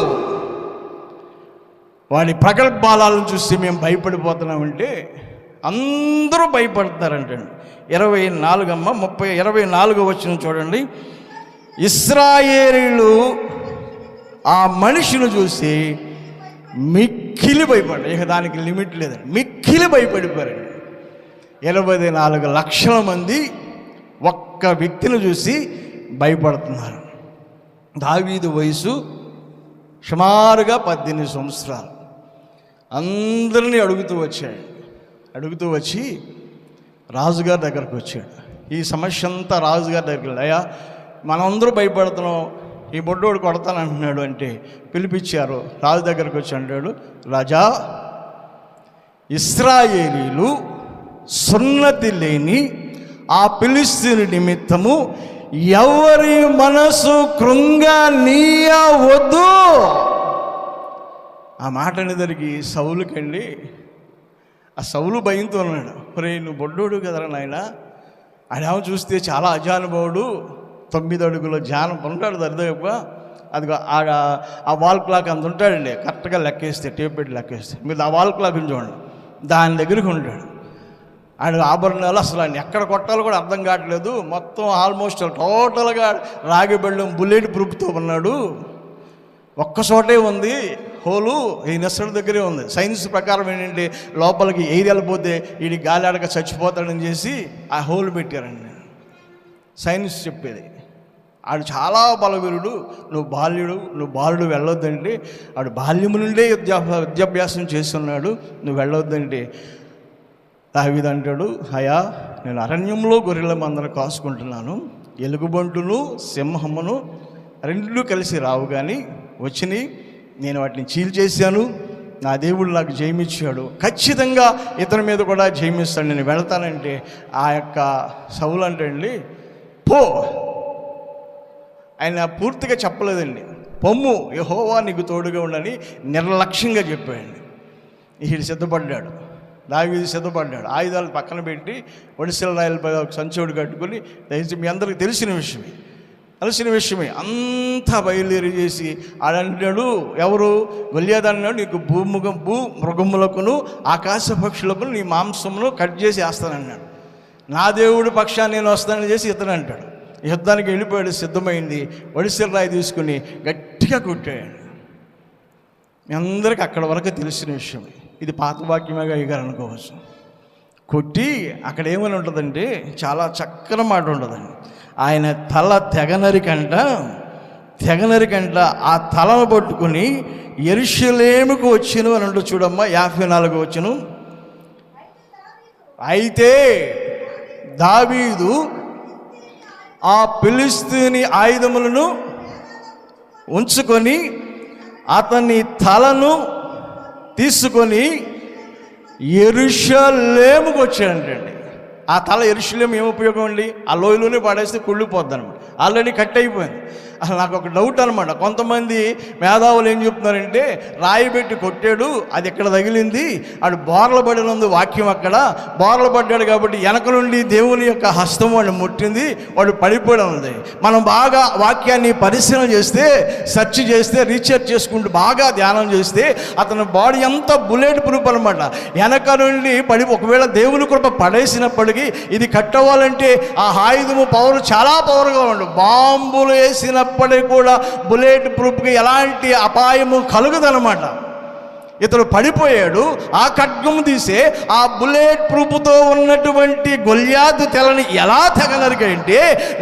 వాడి ప్రగల్భాలను చూసి మేము భయపడిపోతున్నామంటే అందరూ భయపడతారంటండి. 24 వచనం చూడండి. ఇశ్రాయేలీయులు ఆ మనిషిని చూసి మిక్కిలి భయపడ్డారు. ఇక దానికి లిమిట్ లేదండి, మిక్కిలి భయపడిపోయారండి. 24 లక్షల మంది ఒక్క వ్యక్తిని చూసి భయపడుతున్నారు. దావీదు వయసు సుమారుగా 18 సంవత్సరాలు. అందరినీ అడుగుతూ వచ్చి రాజుగారి దగ్గరకు వచ్చాడు. ఈ సమస్య అంతా రాజుగారి దగ్గరికి వెళ్ళి, అయ్యా మనందరూ భయపడుతున్నాం, ఈ బొడ్డోడు కొడతానంటున్నాడు అంటే పిలిపించారు. రాజు దగ్గరకు వచ్చి అంటాడు, రాజా, ఇశ్రాయేలీలు సున్నతి లేని ఆ ఫిలిష్తీయుని నిమిత్తము ఎవరి మనసు కృంగనీయవద్దు. ఆ మాట అనేసరికి సౌలుకి వెళ్ళి, ఆ సౌలు భయంతో ఉన్నాడు. ఒరే నువ్వు బొడ్డోడు కదరా నాయన, ఆడేమో చూస్తే చాలా అజానుభావుడు, 9 అడుగుల జానం ఉంటాడు దరిదాపుగా. అదిగో ఆ వాల్ క్లాక్ అంత ఉంటాడండి, కరెక్ట్గా లెక్కేస్తే, టేప్ పెట్టి లెక్కేస్తే మీరు ఆ వాల్ క్లాక్ని చూడండి, దాని దగ్గరికి ఉంటాడు. ఆయన ఆభరణాలు అసలు ఆయన ఎక్కడ కొట్టాలో కూడా అర్థం కావట్లేదు. మొత్తం ఆల్మోస్ట్ టోటల్గా రాగి బెళ్ళం బుల్లెట్ ప్రూఫ్తో ఉన్నాడు. ఒక్కచోటే ఉంది హోలు, ఈ నెసడు దగ్గరే ఉంది. సైన్స్ ప్రకారం ఏంటంటే లోపలికి ఎయిర్ వెళ్ళిపోతే వీడి గాలి ఆడక చచ్చిపోతాడని చేసి ఆ హోల్ పెట్టారండి. సైన్స్ చెప్పేది. ఆడు చాలా బలవీరుడు, నువ్వు బాలుడు వెళ్ళొద్దంటే, ఆడు బాల్యము నుండే విద్యాభ్యాసం చేస్తున్నాడు, నువ్వు వెళ్ళొద్దంటే దావీదు అంటాడు, అయ్యా నేను అరణ్యంలో గొర్రెల మందను కాసుకుంటున్నాను, ఎలుగుబంటును సింహమును 2 కలిసి రావు కానీ వచ్చినాయి, నేను వాటిని చీల్చేశాను, నా దేవుడు నాకు జయమిచ్చాడు, ఖచ్చితంగా ఇతని మీద కూడా జయమిస్తాడు, నేను వెళతానంటే ఆ యొక్క సౌలు అంటండి, పో. ఆయన పూర్తిగా చెప్పలేదండి, పొమ్ము యెహోవా నీకు తోడుగా ఉండని నిర్లక్ష్యంగా చెప్పాడండి. వీడు సిద్ధపడ్డాడు, దావీదు సిద్ధపడ్డాడు. ఆయుధాలు పక్కన పెట్టి ఒడిసెల రాయలపై సంచోడు కట్టుకుని, దయచేసి మీ అందరికీ తెలిసిన విషయమే అంతా బయలుదేరి చేసి ఆడంటాడు, ఎవరు గొల్యాదు అన్నాడు, నీకు మృగములకును ఆకాశ పక్షులకు నీ మాంసమును కట్ చేసి వేస్తానన్నాడు, నా దేవుడు పక్షాన్ని నేను వస్తానని చేసి ఇతను అంటాడు. యుద్ధానికి వెళ్ళిపోయాడు, సిద్ధమైంది, ఒడిసెల రాయి తీసుకుని గట్టిగా కొట్టాడు. మీ అందరికీ అక్కడ వరకు తెలిసిన విషయం. ఇది పాత వాక్యమేగా ఇగారు అనుకోవచ్చు. కొట్టి అక్కడ ఏమని ఉంటుందంటే చాలా చక్కని మాట ఉంటుందండి, ఆయన తల తెగనరికంట ఆ తలను పట్టుకుని యెరూషలేముకు వచ్చెను అని అంటూ చూడమ్మా. 54 వచ్చును. అయితే దావీదు ఆ ఫిలిష్తీయుని ఆయుధములను ఉంచుకొని అతని తలను తీసుకొని యెరూషలేముకు వచ్చాడంటండి. ఆ తల యెరూషలేము ఏం ఉపయోగం అండి, ఆ లోయలోనే పడేస్తే కుళ్ళిపోద్ది అనమాట, ఆల్రెడీ కట్ అయిపోయింది. అసలు నాకు ఒక డౌట్ అనమాట, కొంతమంది మేధావులు ఏం చెప్తున్నారంటే రాయి పెట్టి కొట్టాడు, అది ఎక్కడ తగిలింది, ఆడు బోర్ల పడినందు వాక్యం అక్కడ బోర్ల పడ్డాడు కాబట్టి వెనక నుండి దేవుని యొక్క హస్తం వాడిని ముట్టింది, వాడు పడిపోవడం ఉంది. మనం బాగా వాక్యాన్ని పరిశీలన చేస్తే, సెర్చ్ చేస్తే, రీసెర్చ్ చేసుకుంటూ బాగా ధ్యానం చేస్తే అతని బాడీ అంతా బుల్లెట్ ప్రూఫ్ అనమాట. వెనక నుండి ఒకవేళ దేవుని కృప పడేసినప్పటికీ ఇది కట్ అవ్వాలంటే ఆ ఆయుధము పవర్ చాలా పవర్గా ఉండు. బాంబులు వేసినప్పటికీ కూడా బుల్లెట్ ప్రూఫ్కి ఎలాంటి అపాయము కలుగుదనమాట. ఇతడు పడిపోయాడు. ఆ ఖడ్గము తీసే ఆ బుల్లెట్ ప్రూఫ్తో ఉన్నటువంటి గొల్యాతు తెలని ఎలా తెగనరికంటే,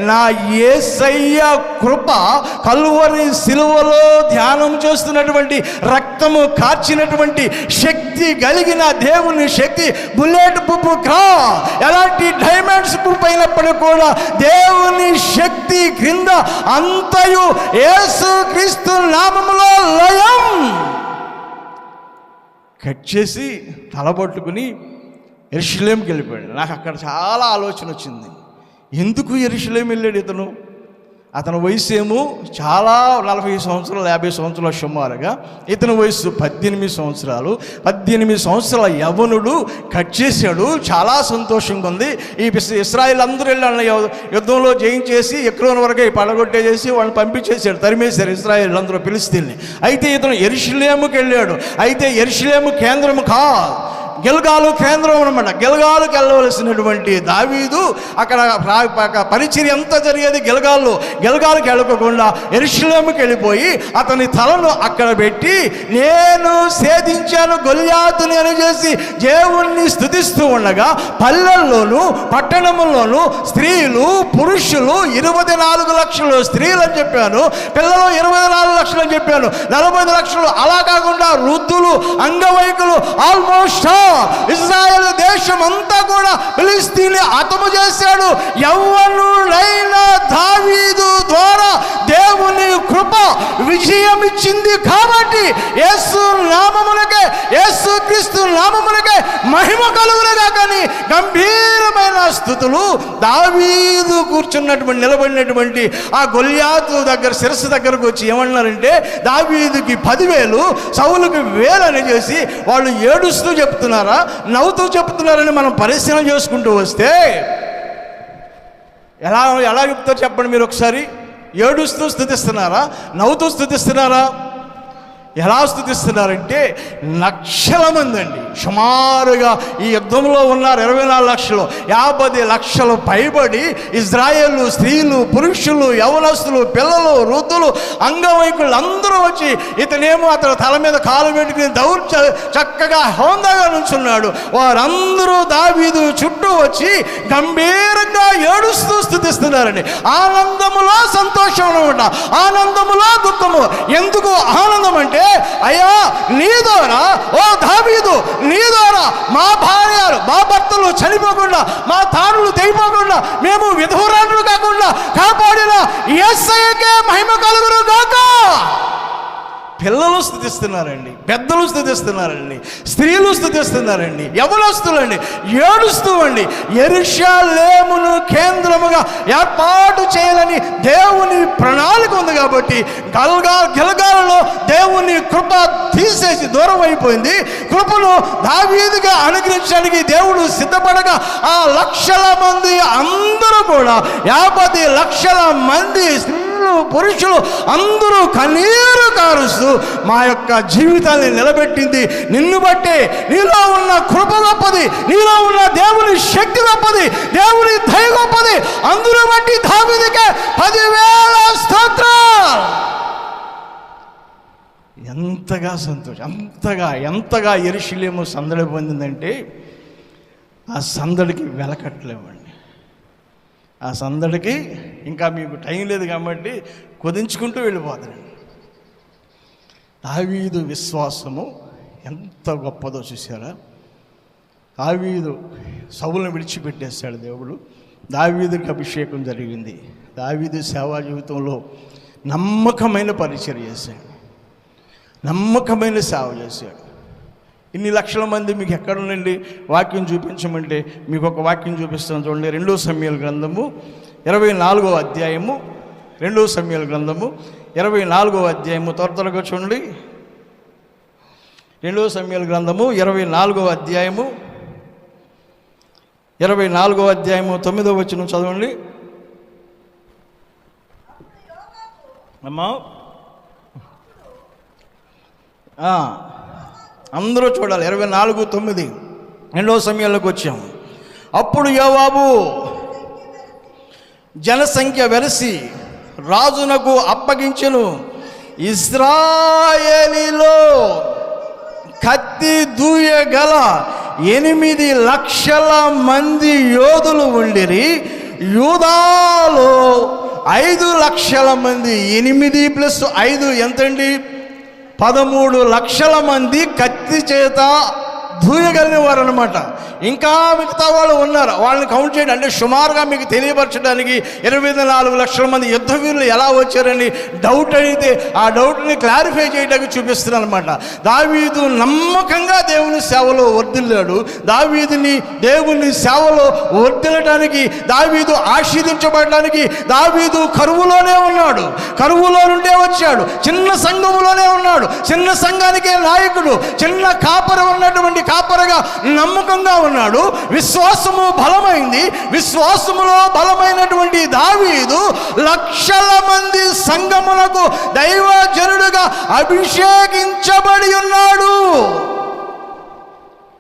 నా యేసయ్య కృప కల్వరి సిలువలో ధ్యానం చేస్తున్నటువంటి రక్తము కార్చినటువంటి శక్తి కలిగిన దేవుని శక్తి బుల్లెట్ ప్రూఫ్ కా, ఎలాంటి డైమండ్స్ ప్రూఫ్ అయినప్పటికీ కూడా దేవుని శక్తి క్రింద అంతయు యేసుక్రీస్తు నామములో లయం. కట్ చేసి తలబట్టుకుని యెరూషలేముకి వెళ్ళిపోయాడు. నాకు అక్కడ చాలా ఆలోచన వచ్చింది. ఎందుకు యెరూషలేము వెళ్ళాడు ఇతను? అతని వయసు ఏమో చాలా 40 సంవత్సరాలు 50 సంవత్సరాల సుమారుగా, ఇతని వయసు 18 సంవత్సరాలు. 18 సంవత్సరాల యవ్వనుడు కట్ చేశాడు. చాలా సంతోషంగా ఉంది. ఈ ఇశ్రాయేలు అందరూ వెళ్ళి యుద్ధంలో జయించేసి ఎక్రోన్ వరకు పడగొట్టేసి వాళ్ళని పంపించేశాడు, తరిమేశారు ఇశ్రాయేలు అందరూ ఫిలిష్తీయుల్ని. అయితే ఇతను యెరూషలేముకి వెళ్ళాడు. అయితే యెరూషలేము కేంద్రము కాదు, గిల్గాలు కేంద్రం అనమాట. గిల్గాలుకి వెళ్ళవలసినటువంటి దావీదు అక్కడ పరిచర్య అంతా జరిగేది గిల్గాల్లో. గిల్గాలుకి వెళ్ళకుండా యెరూషలేముకి వెళ్ళిపోయి అతని తలను అక్కడ పెట్టి, నేను సేధించాను గొల్యాతుని అని చేసి దేవుణ్ణి స్తుతిస్తూ ఉండగా, పల్లెల్లోనూ పట్టణముల్లోనూ స్త్రీలు పురుషులు 24 లక్షలు స్త్రీలు అని చెప్పాను, పిల్లలు 24 లక్షలు అని చెప్పాను, 40 లక్షలు. అలా కాకుండా వృద్ధులు, అంగవైకులు, ఆల్మోస్ట్ ఇశ్రాయేలు దేశం అంతా కూడా ఫిలిష్తీయుల్ని హతము చేశాడు. యవ్వనుడైన దావీదు ద్వారా దేవుని కృప విజయం ఇచ్చింది. కాబట్టి యేసు నామమునకే, యేసుక్రీస్తు నామమునకే మహిమ కలుగునుగా. కానీ గంభీరమైన స్తుతులు దావీదు నిలబడినటువంటి ఆ గొల్యాతు దగ్గర శిరస్సు దగ్గరకు వచ్చి ఏమన్నారంటే, దావీదుకి 10,000 సౌలుకి 1000 అని చేసి వాళ్ళు ఏడుస్తూ చెప్తున్నారు, నవ్వుతూ చెప్తున్నారని మనం పరిశీలన చేసుకుంటూ వస్తే ఎలా చెప్తారు చెప్పండి మీరు ఒకసారి? ఏడుస్తూ స్తుతిస్తున్నారా, నవ్వుతూ స్తుతిస్తున్నారా? ఎలా స్తుతిస్తున్నారంటే, లక్షల మంది అండి సుమారుగా ఈ యుద్ధంలో ఉన్నారు. 24 లక్షలు, 50 లక్షలు పైబడి ఇజ్రాయేలు స్త్రీలు, పురుషులు, యవనస్తులు, పిల్లలు, వృద్ధులు, అంగవైకులు అందరూ వచ్చి, ఇతనేమో అతను తల మీద కాలు పెట్టుకుని చక్కగా హోందాగా నుంచున్నాడు. వారందరూ దావీదు చుట్టూ వచ్చి గంభీరంగా ఏడుస్తూ స్తుతిస్తున్నారండి. ఆనందములో సంతోషం అనమాట, ఆనందములో దుఃఖము. ఎందుకు ఆనందం అంటే, అయ్యా నీ ద్వారా, ఓ దావీదు నీ ద్వారా మా భార్యలు, మా భర్తలు చనిపోకుండా, మా తారులు తెగిపోకుండా, మేము విధురాలు కాకుండా కాపాడిన యేసయ్యకే మహిమ కలుగును గాక. పిల్లలు స్తుతిస్తున్నారండి, పెద్దలు స్తుతిస్తున్నారండి, స్త్రీలు స్తుతిస్తున్నారండి, యవనస్తులండి ఏడుస్తూ అండి. యెరూషలేమును కేంద్రముగా ఏర్పాటు చేయాలని దేవుని ప్రణాళిక ఉంది. కాబట్టి గిల్గాలులో దేవుని కృప తీసేసి దూరం అయిపోయింది. కృపను దావీదుగా అనుగ్రహించడానికి దేవుడు సిద్ధపడగా ఆ లక్షల మంది అందరూ కూడా 50 లక్షల మంది పురుషులు అందరూ కన్నీరు కారుస్తూ మా యొక్క జీవితాన్ని నిలబెట్టింది నిన్ను బట్టే. నీలో ఉన్న కృప గొప్పది, నీలో ఉన్న దేవుని శక్తి గొప్పది, దేవుని దయ గొప్పది. అందరూ బట్టి దావీదుకే 10,000 స్తోత్రాలు. ఎంతగా సంతోషం, ఎంతగా యెరూషలేము సందడి పొందిందంటే, ఆ సందడికి వెలకట్టలేమండి. ఆ సందడికి ఇంకా మీకు టైం లేదు కాబట్టి కుదించుకుంటూ వెళ్ళిపోతారండి. దావీదు విశ్వాసము ఎంత గొప్పదో చూసారా? దావీదు సౌలును విడిచిపెట్టేశాడు దేవుడు. దావీదుకి అభిషేకం జరిగింది. దావీదు సేవా జీవితంలో నమ్మకమైన పరిచర్య చేశాడు, నమ్మకమైన సేవ చేశాడు. ఇన్ని లక్షల మంది మీకు ఎక్కడుండండి వాక్యం చూపించమంటే మీకు ఒక వాక్యం చూపిస్తాను చూడండి. 2 సమూయేలు గ్రంథము 24వ అధ్యాయము, 2 సమూయేలు గ్రంథము 24వ అధ్యాయము త్వరగా చూడండి. 2 సమూయేలు గ్రంథము 24వ అధ్యాయము 9వ వచనం చదవండి అమ్మా. అందరూ చూడాలి. 24:9 2వ సమూయేలులోకి వచ్చాము. అప్పుడు యోవాబు జనసంఖ్య వెరసి రాజునకు అప్పగించెను. ఇశ్రాయేలీలో కత్తి దూయగల 8 లక్షల మంది యోధులు ఉండిరి. యూదాలో 5 లక్షల మంది. 8 + 5 ఎంతండి? 13 లక్షల మంది కత్తి చేత దూయగలిగిన వారు అనమాట. ఇంకా మిగతా వాళ్ళు ఉన్నారు, వాళ్ళని కౌంట్ చేయండి. అంటే సుమారుగా మీకు తెలియపరచడానికి 24 లక్షల మంది యుద్ధ వీరులు ఎలా వచ్చారని డౌట్ అడిగితే ఆ డౌట్ని క్లారిఫై చేయడానికి చూపిస్తున్నాను అనమాట. దావీదు నమ్మకంగా దేవుని సేవలో వర్ధిల్లాడు. దావీదుని దేవుని సేవలో వర్ధిల్లడానికి, దావీదు ఆశీర్వదించబడడానికి దావీదు కరువులోనే ఉన్నాడు. కరువులో నుండే వచ్చాడు. చిన్న సంఘములోనే ఉన్నాడు. చిన్న సంఘానికే నాయకుడు. చిన్న కాపరి ఉన్నటువంటి కాపరగా నమ్మకంగా ఉన్నాడు. విశ్వాసము బలమైంది. విశ్వాసములో బలమైనటువంటి దావీదు లక్షల మంది సంఘమునకు దైవజనుడుగా అభిషేకించబడి ఉన్నాడు.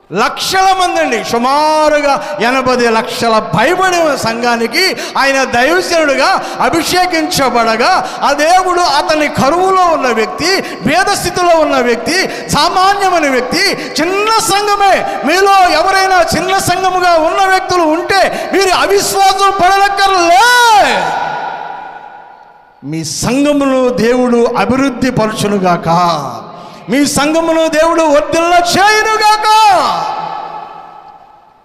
లక్షల మంది అండి, సుమారుగా 80 లక్షల పైబడిన సంఘానికి ఆయన దైవజనుడుగా అభిషేకించబడగా, ఆ దేవుడు అతని కరువులో ఉన్న వ్యక్తి, భేదస్థితిలో ఉన్న వ్యక్తి, సామాన్యమైన వ్యక్తి, చిన్న సంఘమే. మీలో ఎవరైనా చిన్న సంఘముగా ఉన్న వ్యక్తులు ఉంటే మీరు అవిశ్వాసం పడలక్కర్లే. మీ సంఘమును దేవుడు అభివృద్ధి పరచునుగాక. మీ సంఘమును దేవుడు వర్ధిల్ల చేయునుగాక.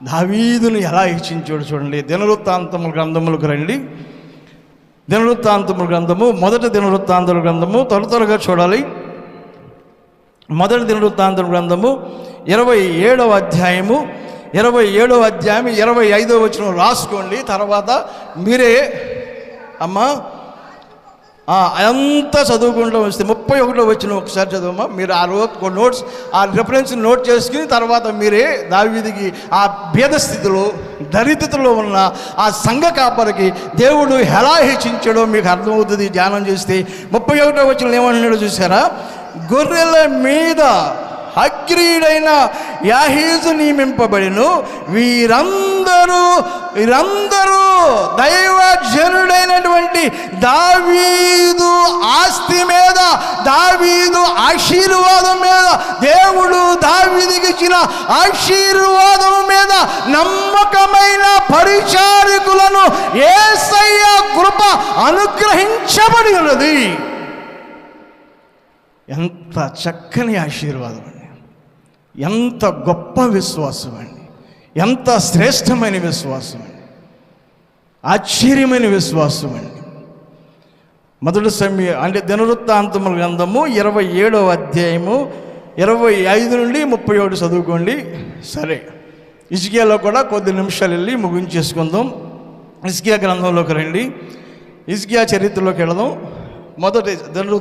దావీదును ఎలా హెచ్చించాడు చూడండి. దినవృత్తాంతముల గ్రంథములకు రండి. దినవృత్తాంతముల గ్రంథము, మొదటి దినవృత్తాంతముల గ్రంథము త్వరగా చూడాలి. మొదటి దినవృత్తాంతముల గ్రంథము 27వ అధ్యాయము 25వ వచనం రాసుకోండి. తర్వాత మీరే అమ్మా అంతా చదువుకుంటూ వస్తే 31వ వచనం ఒకసారి చదవమ్మా. మీరు ఆ నోట్స్, ఆ రెఫరెన్స్ నోట్ చేసుకుని తర్వాత మీరే దావీదుకి ఆ భేదస్థితిలో, దరిద్రతలో ఉన్న ఆ సంఘ కాపరికి దేవుడు ఎలా హెచ్చించాడో మీకు అర్థమవుతుంది ధ్యానం చేస్తే. 31వ వచనం ఏమన్నాడో చూసారా? గొర్రెల మీద అగ్రీయుడైన యాహీజు నియమింపబడిను. వీరందరూ దైవజనుడైనటువంటి దావీదు ఆస్తి మీద, దావీదు ఆశీర్వాదం మీద, దేవుడు దావీదుకి ఇచ్చిన ఆశీర్వాదం మీద నమ్మకమైన పరిచారకులను యేసయ్య కృప అనుగ్రహించబడి ఉన్నది. ఎంత చక్కని ఆశీర్వాదం అండి! ఎంత గొప్ప విశ్వాసం అండి! ఎంత శ్రేష్టమైన విశ్వాసం అండి! ఆశ్చర్యమైన విశ్వాసం అండి! మొదటి సమయం అంటే దినవృత్తాంతముల గ్రంథము 27వ అధ్యాయము 25 నుండి 31 చదువుకోండి. సరే, హిజ్కియాలో కూడా కొద్ది నిమిషాలు వెళ్ళి ముగించేసుకుందాం. హిజ్కియా గ్రంథంలోకి రండి. హిజ్కియా చరిత్రలోకి వెళదాం. మొదటి రెండవ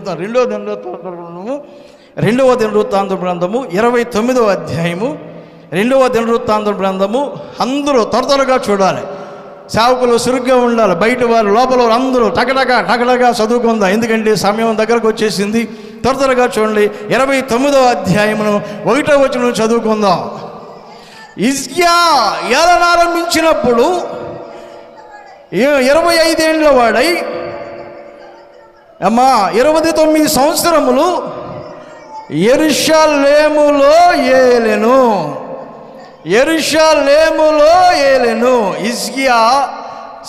దినవృత్తాంతముల గ్రంథము 29వ అధ్యాయము 2వ దినవృత్తాంతముల గ్రంథము. అందరూ త్వరగా చూడాలి. సేవకులు సురుగ్గా ఉండాలి. బయట వారు, లోపల వారు అందరూ టకటగా చదువుకుందాం. ఎందుకంటే సమయం దగ్గరకు వచ్చేసింది. త్వరగా చూడండి. 29వ అధ్యాయమును 1వ వచనం చదువుకుందాం. హిజ్కియా ఏలనారంభించినప్పుడు 25 ఏళ్ళ వాడై 29 సంవత్సరములు యెరూషలేములో ఏలెను. హిజ్కియా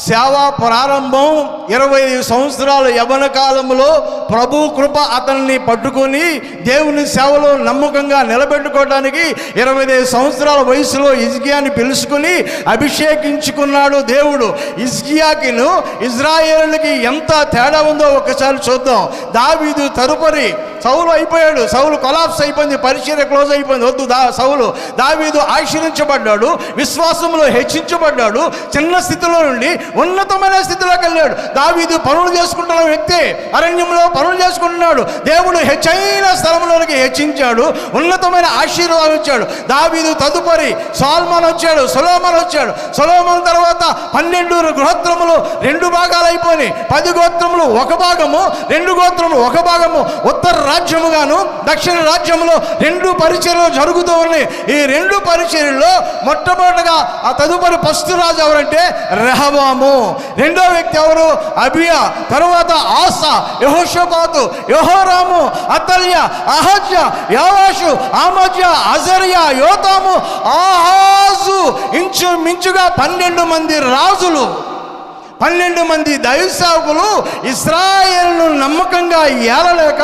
సేవా ప్రారంభం 25 సంవత్సరాల యవ్వన కాలంలో ప్రభు కృప అతన్ని పట్టుకొని దేవుని సేవలో నమ్మకంగా నిలబెట్టుకోవడానికి 25 సంవత్సరాల వయసులో హిజ్కియాని పిలుచుకుని అభిషేకించుకున్నాడు దేవుడు. హిజ్కియాకిను ఇజ్రాయేలుకి ఎంత తేడా ఉందో ఒకసారి చూద్దాం. దావీదు తదుపరి సౌలు అయిపోయాడు. సౌలు కొలాప్స్ అయిపోయింది. పరిచర్య క్లోజ్ అయిపోయింది. వద్దు సౌలు. దావీదు ఆశీర్వించబడ్డాడు. విశ్వాసంలో హెచ్చించబడ్డాడు. చిన్న స్థితిలో నుండి ఉన్నతమైన స్థితిలోకి వెళ్ళాడు. దావీదు పనులు చేసుకుంటున్న వ్యక్తి, అరణ్యంలో పనులు చేసుకుంటున్నాడు. దేవుడు హెచ్చైన స్థలంలోనికి హెచ్చించాడు. ఉన్నతమైన ఆశీర్వాదం ఇచ్చాడు. దావీదు తదుపరి సొలొమోను వచ్చాడు. సొలొమోను తర్వాత 12 గోత్రములు 2 భాగాలు అయిపోయి 10 గోత్రములు 1 భాగము, 2 గోత్రములు 1 భాగము ఉత్తర రాజ్యముగాను దక్షిణ రాజ్యంలో 2 పరిచర్యలు జరుగుతూ ఉన్నాయి. ఈ 2 పరిచర్యల్లో మొట్టమొదటిగా ఆ తదుపరి ఫస్ట్ రాజు ఎవరంటే రెహబాము, రెండో వ్యక్తి ఎవరు అబియా, తరువాత ఆసా, యెహోషాపాతు, యెహోరాము, అతల్యా, అహజ్యా, యోవాషు, అమజ్యా, అజర్యా, యోతాము, ఆహాజు. ఇంచుమించుగా 12 మంది రాజులు, 12 మంది దైవసేవకులు ఇశ్రాయేలును నమ్మకంగా ఏలలేక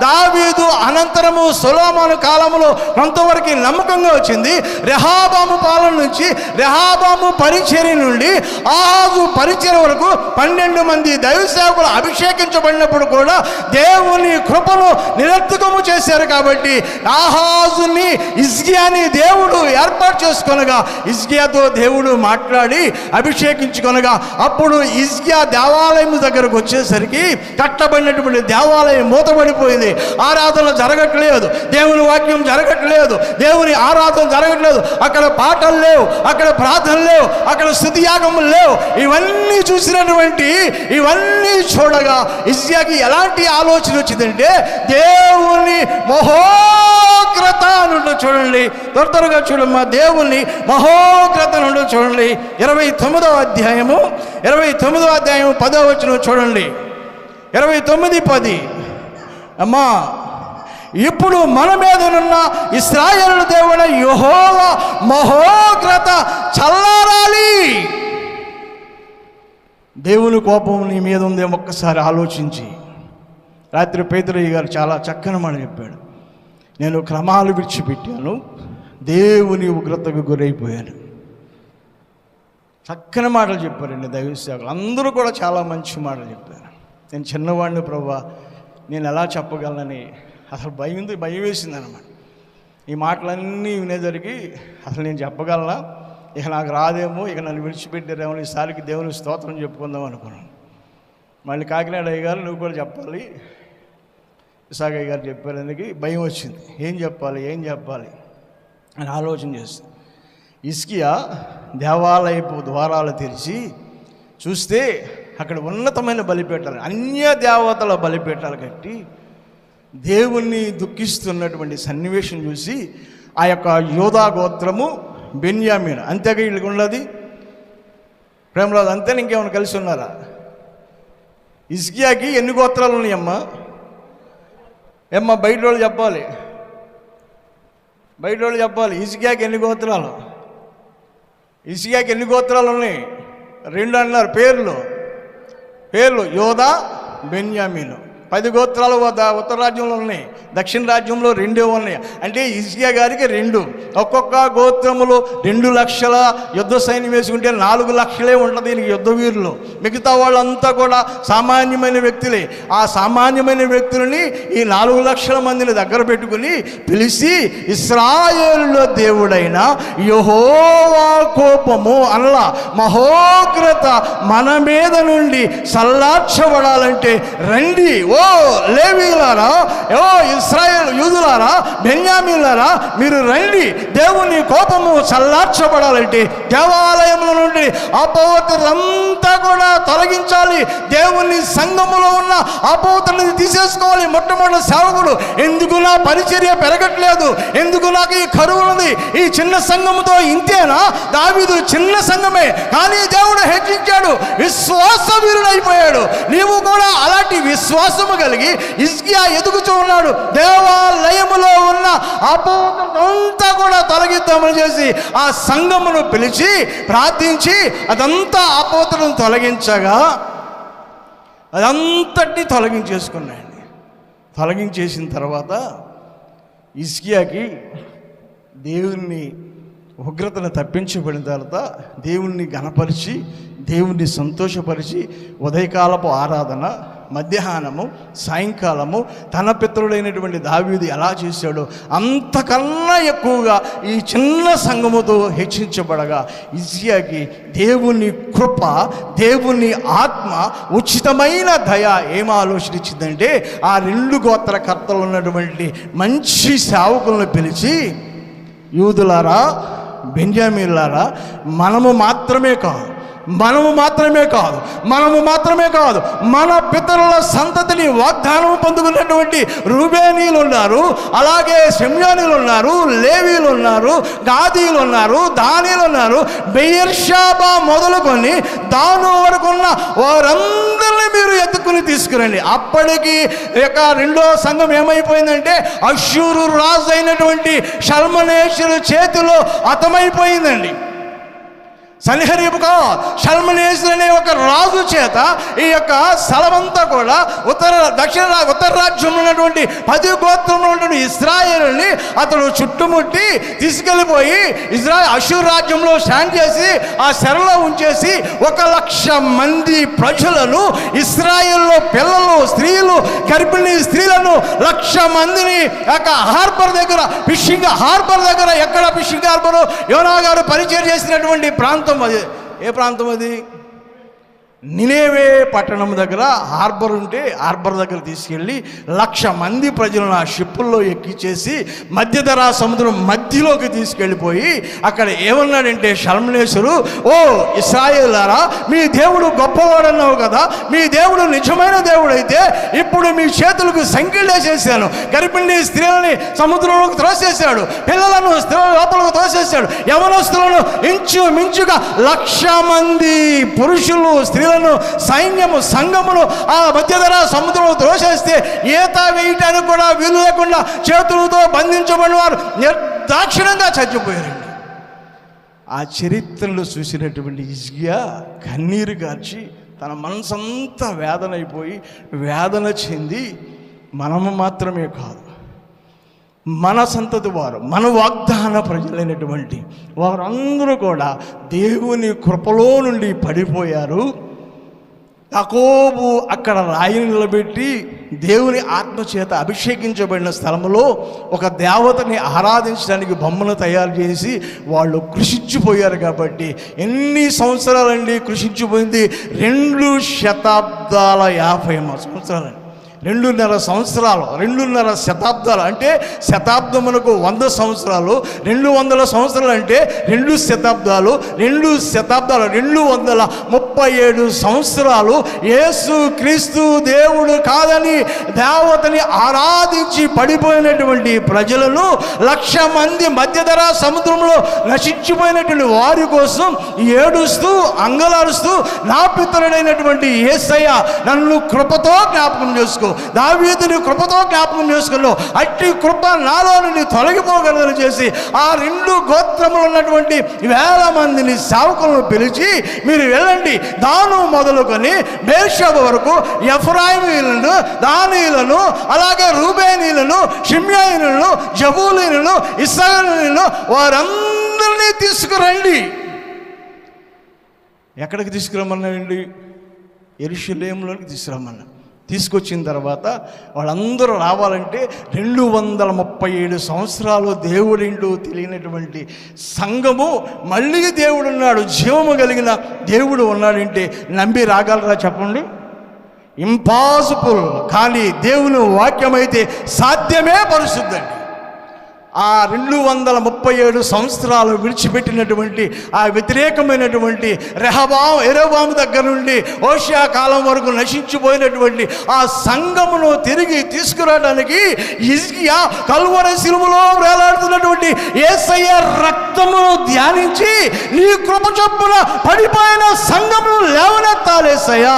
దావీదు అనంతరము సొలొమోను కాలంలో కొంతవరకు నమ్మకంగా వచ్చింది. రెహబాము పాలన నుంచి, రెహబాము పరిచర్య నుండి ఆహాజు పరిచర్య వరకు 12 మంది దైవసేవకులు అభిషేకించబడినప్పుడు కూడా దేవుని కృపను నిరర్థకము చేశారు. కాబట్టి ఆహాజుని హిజ్కియాని దేవుడు ఏర్పాటు చేసుకొనగా హిజ్కియాతో దేవుడు మాట్లాడి అభిషేకించుకొనగా అప్పుడు హిజ్కియా దేవాలయం దగ్గరకు వచ్చేసరికి కట్టబడినటువంటి దేవాలయం మూతబడిపోయింది. ఆరాధన జరగట్లేదు, దేవుని వాక్యం జరగట్లేదు, దేవుని ఆరాధన జరగట్లేదు. అక్కడ పాటలు లేవు, అక్కడ ప్రార్థనలు లేవు, అక్కడ స్తుతియాగములు లేవు. ఇవన్నీ చూడగా హిజ్కియాకి ఎలాంటి ఆలోచన వచ్చిందంటే దేవుని మహోగ్రత నుండి చూడండి, త్వరగా చూడమ్మా, దేవుని మహోగ్రత నుండి చూడండి. 29వ అధ్యాయము 10వ వచనం చూడండి. 29:10. అమ్మా, ఇప్పుడు మన మీదనున్న ఇశ్రాయేలు దేవుని యెహోవా మహోగ్రత చల్లారాలి. దేవుని కోపం నీ మీద ఉందేమో ఒక్కసారి ఆలోచించి. రాత్రి పేతురయ్య గారు చాలా చక్కని మాట చెప్పాడు. నేను క్రమాలు విడిచిపెట్టాను, దేవుని ఉగ్రతకు గురైపోయాను. చక్కని మాటలు చెప్పారండి దైవ సేవకులు. అందరూ కూడా చాలా మంచి మాటలు చెప్పారు. నేను చిన్నవాడిని ప్రభువా, నేను ఎలా చెప్పగలనని అసలు భయం వేసింది అన్నమాట. ఈ మాటలన్నీ వినేసరికి అసలు నేను చెప్పగలనా, ఇక నాకు రాదేమో, ఇక నన్ను విడిచిపెట్టారేమో, ఈసారికి దేవుని స్తోత్రం చెప్పుకుందాం అనుకున్నాను. మళ్ళీ కాకినాడ అయ్య గారు నువ్వు కూడా చెప్పాలి, విశాఖయ్య గారు చెప్పారు. అందుకు భయం వచ్చింది, ఏం చెప్పాలి అని ఆలోచన చేస్తాను. హిజ్కియా దేవాలయపు ద్వారాలు తెరిచి చూస్తే అక్కడ ఉన్నతమైన బలిపీఠాలు, అన్య దేవతల బలిపీఠాలు కట్టి దేవుణ్ణి దుఃఖిస్తున్నటువంటి సన్నివేశం చూసి ఆ యొక్క యోధా గోత్రము, బెన్యామీను, అంతేగా వీళ్ళకి ఉన్నది ప్రేమరాజు, అంతే ఇంకేమైనా కలిసి ఉన్నారా? హిజ్కియాకి ఎన్ని గోత్రాలు ఉన్నాయమ్మా? బయట వాళ్ళు చెప్పాలి, హిజ్కియాకి ఎన్ని గోత్రాలు? హిజ్కియాకి ఎన్ని గోత్రాలు ఉన్నాయి? 2 అన్నారు పేర్లు యోధా, బెన్యామీను. 10 గోత్రాలు ఉత్తర రాజ్యంలో ఉన్నాయి, దక్షిణ రాజ్యంలో 2 ఉన్నాయి. అంటే హిజ్కియా గారికి 2, ఒక్కొక్క గోత్రములో 2 లక్షల యుద్ధ సైన్యం వేసుకుంటే 4 లక్షలే ఉంటుంది దీనికి యుద్ధ వీరులు. మిగతా వాళ్ళంతా కూడా సామాన్యమైన వ్యక్తులే. ఆ సామాన్యమైన వ్యక్తులని ఈ 4 లక్షల మందిని దగ్గర పెట్టుకుని పిలిచి ఇశ్రాయేలులో దేవుడైన యెహోవా కోపము అనలా మహోగ్రత మన మీద నుండి చల్లార్చబడాలంటే రండి, ఓ లేవీయులారా, ఓ ఇశ్రాయేలు యూదులారా, బెన్యామీనులారా, మీరు రండి. దేవుని కోపము చల్లార్చబడాలంటే దేవాలయంలో నుండి అపవిత్రతంతా కూడా తొలగించాలి. దేవుని సంఘములో ఉన్న అపవిత్రతని తీసేసుకోవాలి. మొట్టమొదటి సేవకుడు, ఎందుకు నా పరిచర్య పెరగట్లేదు, ఎందుకు నాకు ఈ కరువు ఉంది, ఈ చిన్న సంఘముతో ఇంతేనా? దావీదు చిన్న సంఘమే, కానీ దేవుడు హెచ్చించాడు, విశ్వాస వీరుడైపోయాడు. నీవు కూడా అలాంటి విశ్వాసము కలిగి హిజ్కియా ఎదుగుతూ ఉన్నాడు. దేవాలయములో ఉన్న అపవిత్రతంతా కూడా తొలగిద్దామని చేసి ఆ సంఘమును పిలిచి ప్రార్థించి అదంతా అపవిత్రతను తొలగించగా అదంతటినీ తొలగించేసుకున్నాయండి. తొలగించేసిన తర్వాత హిజ్కియాకి దేవుని ఉగ్రతను తప్పించబడిన తర్వాత దేవుణ్ణి ఘనపరిచి దేవుణ్ణి సంతోషపరిచి ఉదయకాలపు ఆరాధన, మధ్యాహ్నము, సాయంకాలము తన పితరుడైనటువంటి దావీదు ఎలా చేశాడో అంతకన్నా ఎక్కువగా ఈ చిన్న సంఘముతో హెచ్చించబడగా హిజ్కియాకి దేవుని కృప, దేవుని ఆత్మ, ఉచితమైన దయ ఏం ఆలోచనిచ్చిందంటే ఆ 2 గోత్రకర్తలు ఉన్నటువంటి మంచి సేవకులను పిలిచి, యూదులారా, బెన్యామీనులారా, మనము మాత్రమే కాదు, మనము మాత్రమే కాదు మన పితరుల సంతతిని వాగ్దానం పొందుకున్నటువంటి రూబేనీలు ఉన్నారు, అలాగే షిమ్యోనీలు ఉన్నారు, లేవీలు ఉన్నారు, గాదీలు ఉన్నారు, దానీలు ఉన్నారు, బెయేర్షెబా మొదలుకొని దాను వరకు ఉన్న వారందరినీ మీరు ఎత్తుకుని తీసుకురండి. అప్పటికి ఇక రెండో సంఘం ఏమైపోయిందంటే అష్షూరు రాజు అయినటువంటి షల్మనేషరు చేతిలో హతమైపోయిందండి. సన్హెరీబు షల్మనేషర్ అనే ఒక రాజు చేత ఈ యొక్క స్థలమంతా కూడా ఉత్తర రాజ్యంలో ఉన్నటువంటి 10 గోత్రంలో ఉన్నటువంటి ఇశ్రాయేలుని అతడు చుట్టుముట్టి తీసుకెళ్ళిపోయి అష్షూరు రాజ్యంలో స్టాండ్ చేసి ఆ చెరలో ఉంచేసి 1,00,000 మంది ప్రజలను, ఇశ్రాయేల్లో పిల్లలు, స్త్రీలు, గర్భిణీ స్త్రీలను 1,00,000 మందిని హార్బర్ దగ్గర, ఫిషింగ్ హార్బర్ దగ్గర, ఎక్కడ ఫిషింగ్ హార్బర్ యోనా గారు పరిచయం చేసినటువంటి ప్రాంతం అది. ఏ ప్రాంతం అది? నినేవే పట్టణం దగ్గర హార్బర్ ఉంటే హార్బర్ దగ్గర తీసుకెళ్ళి 1,00,000 మంది ప్రజలను ఆ షిప్పుల్లో ఎక్కించేసి మధ్యధరా సముద్రం మధ్యలోకి తీసుకెళ్ళిపోయి అక్కడ ఏమన్నాడంటే షల్మనేషరు, ఓ ఇశ్రాయేలులారా, మీ దేవుడు గొప్పవాడన్నావు కదా, మీ దేవుడు నిజమైన దేవుడైతే ఇప్పుడు మీ చేతులకు సంకెళ్ళేసేసాను, గర్భిణీ స్త్రీలని సముద్రంలోకి త్రోసేశాడు, పిల్లలను స్త్రీల లోపలకు త్రోసేశాడు, యవనస్తులను ఇంచుమించుగా 1,00,000 మంది పురుషులు, స్త్రీలను, సైన్యము, సంఘమును ఆ మధ్యధరా సముద్రంలో త్రోసేస్తే ఈత వేయటానికి కూడా వీలు లేకుండా చేతులతో బంధించబడిన వారు నిర్దాక్షిణ్యంగా చచ్చిపోయారండి. ఆ చరిత్రలో చూసినటువంటి హిజ్కియా కన్నీరు గార్చి తన మనసంతా వేదనైపోయి వేదన చెంది, మనము మాత్రమే కాదు, మన సంతతి వారు, మన వాగ్దాన ప్రజలైనటువంటి వారందరూ కూడా దేవుని కృపలో నుండి పడిపోయారు. యాకోబు అక్కడ రాయిని నిలబెట్టి దేవుని ఆత్మచేత అభిషేకించబడిన స్థలంలో ఒక దేవతని ఆరాధించడానికి బొమ్మను తయారు చేసి వాళ్ళు కృషించిపోయారు. కాబట్టి ఎన్ని సంవత్సరాలండి కృషించిపోయింది? 2 శతాబ్దాల 50 సంవత్సరాలండి. 2.5 శతాబ్దాలు అంటే శతాబ్దమునకు 100 సంవత్సరాలు, 200 సంవత్సరాలు అంటే 2 శతాబ్దాలు, 237 సంవత్సరాలు యేసు క్రీస్తు దేవుడు కాదని దేవతని ఆరాధించి పడిపోయినటువంటి ప్రజలను 1,00,000 మంది మధ్యధరా సముద్రంలో నశించిపోయినటువంటి వారి కోసం ఏడుస్తూ అంగలారుస్తూ, నా పితరుడైనటువంటి యేసయ్య నన్ను కృపతో జ్ఞాపకం చేసుకో, దావీదుని కృపతో జ్ఞాపకం చేసుకున్నావు, అట్టి కృప నాలో నుండి తొలగిపోగలదని చేసి ఆ 2 గోత్రములు ఉన్నటువంటి 1,000 మందిని సేవకులను పిలిచి, మీరు వెళ్ళండి, దాను మొదలుకొని బెయేర్షెబా వరకు ఎఫ్రాయిమీలను, దానీలను, అలాగే రూబేనీలను, షిమ్యోనీలను, జబూలీలను, ఇశ్రాయేలీలను వారందరినీ తీసుకురండి. ఎక్కడికి తీసుకురమ్మన్నారండి? యెరూషలేములోకి తీసుకురమ్మన్నా. తీసుకొచ్చిన తర్వాత వాళ్ళందరూ రావాలంటే 237 సంవత్సరాలు దేవుడింటూ తెలియనటువంటి సంఘము మళ్ళీ దేవుడున్నాడు, జీవము కలిగిన దేవుడు ఉన్నాడంటే నమ్మి రాగలరా చెప్పండి? ఇంపాసిబుల్. కానీ దేవుని వాక్యమైతే సాధ్యమే పరుస్తుందండి. ఆ 237 సంవత్సరాలు విడిచిపెట్టినటువంటి ఆ వ్యతిరేకమైనటువంటి యెరొబాము దగ్గర నుండి హోషేయ కాలం వరకు నశించిపోయినటువంటి ఆ సంఘమును తిరిగి తీసుకురావడానికి హిజ్కియా కల్వరి శిలువలో వేలాడుతున్నటువంటి యేసయ్య రక్తమును ధ్యానించి, నీ కృప చొప్పున పడిపోయిన సంఘమును లేవనెత్తాలి యేసయ్య,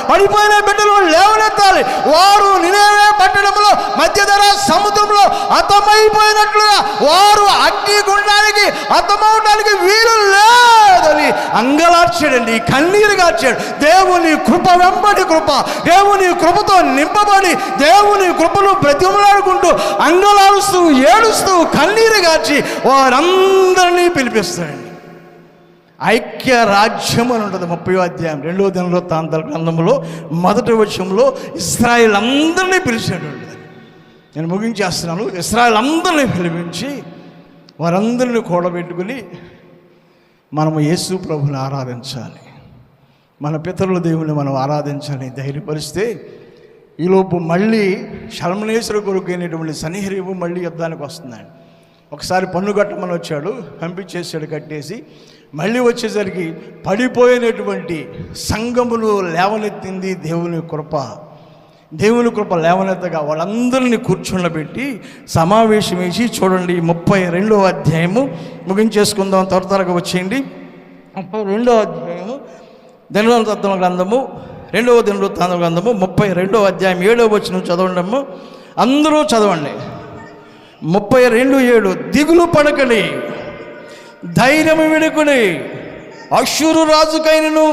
పడిపోయిన బిడ్డలు లేవనెత్తాలి. వారు నినేవే పట్టణంలో మధ్యధరా సముద్రంలో హతమైపోయినట్లుగా వారు అగ్నిగుండానికి హతమవడానికి వీలు లేదని అంగలార్చాడండి, కన్నీరు గార్చాడు. దేవుని కృప వెంబడి కృప, దేవుని కృపతో నింపబడి దేవుని కృపను బ్రతిమలాడుకుంటూ అంగలారుస్తూ ఏడుస్తూ కన్నీరు గార్చి వారందరినీ పిలిపిస్తాడండి. ఐక్య రాజ్యం అని ఉంటుంది 30వ అధ్యాయం 2వ దినవృత్తాంతాల గ్రంథంలో 1వ వచనంలో ఇశ్రాయేల్ అందరినీ పిలిచాడు. నేను ముగించేస్తున్నాను. ఇశ్రాయేల్ అందరినీ పిలిపించి వారందరినీ కూడబెట్టుకుని మనము యేసు ప్రభుని ఆరాధించాలి, మన పితరుల దేవుని మనం ఆరాధించాలి ధైర్యపరిస్తే ఈలోపు మళ్ళీ షల్మనేషరు కొడుకు అయినటువంటి సన్హెరీబు మళ్ళీ యుద్ధానికి వస్తున్నాడు. ఒకసారి పన్ను కట్టమని వచ్చాడు, పంపించేసాడు, కట్టేసి మళ్ళీ వచ్చేసరికి పడిపోయినటువంటి సంఘములు లేవనెత్తింది దేవుని కృప. దేవుని కృప లేవనెత్తగా వాళ్ళందరినీ కూర్చుండబెట్టి సమావేశం వేసి, చూడండి 32వ అధ్యాయము ముగించేసుకుందాం, త్వరగా వచ్చేయండి. 32వ అధ్యాయము దినవృత్తాంతముల గ్రంథము, 2వ దినవృత్తాంతముల గ్రంథము 32వ అధ్యాయం 7వ వచనం చదవండము. అందరూ చదవండి. 32:7 దిగులు పడకడి, ధైర్యము విడుకుడి, అష్షూరు రాజుకైనను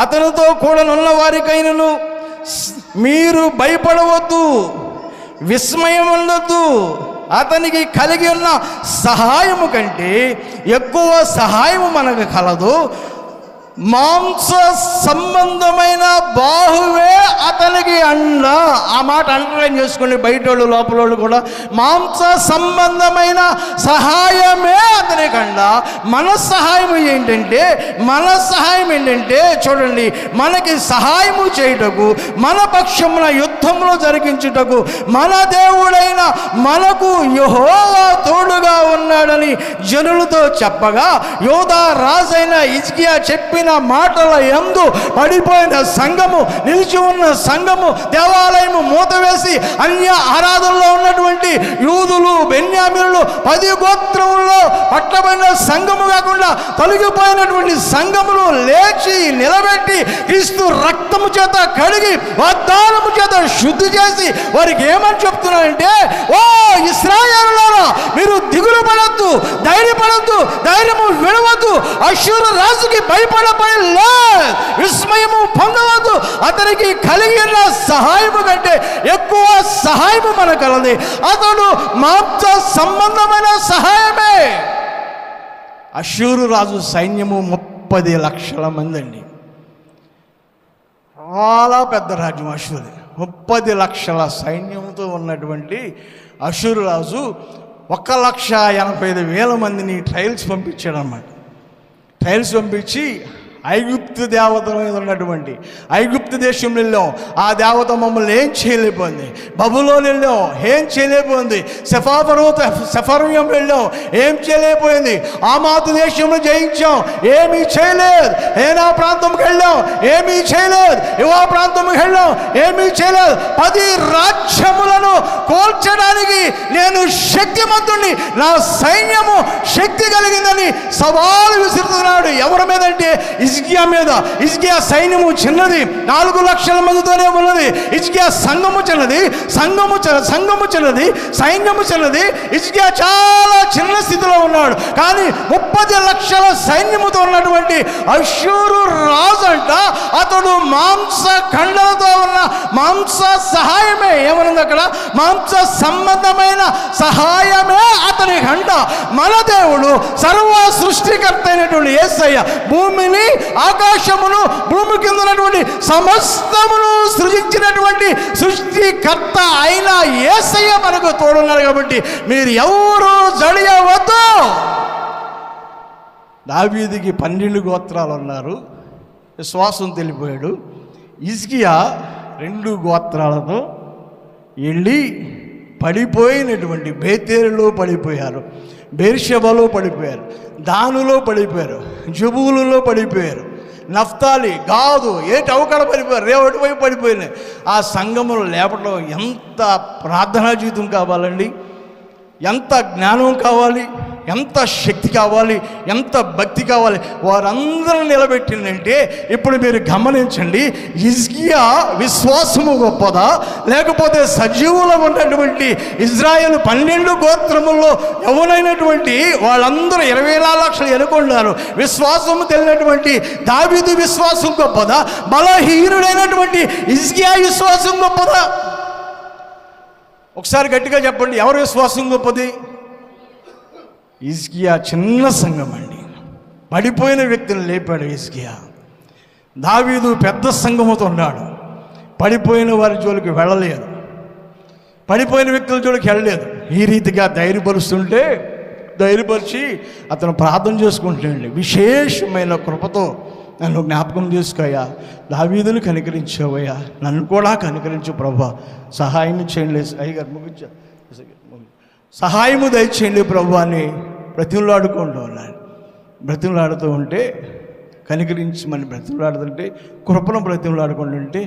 అతనితో కూడా నున్న వారికైనను మీరు భయపడవద్దు, విస్మయం ఉండొద్దు. అతనికి కలిగి ఉన్న సహాయము కంటే ఎక్కువ సహాయము మనకు కలదు. మాంస సంబంధమైన బాహువే అతనికి అండ. ఆ మాట అండర్లైన్ చేసుకోండి, బయట వాళ్ళు లోపల వాళ్ళు కూడా. మాంస సంబంధమైన సహాయమే అతనికి అండ. మన సహాయం ఏంటంటే చూడండి, మనకి సహాయము చేయుటకు, మన పక్షమున యుద్ధంలో జరిగించుటకు మన దేవుడైన మనకు యెహోవా తోడుగా ఉన్నాడని జనులతో చెప్పగా, యోధా రాజైన హిజ్కియా చెప్పిన మాటల యందు పడిపోయిన సంఘము, నిలిచి ఉన్న సంఘము, దేవాలయము మూతవేసి అన్య ఆరాధనలో ఉన్నటువంటి యూదులు, బెన్యామీనులు 10 గోత్రముల్లో పట్టబడిన సంఘము కాకుండా తొలగిపోయినటువంటి సంఘమును లేచి నిలబెట్టి క్రీస్తు రక్తము చేత కడిగి వాగ్దానము చేత శుద్ధి చేసి వారికి ఏమని చెప్తున్నారంటే, ఓ ఇశ్రాయేలులారా, మీరు దిగులు పడద్దు, ధైర్యపడద్దు, ధైర్యము విడవద్దు, అష్షూరు రాజుకి భయపడలే, విస్మయము పొందవద్దు. అతనికి కలిగిన సహాయము కంటే ఎక్కువ సహాయము మనకు కలది. అతడు మాంస సంబంధమైన సహాయమే. అష్షూరు రాజు సైన్యము 30 లక్షల మంది అండి. చాలా పెద్ద రాజ్యం అష్షూరు. 30 లక్షల సైన్యంతో ఉన్నటువంటి అష్షూరు రాజు 1,85,000 మందిని ట్రయల్స్ పంపించాడు అన్నమాట. ట్రయల్స్ పంపించి ఐగుప్తు దేవత మీద ఉన్నటువంటి ఐగుప్తు దేశం వెళ్ళాం, ఆ దేవత మమ్మల్ని ఏం చేయలేకపోయింది. బబులోని వెళ్ళాం, ఏం చేయలేకపోయింది. సెఫర్వయం వెళ్ళాం, ఏం చేయలేకపోయింది. ఆమాతు దేశంలో జయించాం, ఏమీ చేయలేదు. ఏనా ప్రాంతంకి వెళ్ళాం, ఏమీ చేయలేదు. యువా ప్రాంతంకి వెళ్ళాం, ఏమీ చేయలేదు. 10 రాజ్యములను కోల్చడానికి నేను శక్తిమంతుణ్ణి, నా సైన్యము శక్తి కలిగిందని సవాలు విసురుతున్నాడు. ఎవరి మీద అంటే హిజ్కియా మీద. హిజ్కియా సైన్యము చిన్నది, 4 లక్షల మందితోనే ఉన్నది. హిజ్కియా సంఘము చిన్నది, సైన్యము చిన్నది. హిజ్కియా చాలా చిన్న స్థితిలో ఉన్నాడు. కానీ 30 లక్షల సైన్యముతో ఉన్నటువంటి అష్షూరు రాజు అంట, అతడు మాంస ఖండలతో ఉన్న మాంస సహాయమే. ఏమన్నది అక్కడ? మాంస సంబంధమైన సహాయమే అతని అంట. మన దేవుడు సర్వ సృష్టికర్త అయినటువంటి యేసయ్య భూమిని, ఆకాశమును, భూమి కింద ఉన్నటువంటి సమస్తమును సృజించినటువంటి సృష్టికర్త అయిన యేసయ్య మనకు తోడున్నారు. కాబట్టి మీరు ఎవరు జడియవద్దు. దావీదుకి 12 గోత్రాలు ఉన్నారు, విశ్వాసం తెలిపోయాడు. హిజ్కియా 2 గోత్రాలతో వెళ్ళి పడిపోయినటువంటి బేతేలులో పడిపోయారు, బెర్షెబాలో పడిపోయారు, దానులో పడిపోయారు, జబూలులో పడిపోయారు, నఫ్తాలి, గాదు, ఏటి అవకాడ పడిపోయారు, రేవటి వైపు పడిపోయినాయి. ఆ సంఘములు లేపడం ఎంత ప్రార్థనా జీవితం కావాలండి, ఎంత జ్ఞానం కావాలి, ఎంత శక్తి కావాలి, ఎంత భక్తి కావాలి. వారందరూ నిలబెట్టిందంటే ఇప్పుడు మీరు గమనించండి, హిజ్కియా విశ్వాసము గొప్పదా, లేకపోతే సజీవులు ఉన్నటువంటి ఇజ్రాయేలు 12 గోత్రముల్లో ఎవరైనటువంటి వాళ్ళందరూ 24 లక్షలు ఎన్నుకున్నారు. విశ్వాసము తెలియనటువంటి దావీదు విశ్వాసం గొప్పదా, బలహీనుడైనటువంటి హిజ్కియా విశ్వాసం గొప్పదా? ఒకసారి గట్టిగా చెప్పండి, ఎవరి విశ్వాసం గొప్పది? హిజ్కియా చిన్న సంఘం అండి, పడిపోయిన వ్యక్తిని లేపాడు హిజ్కియా. దావీదు పెద్ద సంఘముతో ఉన్నాడు, పడిపోయిన వారి జోలికి వెళ్ళలేదు, పడిపోయిన వ్యక్తుల జోలికి వెళ్ళలేదు. ఈ రీతిగా ధైర్యపరిచి అతను ప్రార్థన చేసుకుంటాడండి. విశేషమైన కృపతో నన్ను జ్ఞాపకం చేసుకోయ్యా, దావీదును కనికరించావయ్యా, నన్ను కూడా కనికరించు ప్రభా, సహాయం చేయండి. అయ్యగారు ముగించా, సహాయము దయచేయండి ప్రభు అని ప్రతిలాడుకుంటూ ఉన్నాను. బ్రతిమలాడుతూ ఉంటే, కనికరించి మన బ్రతిమలాడుతుంటే, కృపను బ్రతిమలాడుకుంటుంటే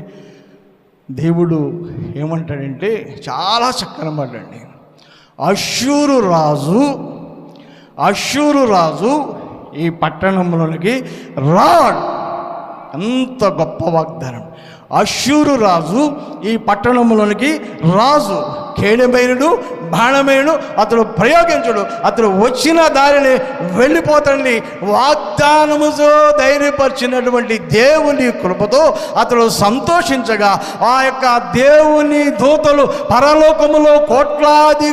దేవుడు ఏమంటాడంటే చాలా చక్కని మాట అండి. అష్షూరు రాజు ఈ పట్టణంలోనికి రాడు. అంత గొప్ప వాగ్దానం. అష్షూరు రాజు ఈ పట్టణంలోనికి రాజు, కేడమైనడు బాణమైనడు అతడు ప్రయోగించడు, అతడు వచ్చిన దారిని వెళ్ళిపోతాడని వాగ్దానముతో ధైర్యపరిచినటువంటి దేవుని కృపతో అతడు సంతోషించగా, ఆ యొక్క దేవుని దూతలు పరలోకములో కోట్లాది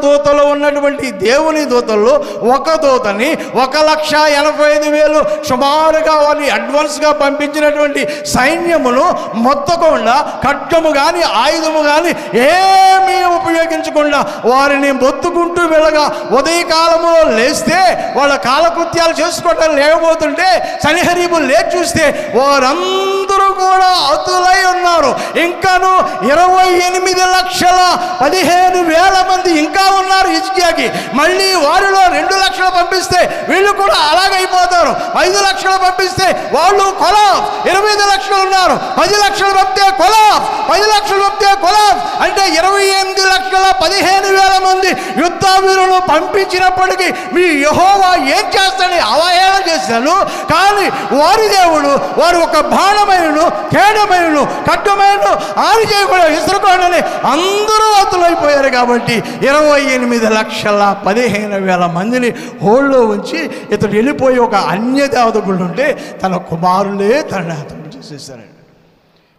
దూతలు ఉన్నటువంటి దేవుని దూతల్లో ఒక దూతని 1,80,000 సుమారుగా వారిని అడ్వాన్స్గా పంపించినటువంటి సైన్యమును మొత్తకుండా ఖడ్గము కానీ ఆయుధము కానీ ఏమీ ఉపయోగించకుండా వారిని మొత్తుకుంటూ వెళ్ళగా, ఉదయకాలంలో లేస్తే వాళ్ళ కాలకృత్యాలు చేసుకోవటం లేకపోతుంటే సన్హెరీబు లేచి చూస్తే వారందరూ కూడా హతులై ఉన్నారు. ఇంకాను 28,15,000 మంది ఇంకా ఉన్నారు హిజ్కియాకి. మళ్ళీ వారిలో 2 లక్షలు పంపిస్తే వీళ్ళు కూడా అలాగైపోతారు. 5 లక్షలు పంపిస్తే వాళ్ళు కొలాఫ్. 25 లక్షలు ఉన్నారు, 10 లక్షలు పంపితే కొలాఫ్, 10 లక్షలు పంపితే కొలాఫ్. అంటే 28,15,000 మంది యుద్ధ వీరులను పంపించినప్పటికీ మీ యెహోవా ఏం చేస్తాడని అవహేళన చేశాను. కానీ వారి దేవుడు వారు ఒక బాణమైనను కేడమైనను ఖడ్గమైనను ఆని చేయకుండా విసురుకోండి అందరూ హతులైపోయారు. కాబట్టి 28,15,000 మందిని హోల్లో ఉంచి ఇతడు వెళ్ళిపోయి ఒక అన్య దేవతగుళ్ళు ఉంటే తన కుమారులే తనని హతం చేసేసారండి.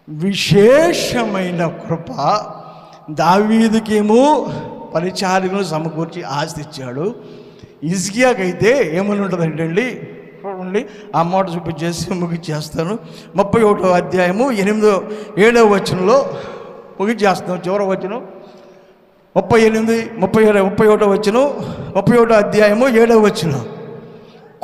విశేషమైన కృప. దావీదుకేమో పరిచారికలను సమకూర్చి ఆస్తి ఇచ్చాడు. హిజ్కియాకైతే ఏమని ఉంటుందంటే అండి, చూడండి ఆ మాట చూపించేసి ముగిచ్చేస్తాను. 31వ అధ్యాయము 7వ వచనంలో ముగిచ్చేస్తాను. చివరి వచనం 31వ వచనం, 31వ అధ్యాయము 7వ వచనం.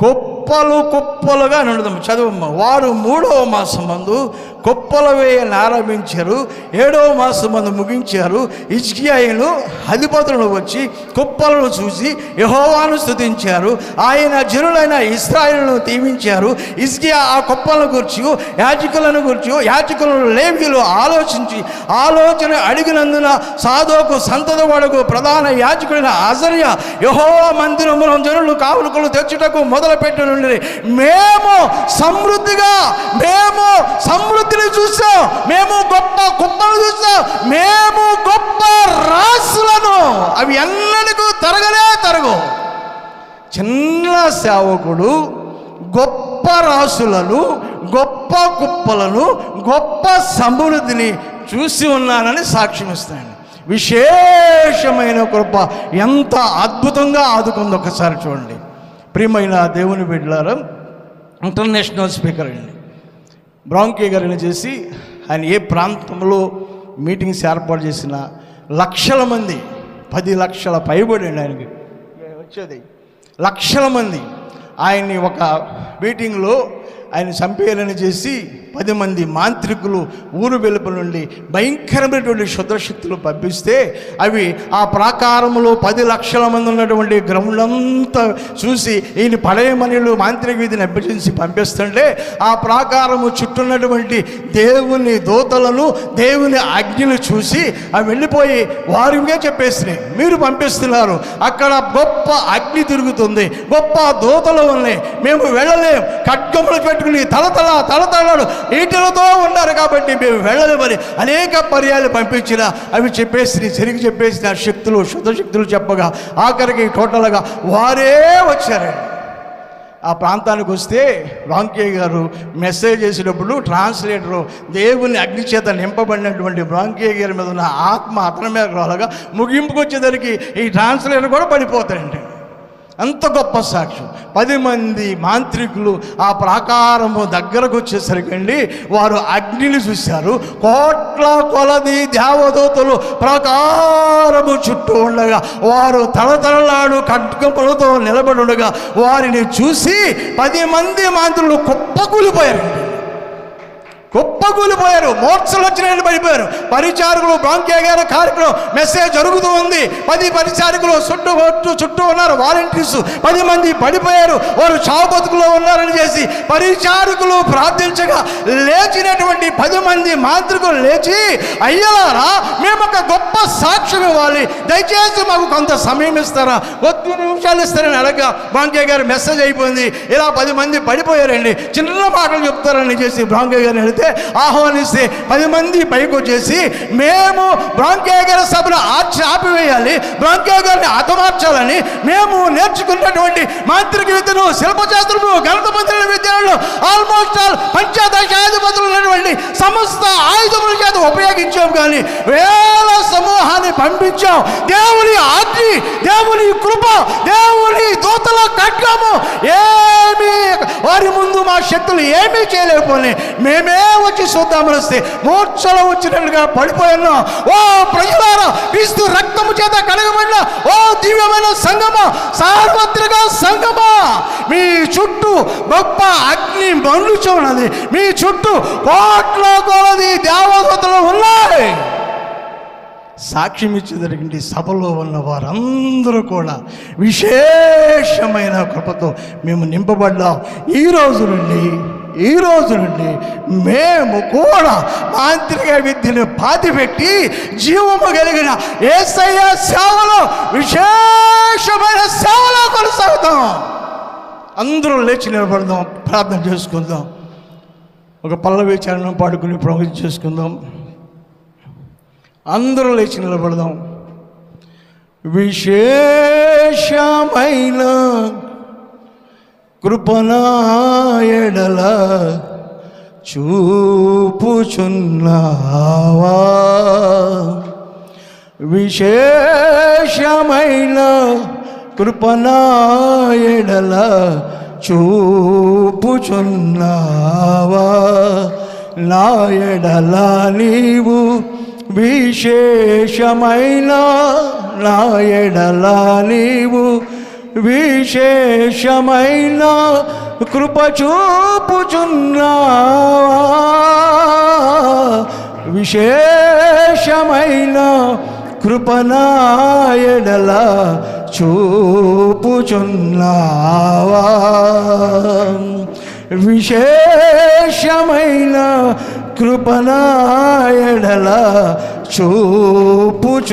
కుప్పలుగా అని ఉండదు, చదువమ్మ. వారు 3వ మాసం మందు కుప్పలు వేయని ఆరంభించారు, 7వ మాసం మందు ముగించారు. హిజ్కియాను అధిపతులను వచ్చి కుప్పలను చూసి యెహోవాను స్తుతించారు. ఆయన జనులైన ఇశ్రాయేలును దీవించారు. హిజ్కియా ఆ కుప్పలను గురించి యాజకులను లేవీయులు ఆలోచన అడిగినందున సాదోకు సంతతి వాడుకు ప్రధాన యాజకుడైన అజర్యా యెహోవా మందిరములో జనులు కావులుకలు తెచ్చుటకు మొదలుపెట్టి నుండి మేము సమృద్ధిని చూసాం, మేము గొప్ప కుప్పలు చూసాం, మేము గొప్ప రాసులను, అవి ఎన్నటికూ తరగు. చిన్న సేవకుడు గొప్ప రాసులను, గొప్ప కుప్పలను, గొప్ప సమృద్ధిని చూసి ఉన్నానని సాక్ష్యం ఇస్తాను. విశేషమైన కృప ఎంత అద్భుతంగా ఆదుకుంది ఒకసారి చూడండి. ప్రియమైన దేవుని బిడ్డలారా, ఇంటర్నేషనల్ స్పీకర్ అండి బ్రాంకీ గారిని చేసి ఆయన ఏ ప్రాంతంలో మీటింగ్స్ ఏర్పాటు చేసిన లక్షల మంది, 10 లక్షల పైబడి అండి ఆయనకి వచ్చేది, లక్షల మంది ఆయన్ని ఒక మీటింగ్లో ఆయన చంపేయాలని చేసి 10 మంది మాంత్రికులు ఊరు వెలుపల నుండి భయంకరమైనటువంటి శుద్రశక్తులు పంపిస్తే అవి ఆ ప్రాకారంలో 10 లక్షల మంది ఉన్నటువంటి గ్రౌండ్ అంతా చూసి ఈయన పడేయమనిలు మాంత్రిక వీధిని అభ్యసించి పంపిస్తుంటే ఆ ప్రాకారము చుట్టూన్నటువంటి దేవుని దూతలను, దేవుని అగ్నిని చూసి అవి వెళ్ళిపోయి వారిగా చెప్పేసినాయి, మీరు పంపిస్తున్నారు, అక్కడ గొప్ప అగ్ని తిరుగుతుంది, గొప్ప దూతలు ఉన్నాయి, మేము వెళ్ళలేం, ఖడ్గములు పెట్టుకుని తలతలాడు ఈటలతో ఉన్నారు కాబట్టి మేము వెళ్ళలేమని అనేక పర్యాలు పంపించిన అవి తిరిగి చెప్పేసిన శక్తులు, శుద్ధశక్తులు చెప్పగా ఆఖరికి టోటల్గా వారే వచ్చారండి. ఆ ప్రాంతానికి వస్తే బ్రాంకీ గారు మెసేజ్ చేసేటప్పుడు ట్రాన్స్లేటరు దేవుని అగ్ని చేత నింపబడినటువంటి బ్రాంకీ గారి మీద ఉన్న ఆత్మ అతని మీద రాలగా ముగింపుకు వచ్చేసరికి ఈ ట్రాన్స్లేటర్ కూడా పడిపోతాయండి. అంత గొప్ప సాక్ష్యం. 10 మంది మాంత్రికులు ఆ ప్రాకారము దగ్గరకు వచ్చేసరికి అండి వారు అగ్నిని చూశారు. కోట్ల కొలది దేవదూతలు ప్రాకారము చుట్టూ ఉండగా వారు తలతలలాడు ఖడ్గములతో నిలబడి ఉండగా వారిని చూసి 10 మంది మాంత్రులు కుప్పకూలిపోయారండి. కుప్పకూలిపోయారు, మూర్ఛలు వచ్చినట్టు పడిపోయారు. పరిచారకులు బ్రాంకే గారి కార్యక్రమం మెసేజ్ జరుగుతూ ఉంది. 10 పరిచారకులు చుట్టూ ఉన్నారు, వాలంటీర్స్ 10 మంది పడిపోయారు, వారు చావు బతుకులో ఉన్నారని చేసి పరిచారకులు ప్రార్థించగా లేచినటువంటి 10 మంది మాంత్రికులు లేచి, అయ్యలారా మేము ఒక గొప్ప సాక్ష్యం ఇవ్వాలి, దయచేసి మాకు కొంత సమయం ఇస్తారా, 10 నిమిషాలు ఇస్తారని అడగగా బ్రాంకే గారి మెసేజ్ అయిపోయింది. ఇలా 10 మంది పడిపోయారండి, చిన్న మాటలు చెప్తారని చేసి బ్రాంకే గారిని ఆహ్వానిస్తే 10 మంది పైకి వచ్చేసి, మేము బ్రాంకే గారి సభను ఆపివేయాలి, బ్రాంకే గారిని హతమార్చాలని మేము నేర్చుకున్నటువంటి మాంత్రిక విద్యను, శిల్పశాస్త్రము, గణిత మంత్రుల విద్యలను ఆల్మోస్ట్ ఆల్ పంచదశాధిపతులు ఉన్నటువంటి సమస్త ఆయుధముల చేత ఉపయోగించాం. కానీ వేల సమూహాన్ని పంపించాం. దేవుని ఆజ్ఞ, దేవుని కృప, దేవుని దూతల ఖడ్గము ఏమీ వారి ముందు మా శక్తులు ఏమీ చేయలేకపోయి మేమే వచ్చి చూద్దామని వస్తే మూర్ఛలో వచ్చినట్టుగా పడిపోయాను. ఓ ప్రజలారా, క్రీస్తు రక్తము చేత కడగబడిన ఓ దివ్యమైన సంగమా, సార్వత్రిక సంగమా, మీ చుట్టూ గొప్ప అగ్ని మండుచు ఉన్నది, మీ చుట్టూ కోట్ల కొలది దేవదూతలు ఉన్నాయి. సాక్ష్యం ఇచ్చి జరిగింది. సభలో ఉన్న వారందరూ కూడా విశేషమైన కృపతో మేము నింపబడ్డాం. ఈ రోజు నుండి మేము కూడా మాంత్రిక విద్యను పాతిపెట్టి జీవము కలిగిన యేసయ్య సేవలో, విశేషమైన సేవలో కొనసాగుతాం. అందరూ లేచి నిలబడదాం, ప్రార్థన చేసుకుందాం, ఒక పల్లవి చరణం పాడుకుని ప్రవచనం చేసుకుందాం. అందరూ లేచి నిలబడదాం. విశేషమైన కృపణాయడల చూపుచున్నావా, విశేషమైన కృపణాయడల చూపుచున్నావా, నా ఎడల నీవు విశేషమైన, నా ఎడల నీవు విశేషమైన కృప చూపుచున్నావా, విశేషమైన కృపణా ఎడల చూపుచున్నావా, విశేషమైన కృపణా ఎడల చూపుచున్నావా.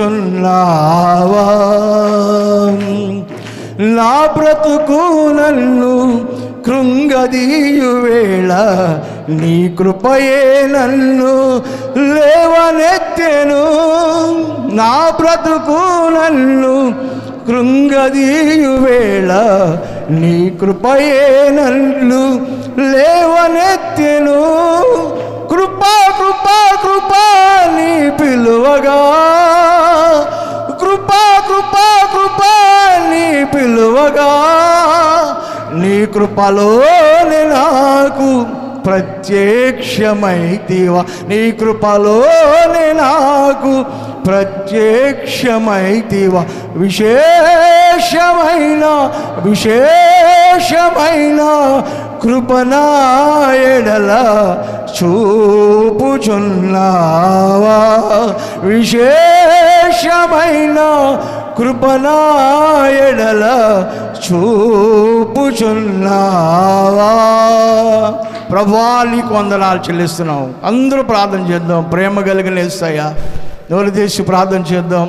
నా బ్రతుకు నన్ను కృంగదీయు వేళ నీ కృపయే నన్ను లేవనెత్తెను, నా బ్రతుకు నన్ను కృంగదీయు వేళ నీ కృపయే నన్ను లేవనెత్తెను, కృపా కృపా కృపా నీ పిలువగా, కృపా కృపా కృపా నీ పిలువగా, నీ కృపలోనే నాకు ప్రత్యక్షమైతివా, నీ కృపలోనే నాకు ప్రత్యక్షమైతివా, విశేషమైన విశేషమైన కృపణా ఎడల చూపుచున్నావా, విశేషమైన కృపణా ఎడల చూపుచున్నావా. ప్రభువా నీకు వందనాలు చెల్లిస్తున్నాం. అందరూ ప్రార్థన చేద్దాం. ప్రేమ కలిగిన యేసయ్యా నోరు తీసి ప్రార్థన చేద్దాం.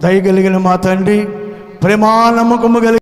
దయ కలిగిన మా తండ్రి, ప్రేమా నమ్మకము కలిగి